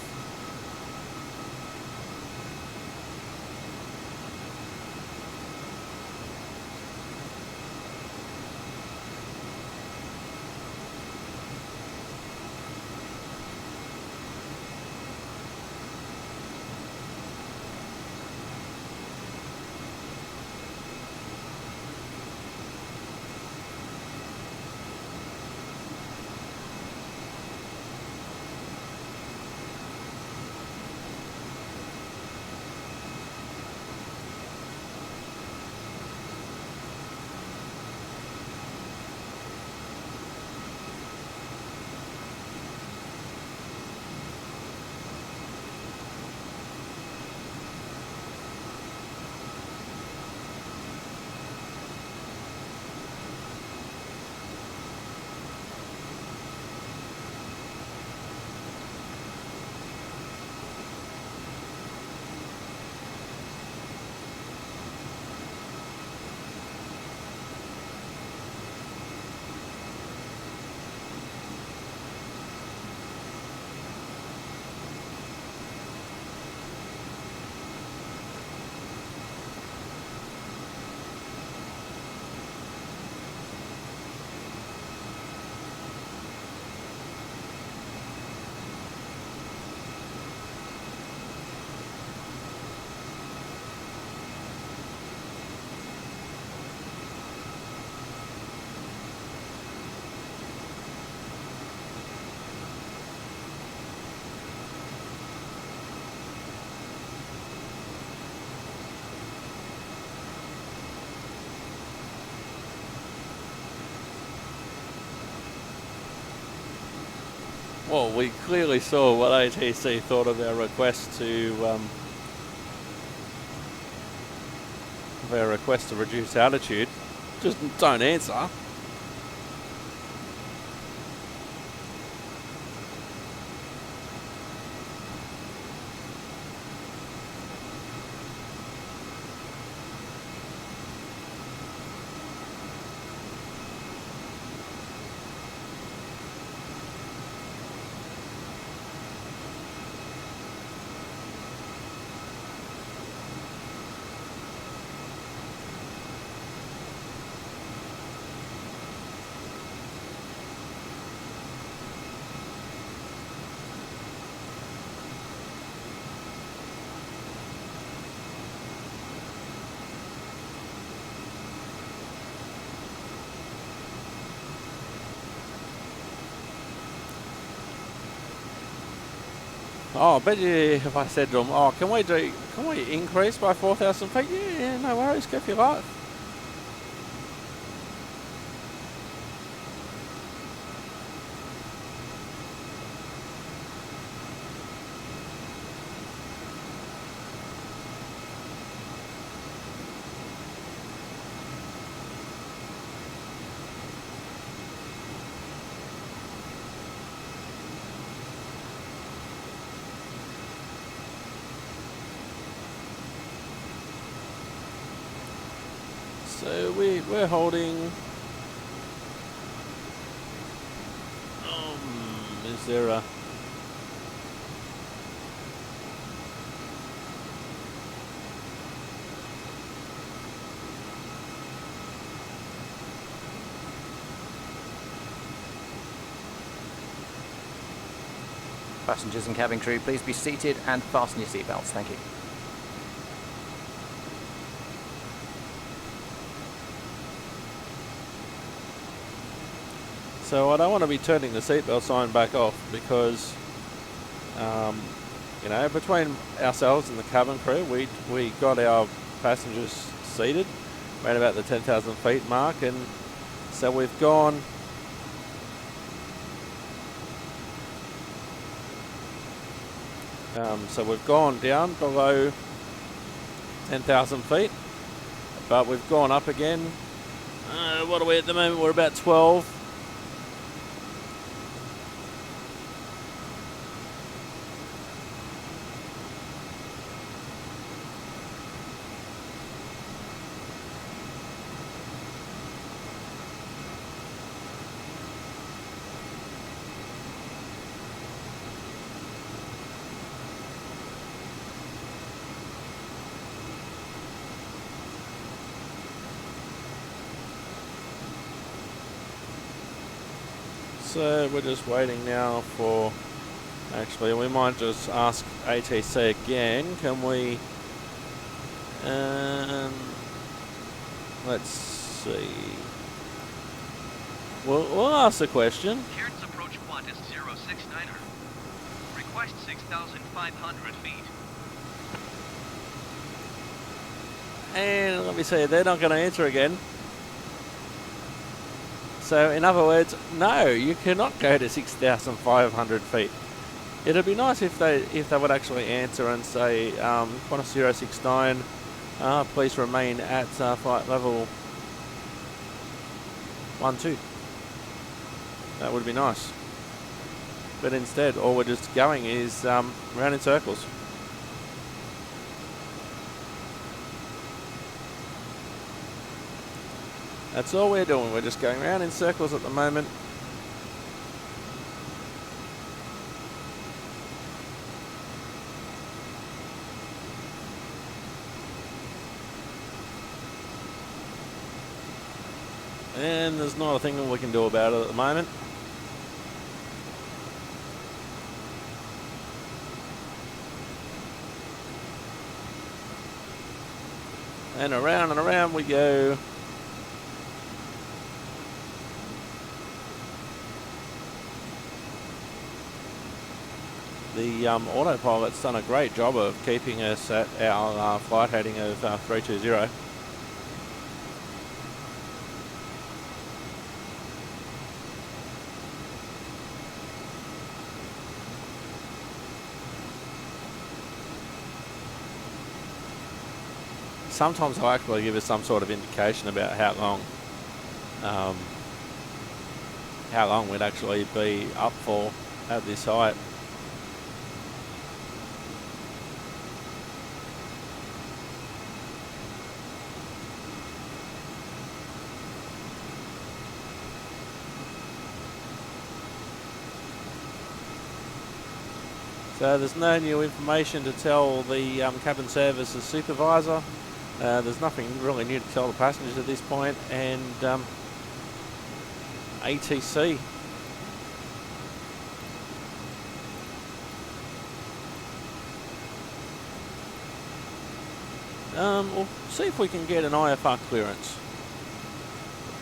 Well, we clearly saw what ATC thought of our request to reduce altitude. Just don't answer. Oh, I bet you if I said to them, oh, can we increase by 4,000 feet? Yeah, no worries, go for your life. So we're holding. Is there a? Passengers and cabin crew, please be seated and fasten your seatbelts. Thank you. So I don't want to be turning the seatbelt sign back off because, you know, between ourselves and the cabin crew, we got our passengers seated around about the 10,000 feet mark, and so we've gone. So we've gone down below 10,000 feet, but we've gone up again. What are we at the moment? We're about 12. So we're just waiting now for, actually we might just ask ATC again, can we, let's see, we'll ask the question. Cairns approach Qantas 069er. Request 6,500 feet. And let me see, they're not going to answer again. So in other words, no, you cannot go to 6,500 feet. It'd be nice if they would actually answer and say, Qantas 069, please remain at flight level 12. That would be nice. But instead, all we're just going is round in circles. That's all we're doing. We're just going around in circles at the moment. And there's not a thing that we can do about it at the moment. And around we go. The autopilot's done a great job of keeping us at our flight heading of 320. sometimes they'll actually give us some sort of indication about how long we'd actually be up for at this height. So there's no new information to tell the cabin services supervisor. There's nothing really new to tell the passengers at this point, and ATC. We'll see if we can get an IFR clearance.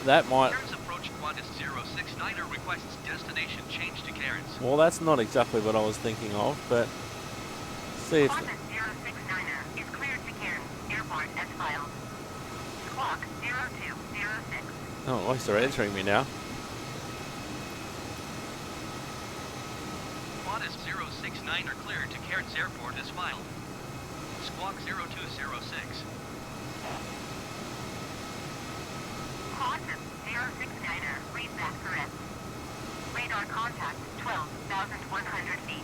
That might... Cairns approach Qantas 069er requests destination change to Cairns. Well, that's not exactly what I was thinking of, but see if... Qantas 069er is cleared to Cairns Airport as filed. Squawk 0206. Oh, at least they're answering me now. Qantas 069er cleared to Cairns Airport as filed. Squawk 0206. Qantas 069er, read that correct. Radar contact 12,100 feet.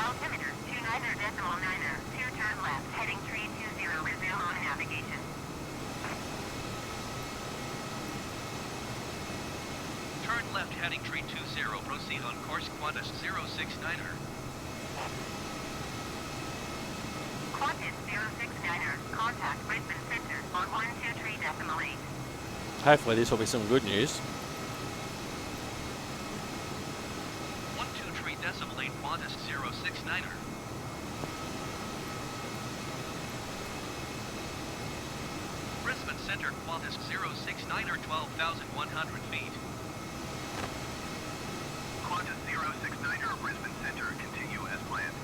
Altimeter 29.9er, 2 turn left, heading 320, resume on navigation. Turn left heading 320, proceed on course Qantas 069er. Qantas 069er, contact Brisbane Centre on 123.8. Hopefully this will be some good news. 123.8 Qantas 069er. Brisbane Centre Qantas 069er, 12,100 feet. Qantas 069er, Brisbane Centre, continue as planned.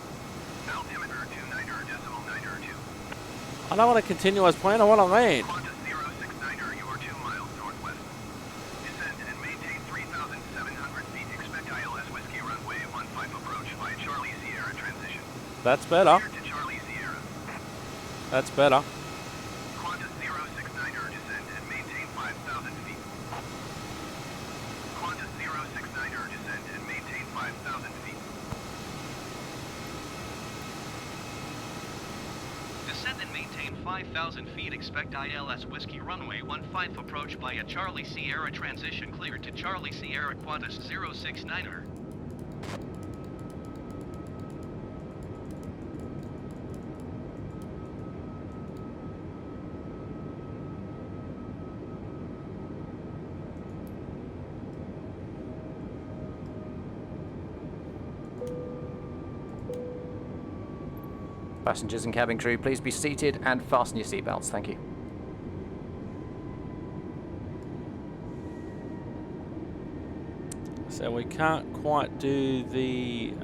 Altimeter 29.9er 2. I don't want to continue as planned, I want to land. Qantas 069er, you are 2 miles northwest. Descend and maintain 3,700 feet. Expect ILS Whiskey runway 15 approach by Charlie Sierra transition. That's better. Clear to Charlie Sierra. That's better. Qantas 069er, descend and maintain 5,000 feet. Qantas 069er, descend and maintain 5,000 feet. Descend and maintain 5,000 feet. Expect ILS Whiskey runway 15 approach by a Charlie Sierra transition. Cleared to Charlie Sierra Qantas 069er. Passengers and cabin crew, please be seated and fasten your seatbelts. Thank you. So we can't quite do the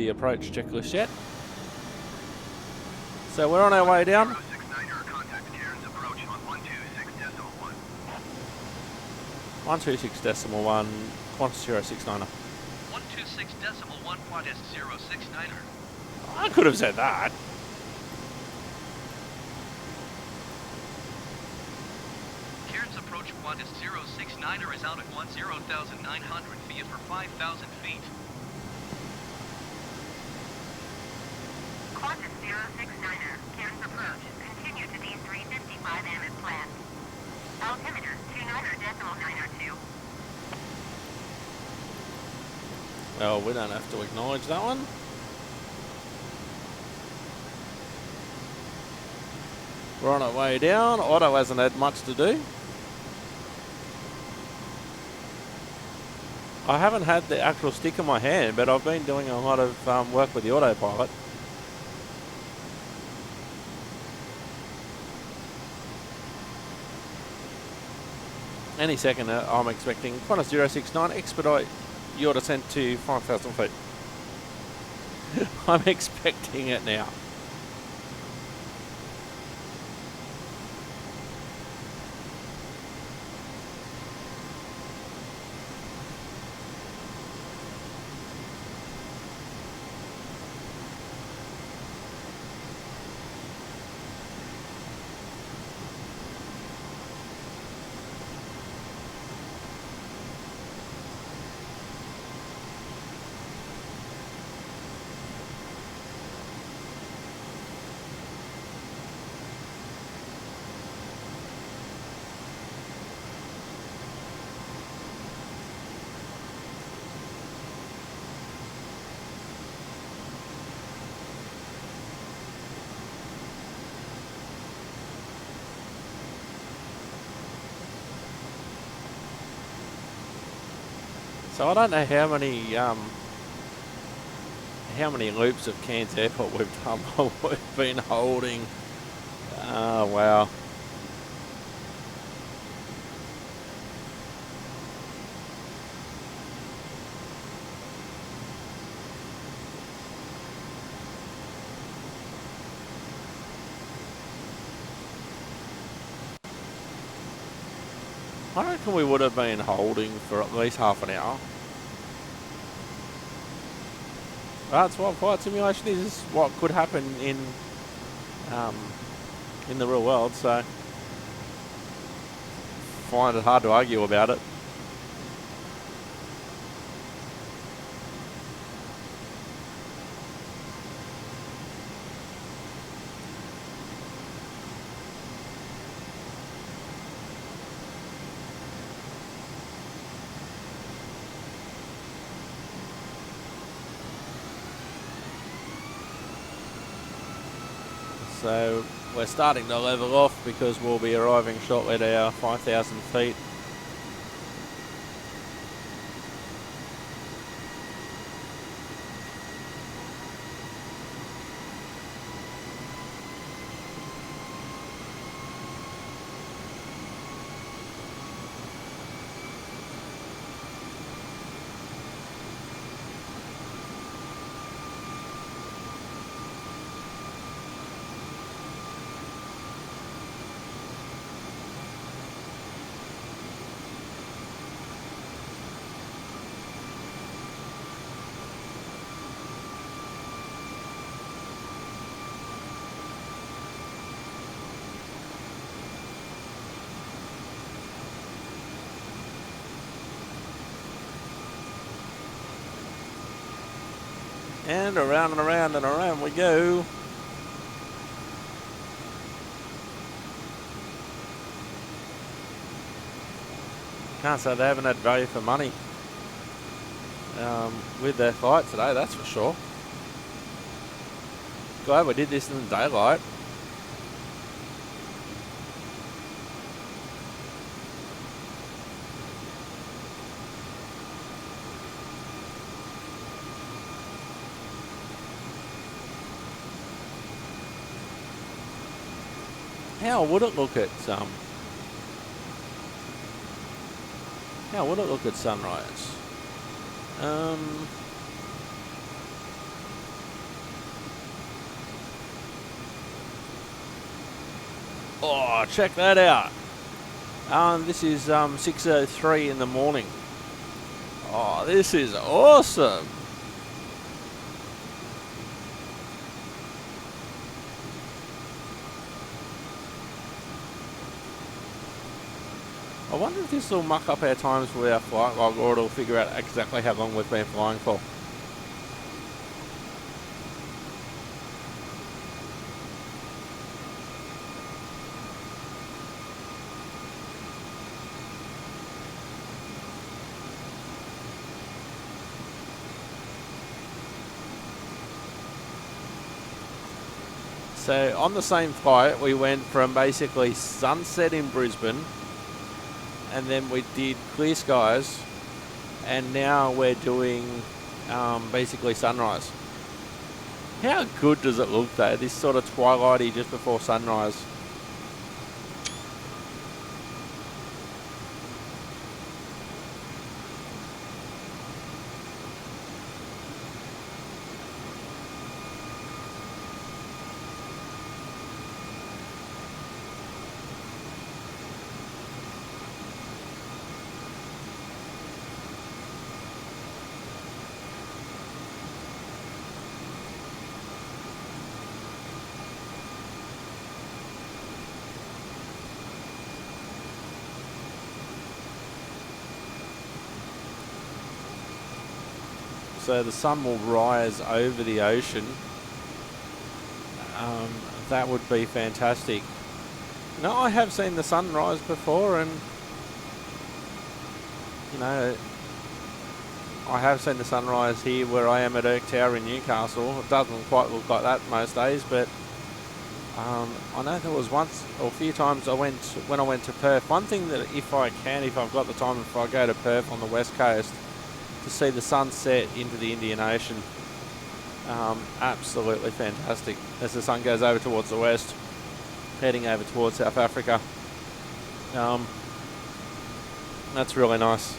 approach checklist yet. So we're on our way down. 069er, contact Cairns approach on 126.1. 126.1 Qantas 069er. 126.1 Qantas 069er. I could have said that. Cairns approach Qantas 069er is out at 10,900 feet for 5,000 feet. Qantas 069er, Cairns approach, continue to D355M as planned. Altimeter 29.9er 2. Well, we don't have to acknowledge that one. We're on our way down. Otto hasn't had much to do. I haven't had the actual stick in my hand, but I've been doing a lot of work with the autopilot. Any second, I'm expecting Qantas 069 expedite your descent to 5,000 feet. I'm expecting it now. So I don't know how many loops of Cairns Airport we've done while we've been holding. Oh, wow. I reckon we would have been holding for at least half an hour. That's what flight simulation is. This is what could happen in the real world, so find it hard to argue about it. So we're starting to level off because we'll be arriving shortly at our 5,000 feet. And around and around and around we go. Can't say they haven't had value for money with their flight today, that's for sure. Glad we did this in the daylight. How would it look at sunrise? Oh, check that out. This is 6:03 in the morning. Oh, this is awesome. I wonder if this will muck up our times with our flight log, or it'll figure out exactly how long we've been flying for. So on the same flight, we went from basically sunset in Brisbane, and then we did clear skies, and now we're doing basically sunrise. How good does it look though, this sort of twilighty just before sunrise? So the sun will rise over the ocean. That would be fantastic. No, I have seen the sunrise before, and you know, I have seen the sunrise here where I am at Erk Tower in Newcastle. It doesn't quite look like that most days, but I know there was once or a few times when I went to Perth. One thing that if I've got the time, if I go to Perth on the west coast, to see the sunset into the Indian Ocean. Absolutely fantastic as the sun goes over towards the west, heading over towards South Africa. That's really nice.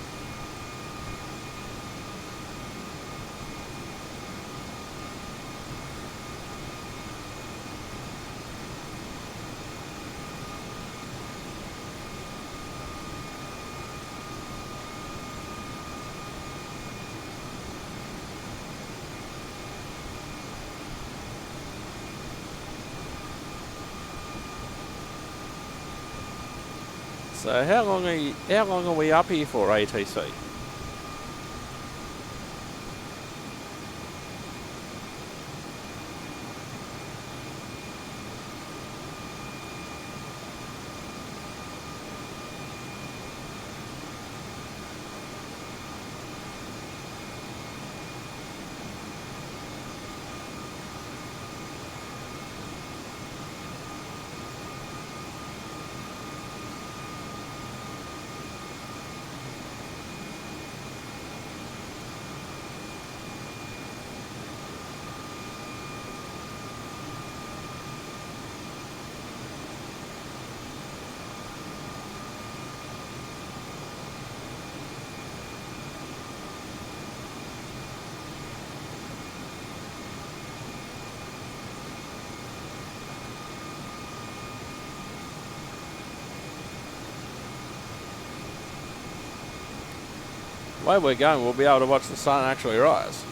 So how long are we up here for, ATC? The way we're going, we'll be able to watch the sun actually rise.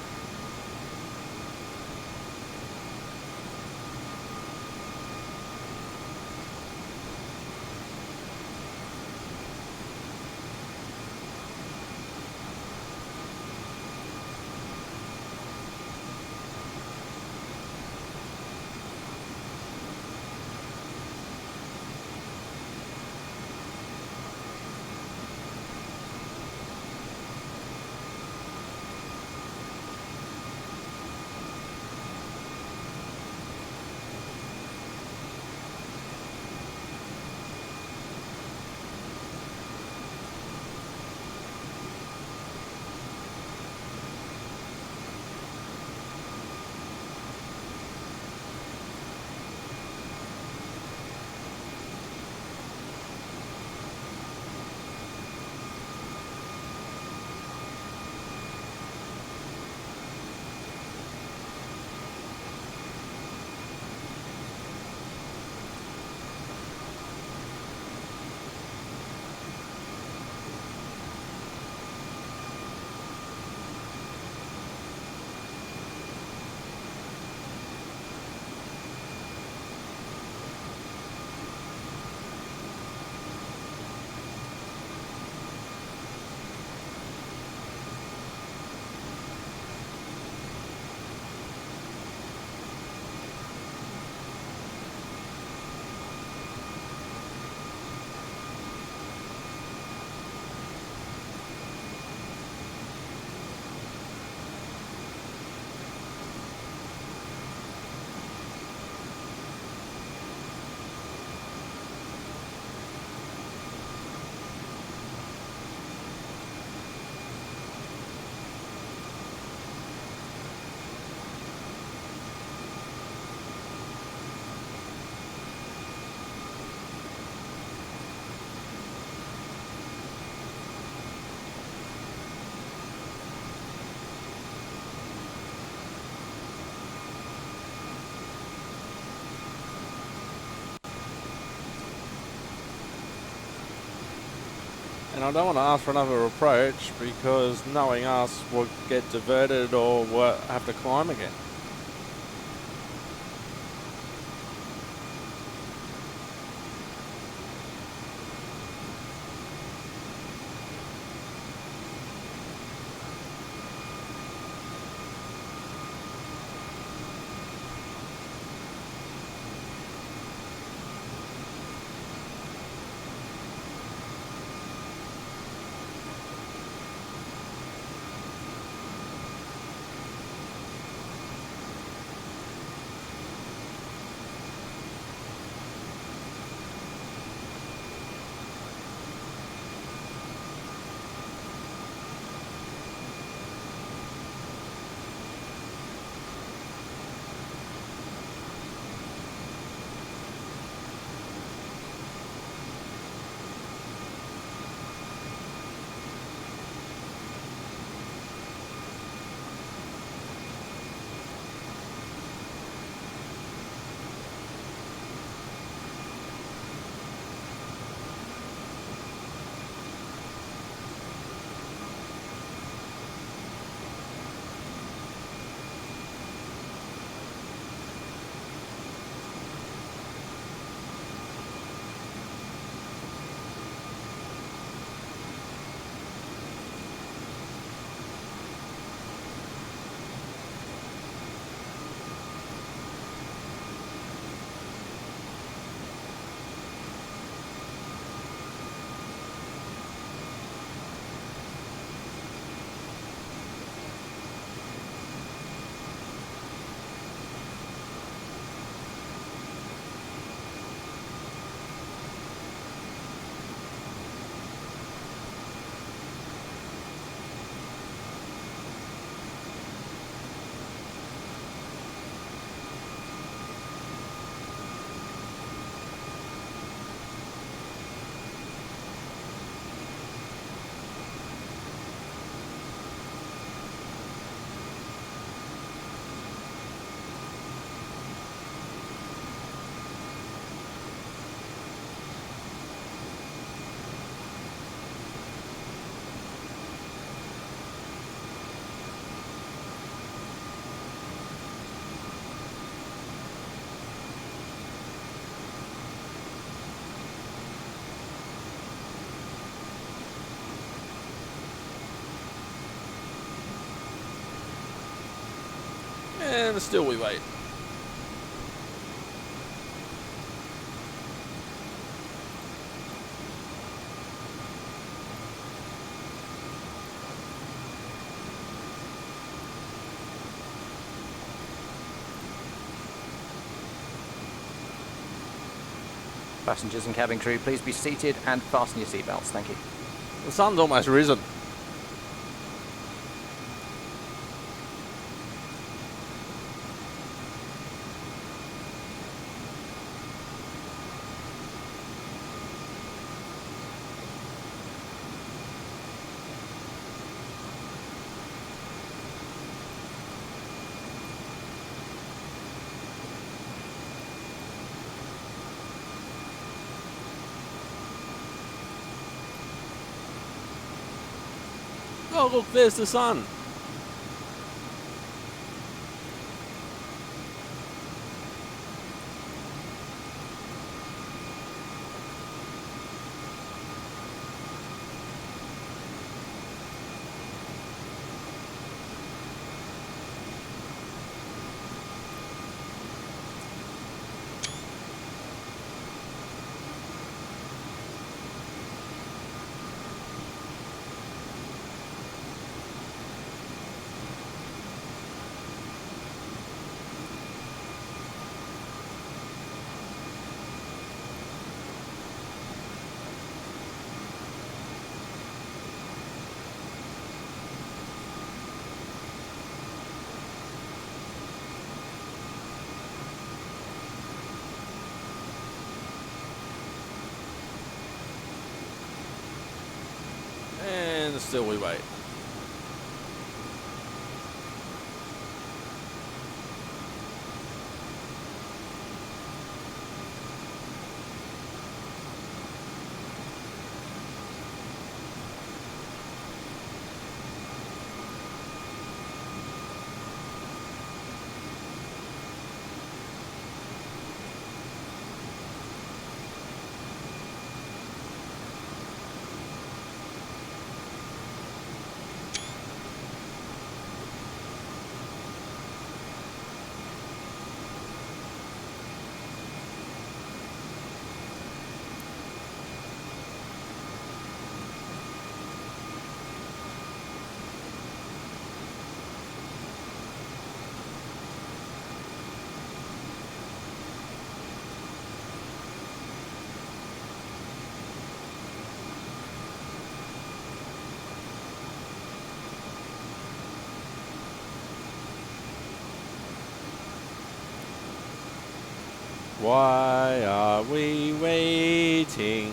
And I don't want to ask for another approach because knowing us, we'll get diverted or we'll have to climb again. And still we wait. Passengers and cabin crew, please be seated and fasten your seatbelts. Thank you. The sun's almost risen. Oh, look, there's the sun. And still we wait. Why are we waiting?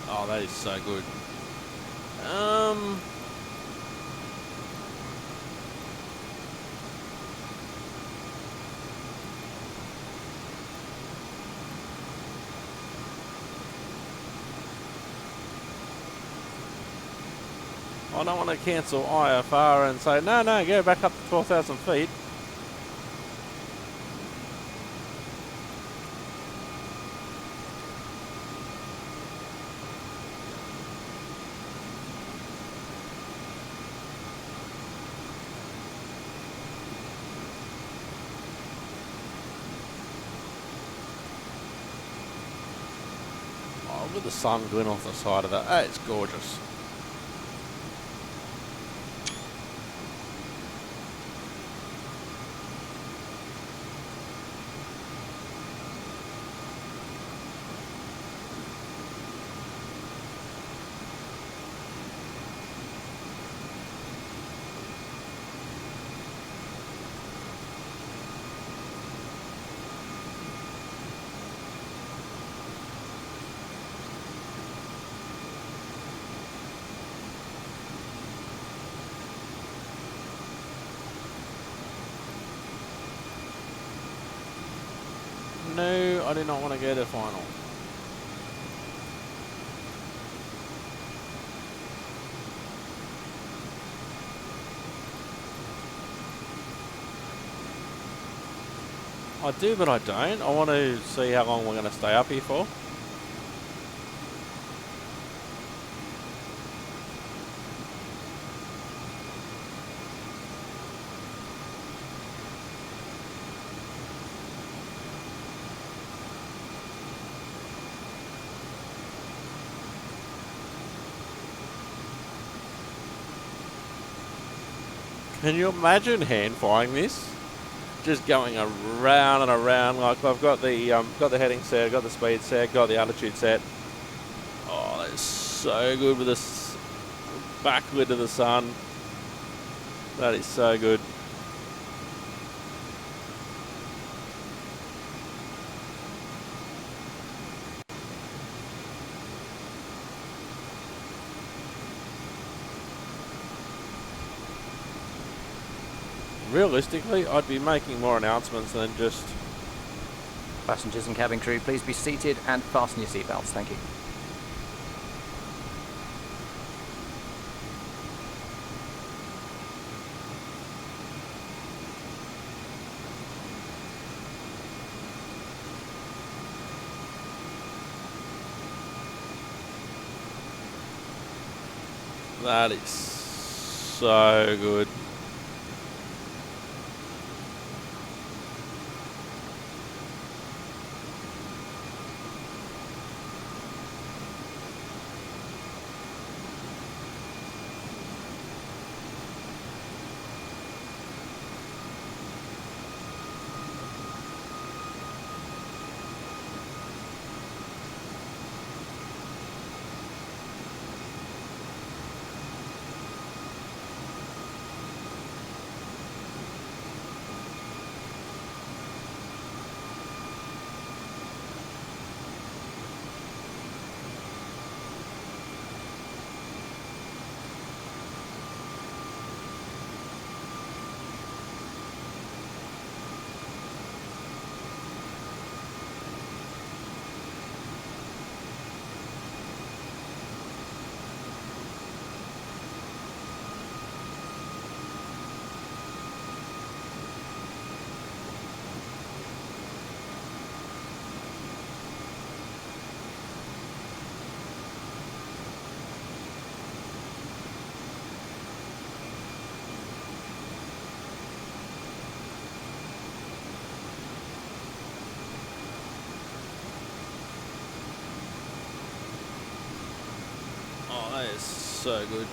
Oh, that is so good. I don't want to cancel IFR and say, no, go back up to 12,000 feet. Oh, with the sun going off the side of that, oh, it's gorgeous. No, I do not want to go to final. I do, but I don't. I want to see how long we're going to stay up here for. Can you imagine hand firing this? Just going around and around. Like I've got the heading set, got the speed set, got the altitude set. Oh, that is so good with this backward to the sun. That is so good. Realistically, I'd be making more announcements than just... Passengers and cabin crew, please be seated and fasten your seatbelts. Thank you. That is so good. Oh, that is so good.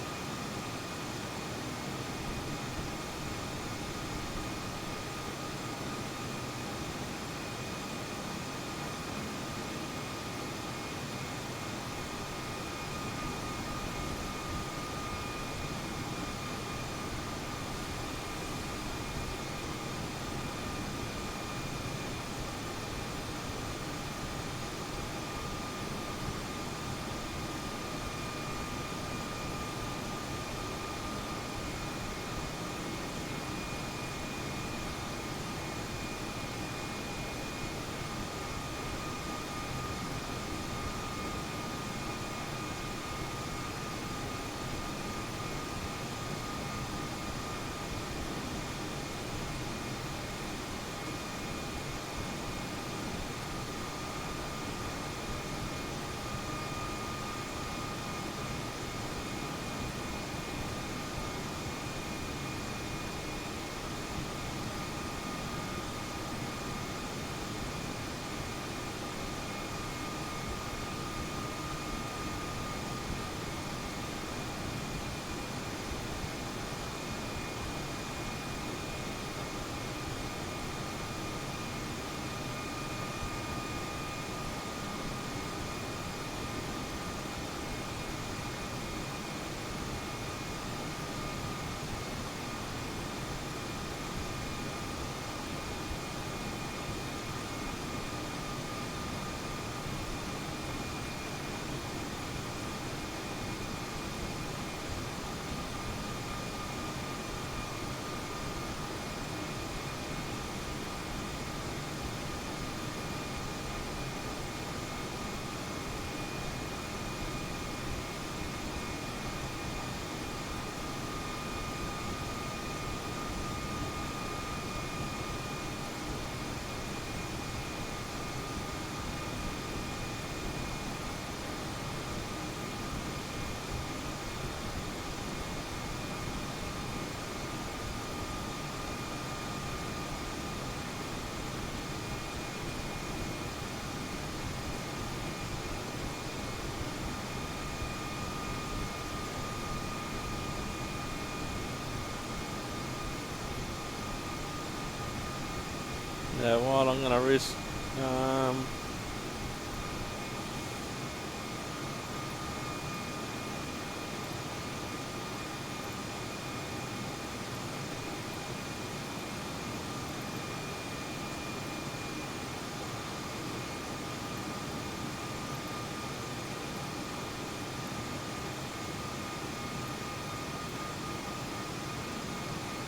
Yeah, well, I'm going to risk...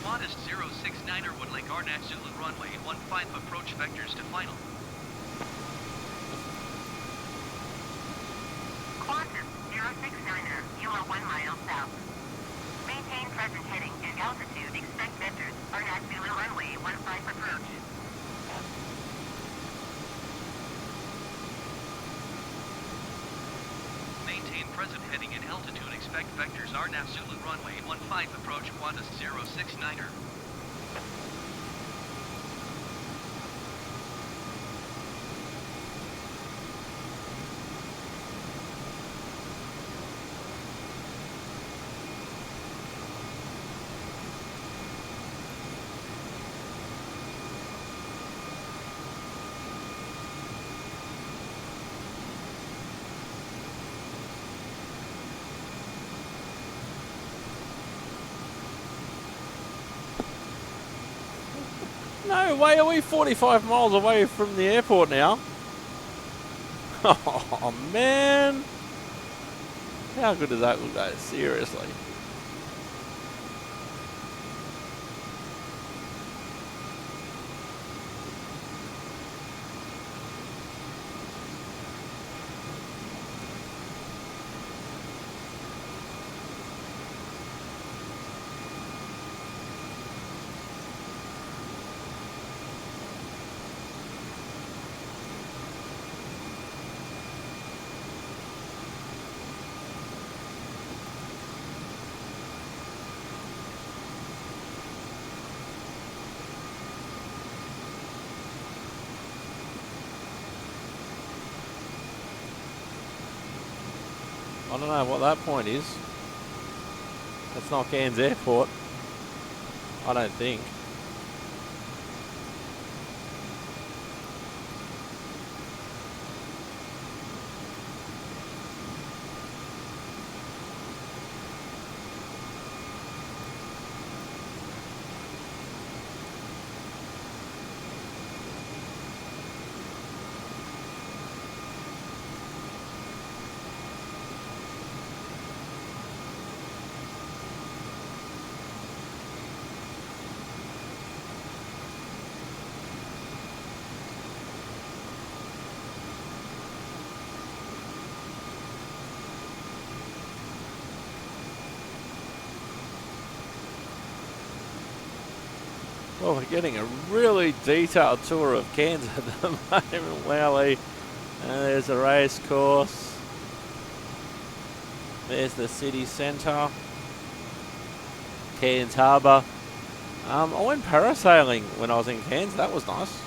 Modest 069er Woodlake Arnak Zulu runway 15 approach vectors to final. Qantas 069er, you are 1 mile south. Maintain present heading and altitude. Expect vectors. Arnak Zulu runway 15 approach. Maintain present heading and altitude. Expect vectors. Arnak Zulu runway 15 approach. Qantas 069er. No way, are we 45 miles away from the airport now? Oh, man. How good does that look, though? Seriously. I don't know what that point is. That's not Cairns Airport. I don't think. Well, we're getting a really detailed tour of Cairns at the moment, Wowlee. There's a race course. There's the city centre. Cairns Harbour. I went parasailing when I was in Cairns. That was nice.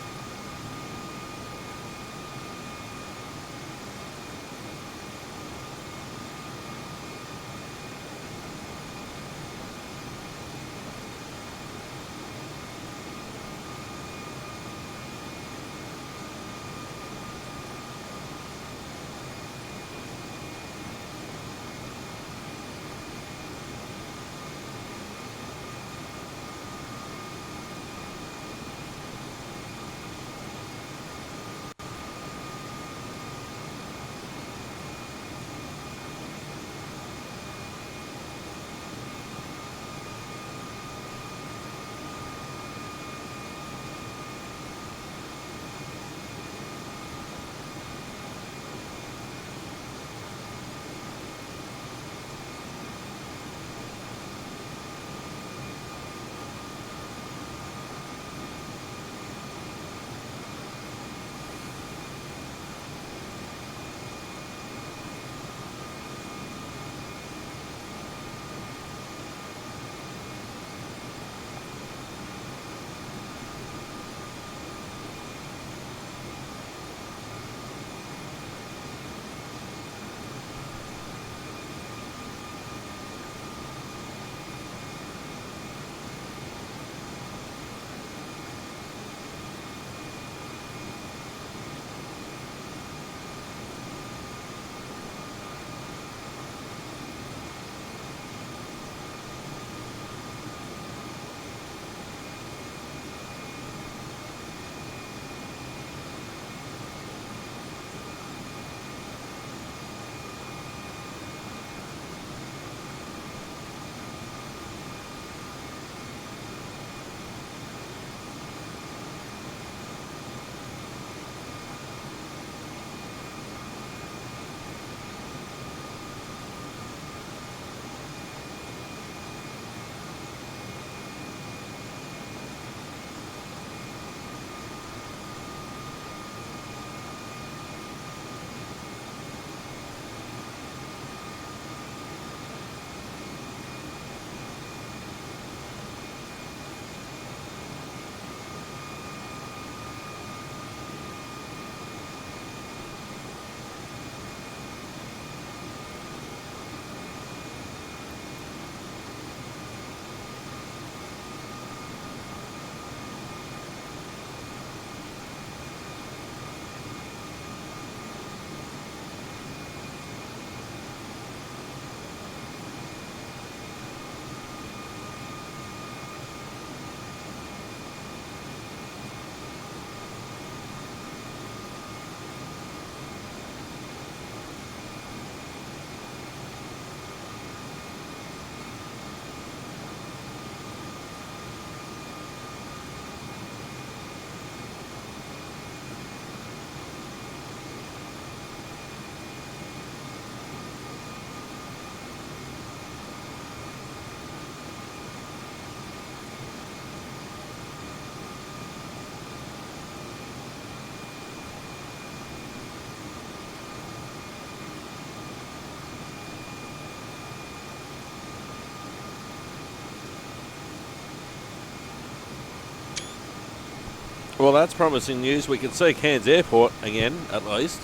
well, that's promising news. We can see Cairns Airport again, at least.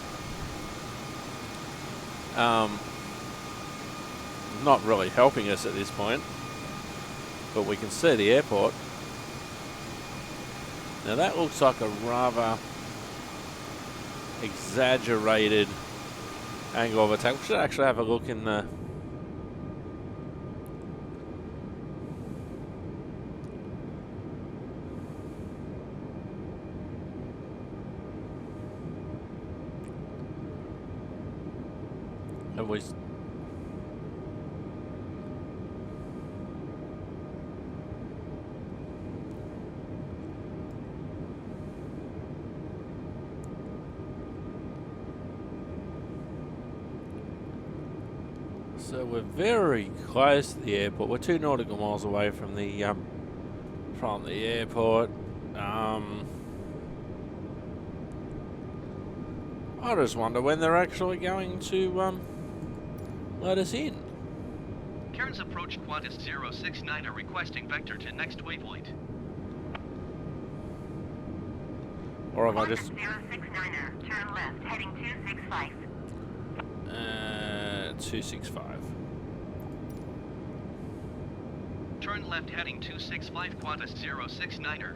Not really helping us at this point, but we can see the airport. Now that looks like a rather exaggerated angle of attack. We should actually have a look in the... So we're very close to the airport. We're 2 nautical miles away from the airport. I just wonder when they're actually going to let us in. Cairns approach Qantas 069 are requesting vector to next waypoint. Or have I just... 069er, turn left, heading 265. 265. Turn left heading 265 Qantas 069er.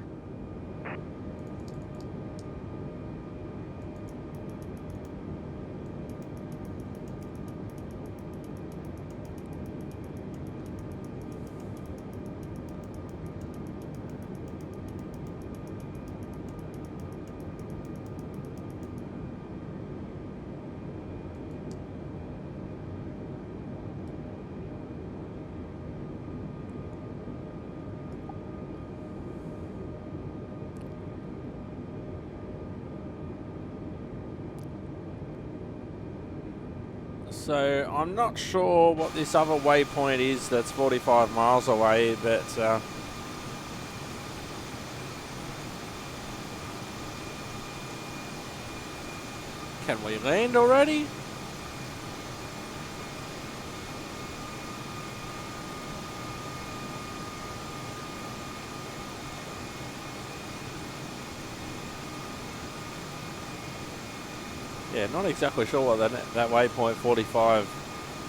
So I'm not sure what this other waypoint is that's 45 miles away, but can we land already? Yeah, not exactly sure what that waypoint 45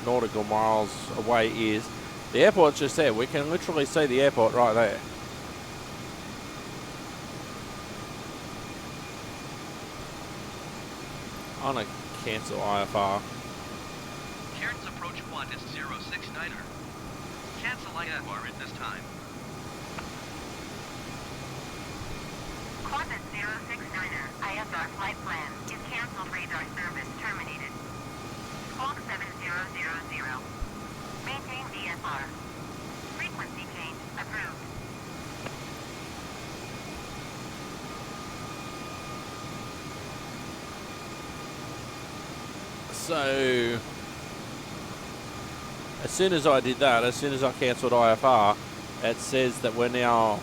nautical miles away is. The airport's just there. We can literally see the airport right there. I'm going to cancel IFR. Cairns approach Qantas 069er. Cancel IFR at this time. Qantas 069er, IFR flight plan is cancelled. Radar service terminated. Squawk 7000. Maintain VFR. Frequency change approved. So, as soon as I did that, as soon as I cancelled IFR, it says that we're now,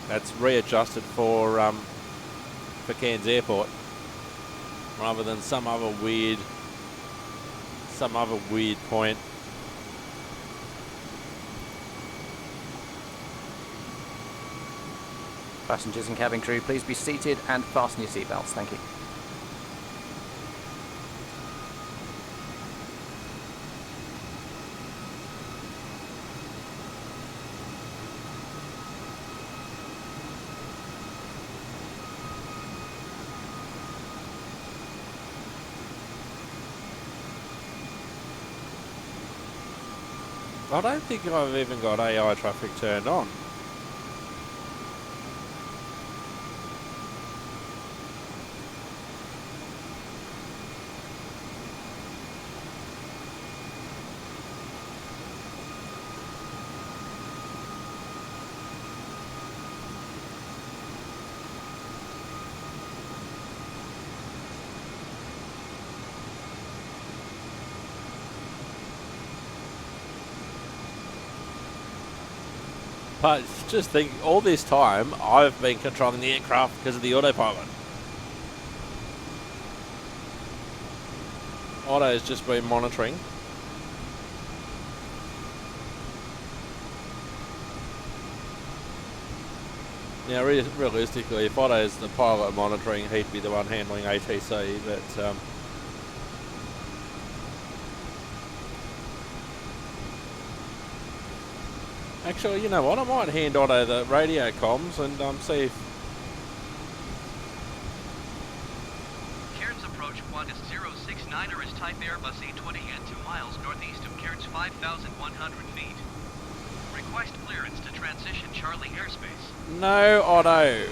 that's readjusted for Cairns Airport, rather than some other weird point. Passengers and cabin crew, please be seated and fasten your seatbelts. Thank you. I don't think I've even got AI traffic turned on. But just think, all this time, I've been controlling the aircraft because of the autopilot. Otto has just been monitoring. Now, realistically, if Otto's the pilot monitoring, he'd be the one handling ATC, but actually, you know what? I might hand Otto the radio comms and see if... Cairns approach Qantas 069er is type Airbus A20 and 2 miles northeast of Cairns 5,100 feet. Request clearance to transition Charlie airspace. No, Otto.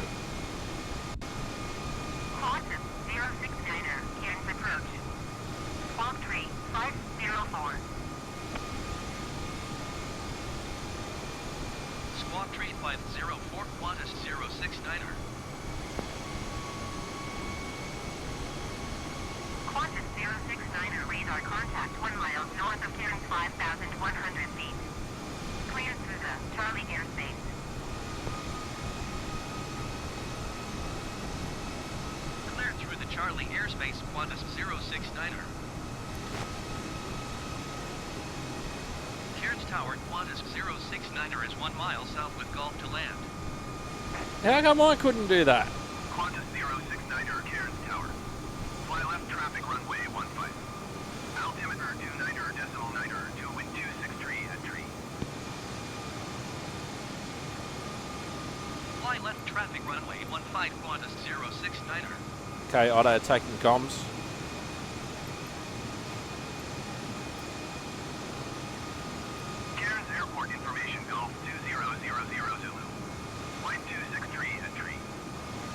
Qantas 069er, Cairns approach. Swamp Tree 504. Squawk Tree 504 Qantas 069er. Qantas 069er radar contact 1 mile north of Cairns 5,100 feet. Clear through the Charlie airspace. Cleared through the Charlie airspace Qantas 069er. Cairns Tower Qantas 069er is 1 mile south with Gulf to land. How come I couldn't do that? Qantas 069er, Cairns Tower. Fly left traffic runway 15. Altimeter 29er, decimal 9er, to wind 263 at tree. Fly left traffic runway 15 Qantas 069er. Okay, Otto, taking comms. Cairns Airport information Golf 2000 Zulu. Flight 263 at tree.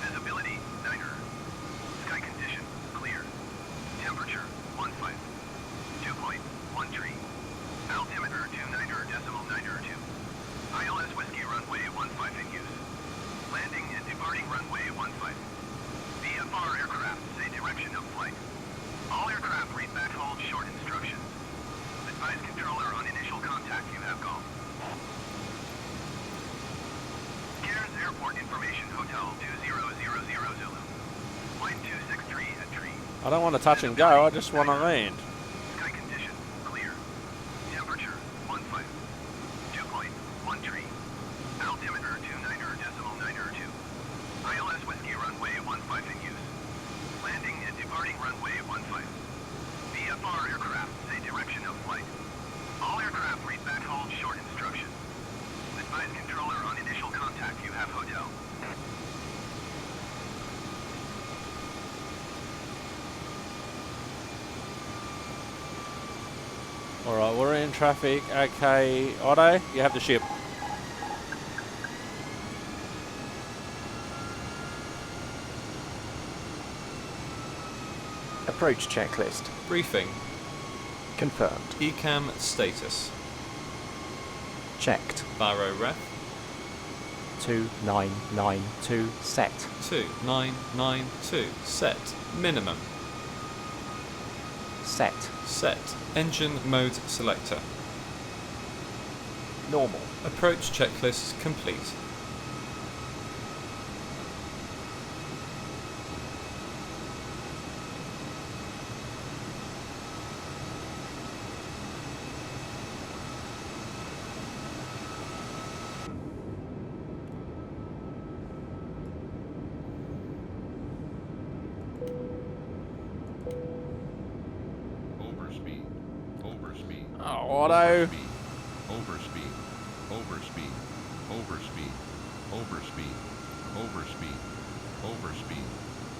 Visibility 9er. Sky condition clear. Temperature 15. 2.1 tree. Altimeter 29er, decimal 9er 2. ILS Whiskey runway 15 in use. Landing and departing runway 15. VFR aircraft say direction of flight. All aircraft read back hold short instructions. Advise controller on initial contact you have golf. Cairns Airport information Hotel 2000 Zulu. Flight 263 at tree. I don't want to touch and go, I just want to land. Sky condition clear. Temperature 15. 2.1 tree. Altimeter 29er, decimal 9er 2. ILS Whiskey runway 15 in use. Landing and departing runway 15. VFR aircraft say direction of flight. All aircraft read back hold short instructions. Advise controller on initial contact you have hotel. Alright, we're in traffic. Okay, Otto, you have the ship. Approach checklist. Briefing. Confirmed. ECAM status. Checked. Barrow ref. 2992 set. 2992. Set. Minimum. Set. Set. Engine mode selector. Normal. Approach checklist complete. Overspeed. Overspeed. Oh, Otto. Overspeed. Overspeed. Overspeed. Overspeed. Overspeed. Overspeed.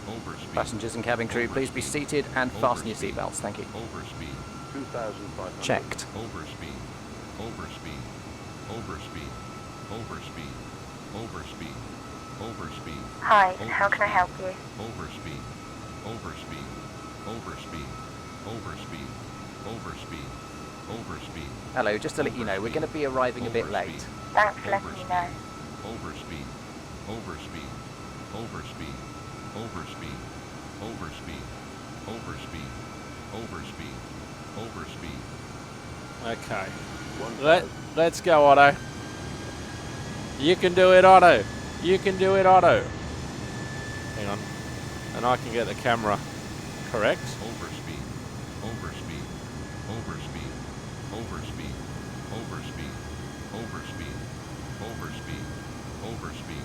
Overspeed. Passengers and cabin crew, please be seated and fasten your seatbelts. Thank you. Overspeed. 2,500. Checked. Overspeed. Overspeed. Overspeed. Overspeed. Overspeed. Overspeed. Hi, how can I help you? Overspeed. Overspeed. Overspeed. Overspeed. Overspeed. Overspeed. Hello, just to let you know, we're going to be arriving a bit late. Thanks for letting me know. Overspeed. Overspeed. Overspeed. Overspeed. Overspeed. Overspeed. Overspeed. Overspeed. Okay. Let's go, Otto. You can do it, Otto. You can do it, Otto. Hang on. And I can get the camera correct. Overspeed. Overspeed. Overspeed. Overspeed. Overspeed. Overspeed. Overspeed. Overspeed.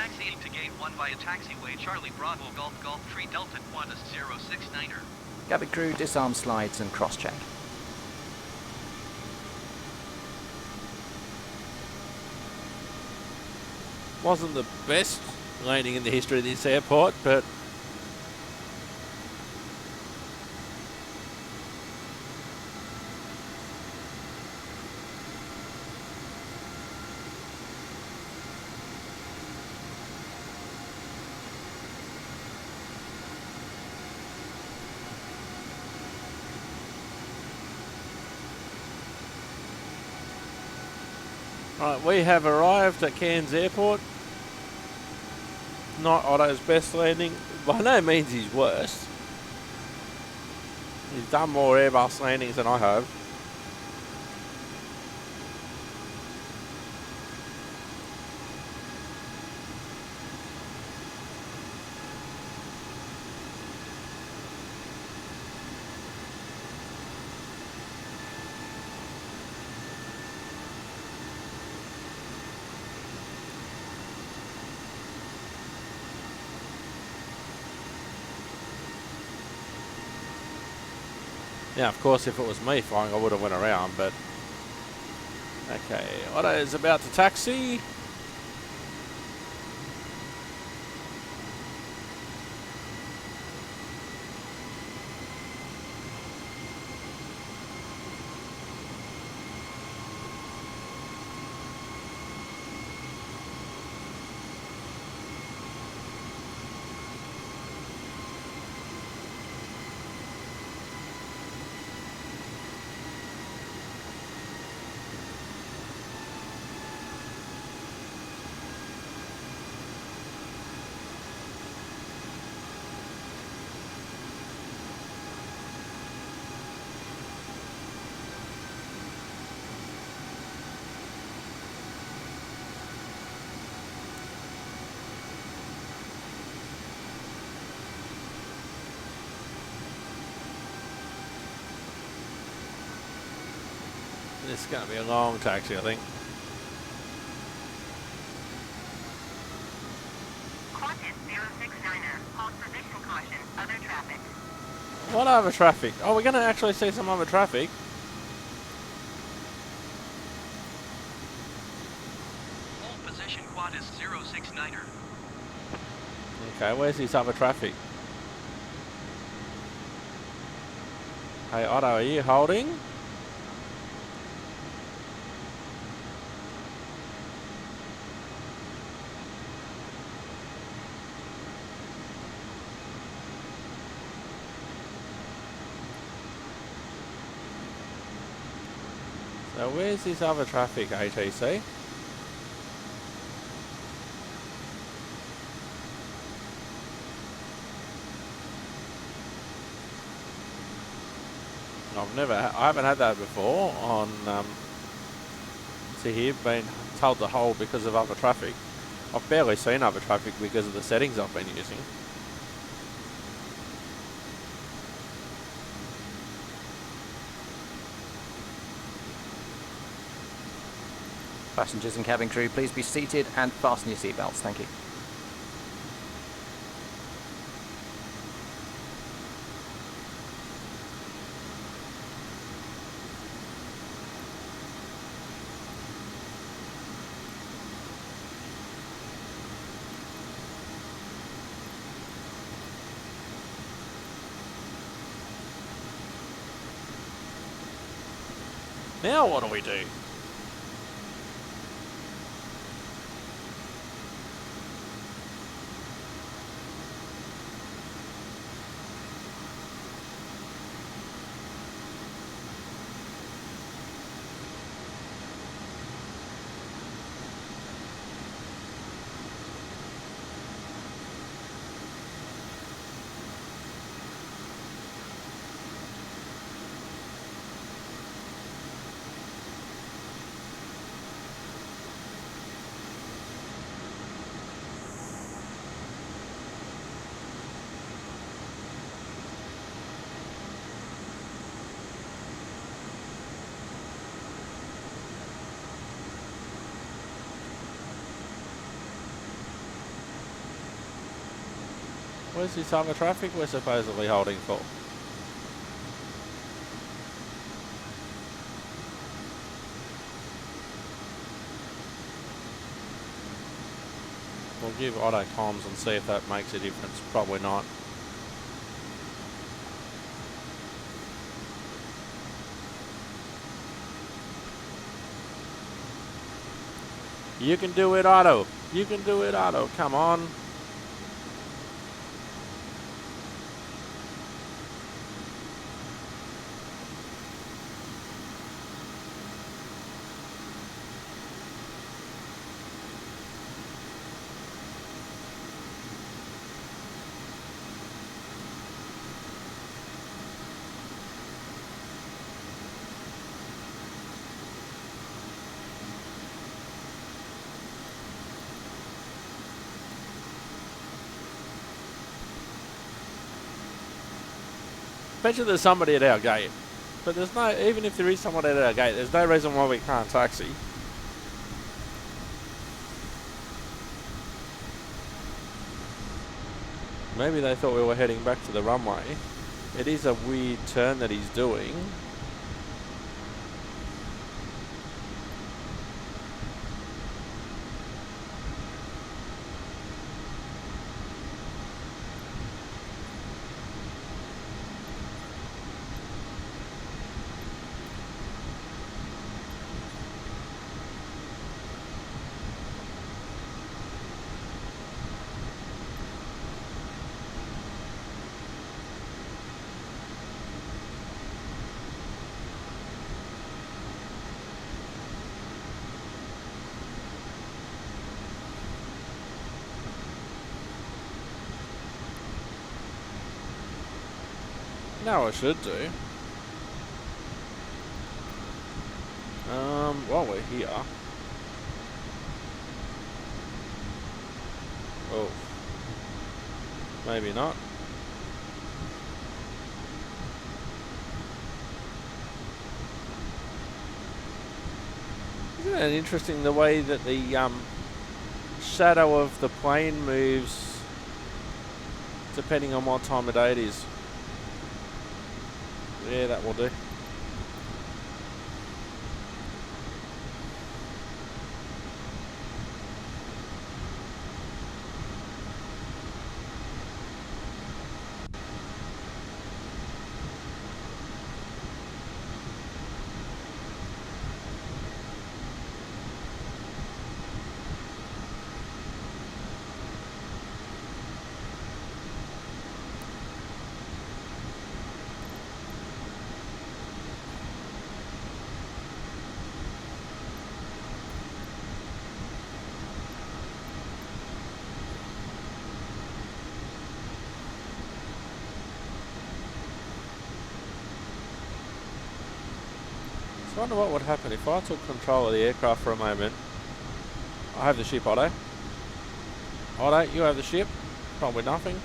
taxiing to gate 1 via taxiway Charlie Bravo Golf Golf 3 Delta Qantas 069er. Cabin crew, disarm slides and cross-check. Wasn't the best landing in the history of this airport, but right, we have arrived at Cairns Airport. Not Otto's best landing. By no means his worst. He's done more Airbus landings than I have. Yeah, of course, if it was me flying, I would have went around, but... Okay, Otto is about to taxi. This is going to be a long taxi, I think. Qantas 069er, hold position caution, other traffic. What other traffic? Oh, we're going to actually see some other traffic. Hold position Qantas 069er. Okay, where's this other traffic? Hey, Otto, are you holding? So where's this other traffic, ATC? I haven't had that before on, see here, been told to hold because of other traffic. I've barely seen other traffic because of the settings I've been using. Passengers and cabin crew, please be seated and fasten your seatbelts. Thank you. Now what do we do? Where's this other traffic we're supposedly holding for? We'll give Otto comms and see if that makes a difference. Probably not. You can do it, Otto. You can do it, Otto. Come on. Bet you there's somebody at our gate. But there's no, even if there is someone at our gate, there's no reason why we can't taxi. Maybe they thought we were heading back to the runway. It is a weird turn that he's doing. No, I should do. While we're here. Oh. Maybe not. Isn't it interesting the way that the shadow of the plane moves depending on what time of day it is? Yeah, that will do. I wonder what would happen if I took control of the aircraft for a moment. I have the ship, Otto. Otto, you have the ship. Probably nothing.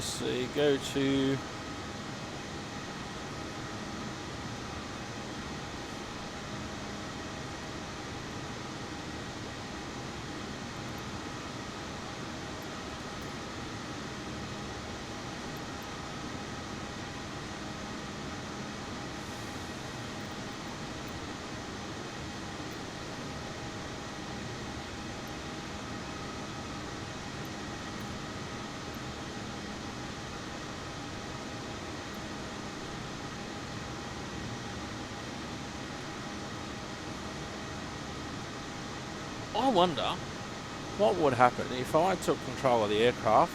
see, go to... I wonder what would happen if I took control of the aircraft.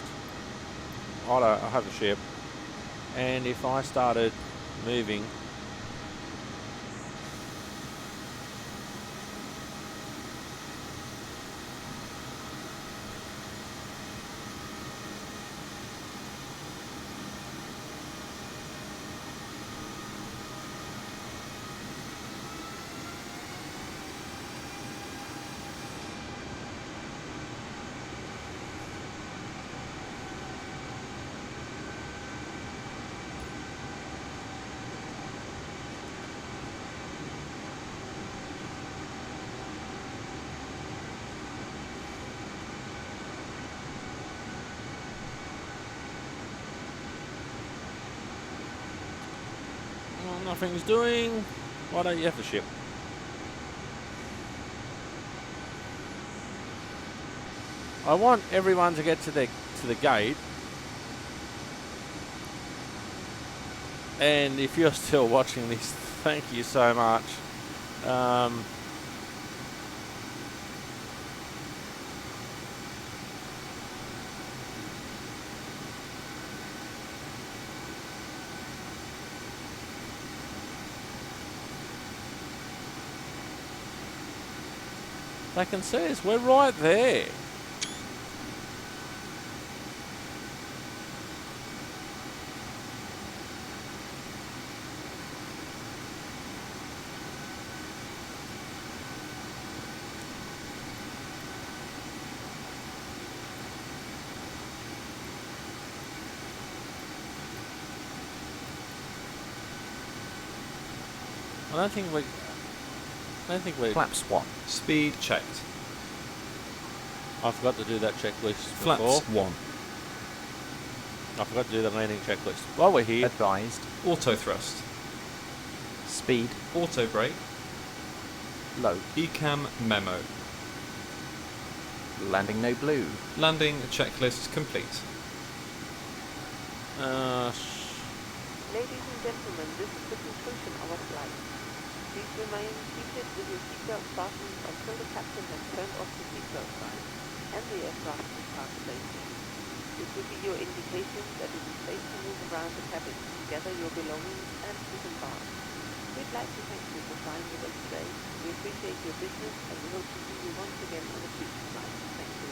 I have a ship, and if I started moving nothing's doing. Why don't you have the ship? I want everyone to get to the gate. And if you're still watching this, thank you so much. They can see us. We're right there. I don't think we... Flaps what? Speed checked. I forgot to do that checklist Flaps before. 1. I forgot to do the landing checklist. While we're here... Advised. Auto thrust. Speed. Auto brake. Low. ECAM memo. Landing no blue. Landing checklist complete. Ladies and gentlemen, this is the conclusion of our flight. Please remain seated with your seatbelt fastened until the captain has turned off the seatbelt sign and the aircraft is parked safely. This will be your indication that it is safe to move around the cabin, gather your belongings and disembark. We'd like to thank you for flying with us today. We appreciate your business and we hope to see you once again on a future flight. Thank you.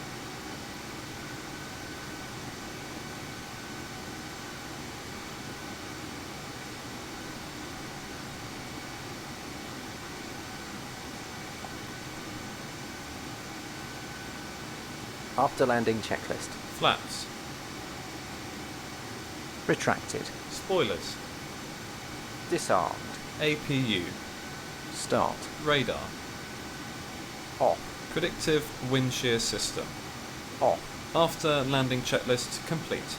After landing checklist. Flaps. Retracted. Spoilers. Disarmed. APU. Start. Radar. Off. Predictive wind shear system. Off. After landing checklist complete.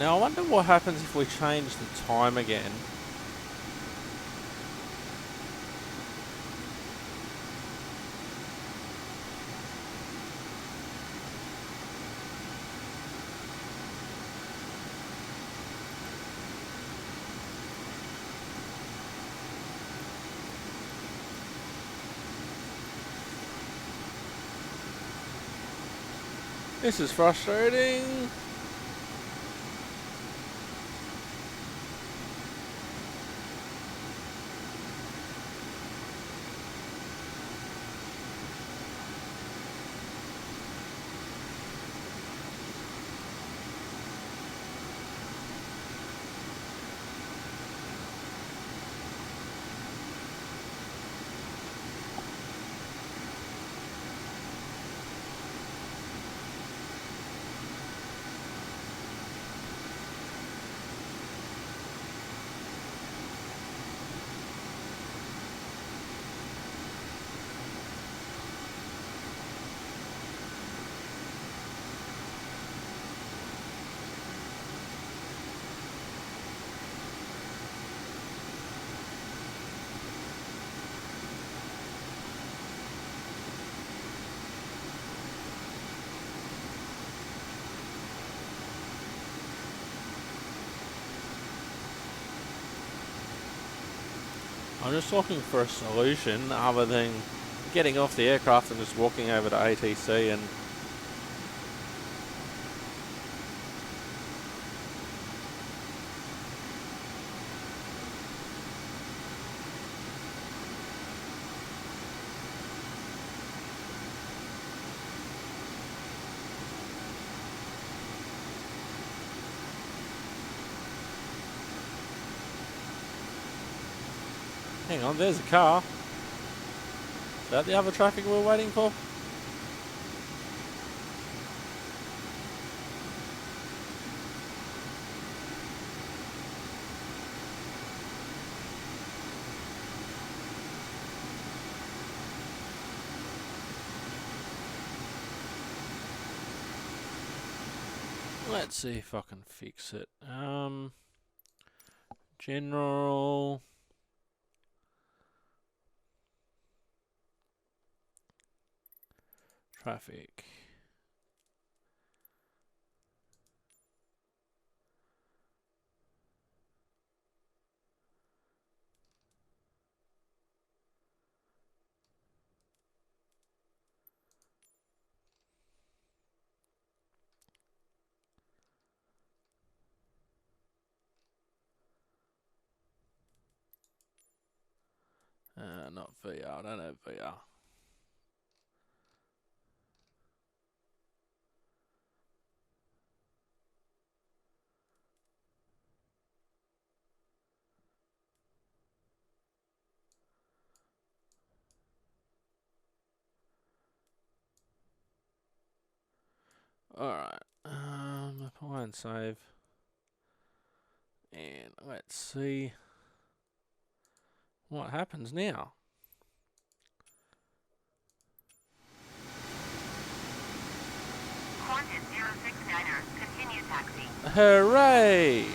Now I wonder what happens if we change the time again. This is frustrating. I'm just looking for a solution other than getting off the aircraft and just walking over to ATC and hang on, there's a car. Is that the other traffic we're waiting for? Let's see if I can fix it. General. Traffic. Not VR, I don't have VR. Alright, apply and save. And let's see what happens now. Qantas 069er, continue taxi. Hooray!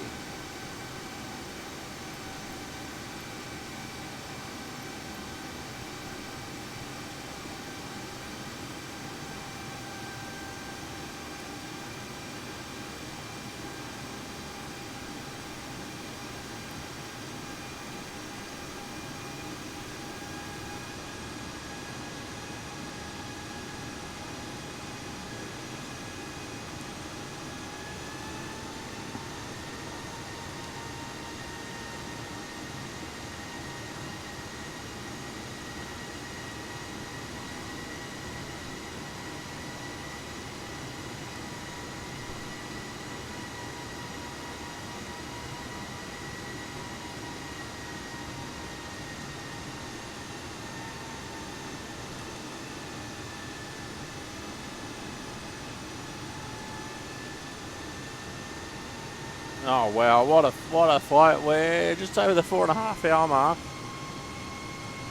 Oh wow, what a flight. We're just over the 4.5 hour mark.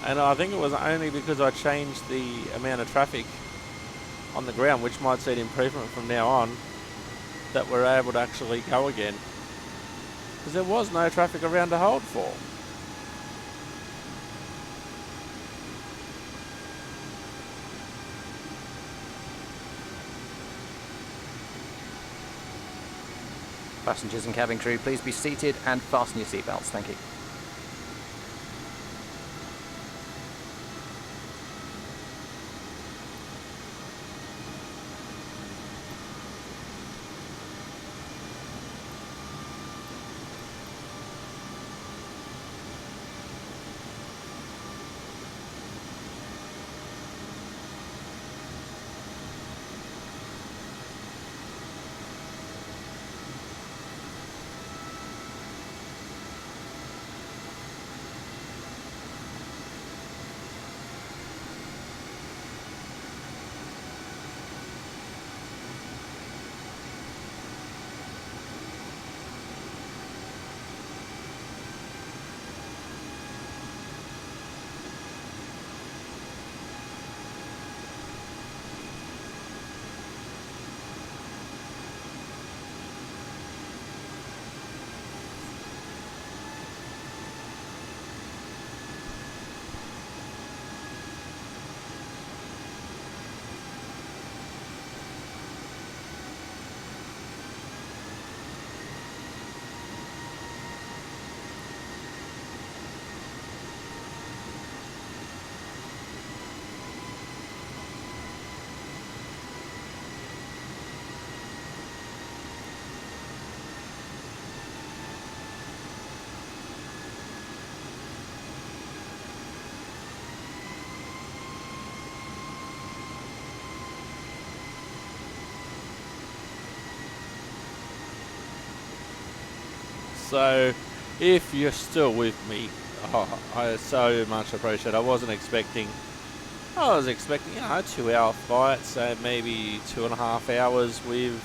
And I think it was only because I changed the amount of traffic on the ground, which might see an improvement from now on. that we're able to actually go again. Because there was no traffic around to hold for. Passengers and cabin crew, please be seated and fasten your seatbelts. Thank you. So, if you're still with me, I so much appreciate it. I was expecting, you know, 2-hour flight, so maybe 2.5 hours with,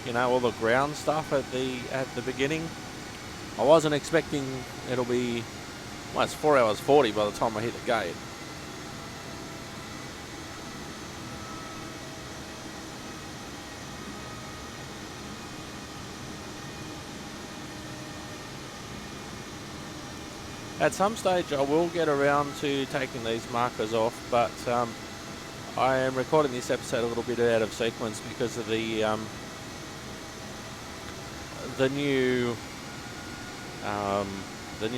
you know, all the ground stuff at the beginning. I wasn't expecting it'll be, well, it's 4 hours 40 by the time I hit the gate. At some stage I will get around to taking these markers off, but I am recording this episode a little bit out of sequence because of the new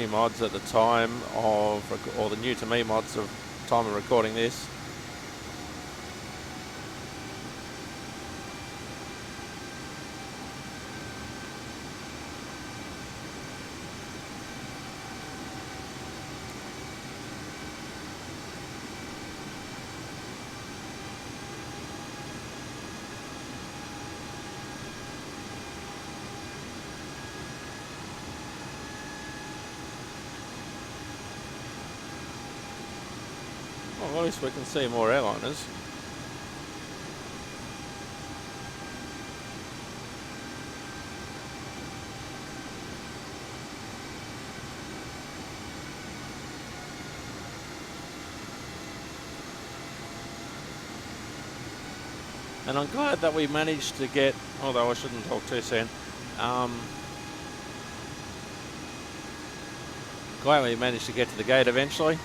mods at the time of, or the new to me mods of time of recording this. Well, at least we can see more airliners. And I'm glad that we managed to get, although I shouldn't talk too soon, glad we managed to get to the gate eventually.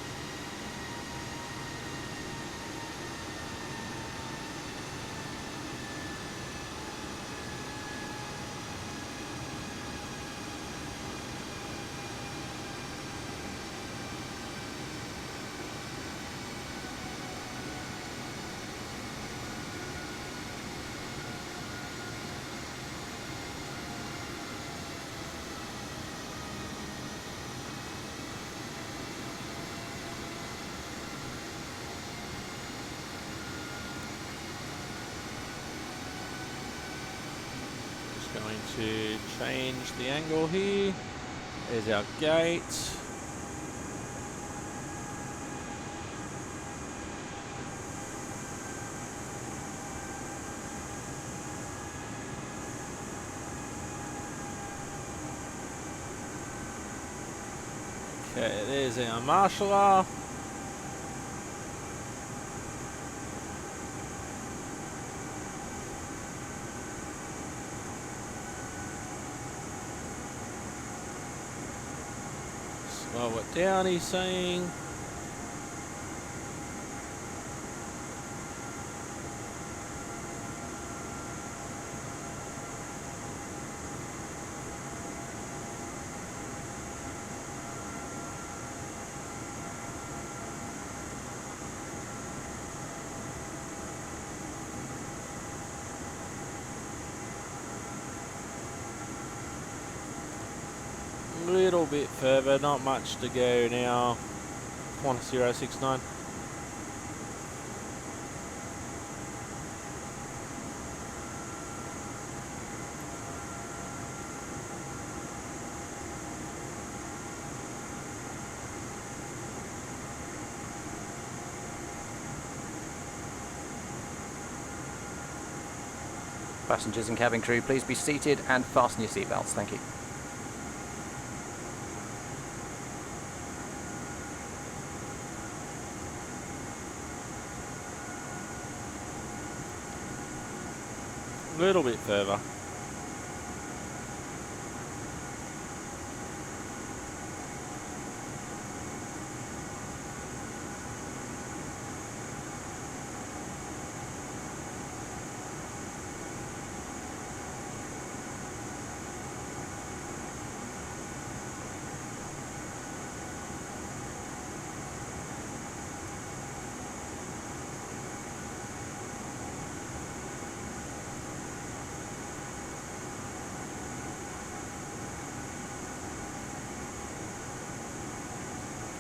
Going to change the angle here. There's our gate. Okay, there's our marshaller. Well, we're down, he's saying. A little bit further, not much to go now. Qantas 069. Passengers and cabin crew, please be seated and fasten your seatbelts. Thank you. A little bit further.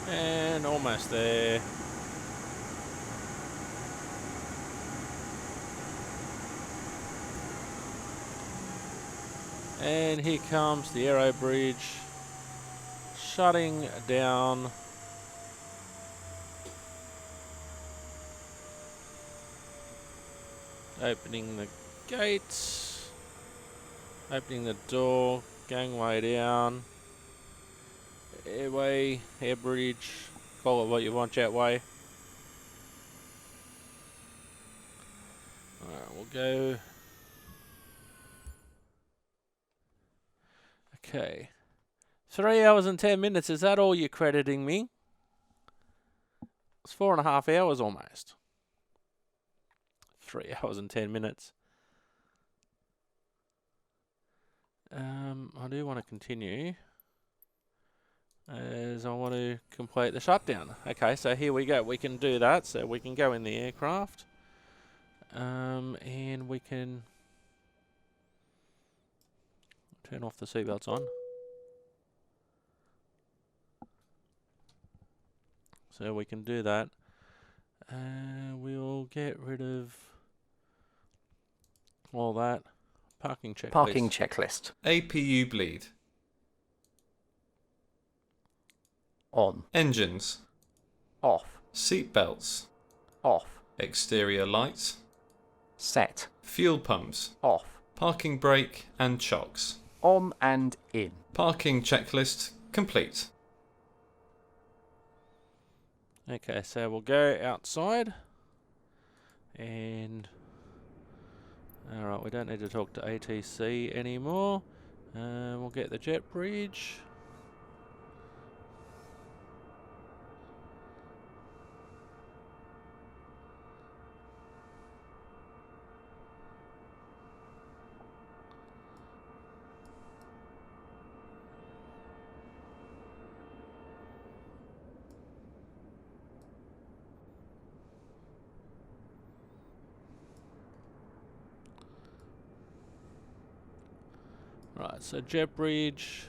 And almost there. And here comes the aero bridge shutting down. Opening the gates. Opening the door. Gangway down. Airway, air bridge, call it what you want, jetway. Alright, we'll go. Okay. 3 hours and 10 minutes, is that all you're crediting me? It's 4.5 hours almost. 3 hours and 10 minutes. I do want to continue. As I want to complete the shutdown. Okay, so here we go. We can do that. So we can go in the aircraft. And we can turn off the seatbelts on. So we can do that. We'll get rid of all that. Parking checklist. Parking checklist. APU bleed. On. Engines. Off. Seatbelts. Off. Exterior lights. Set. Fuel pumps. Off. Parking brake and chocks. On and in. Parking checklist complete. Okay, so we'll go outside. And alright, we don't need to talk to ATC anymore. We'll get the jet bridge. Right, so jet bridge.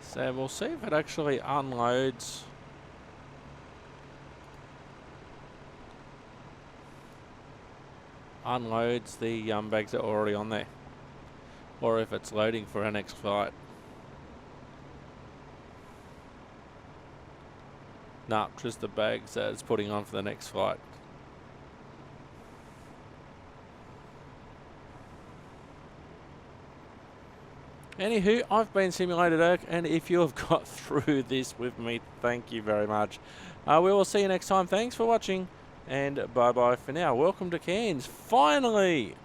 So we'll see if it actually unloads. Unloads the bags that are already on there. Or if it's loading for our next flight. Nah, just the bags that it's putting on for the next flight. Anywho, I've been Simulated Erk, and if you have got through this with me, thank you very much. We will see you next time. Thanks for watching, and bye-bye for now. Welcome to Cairns, finally!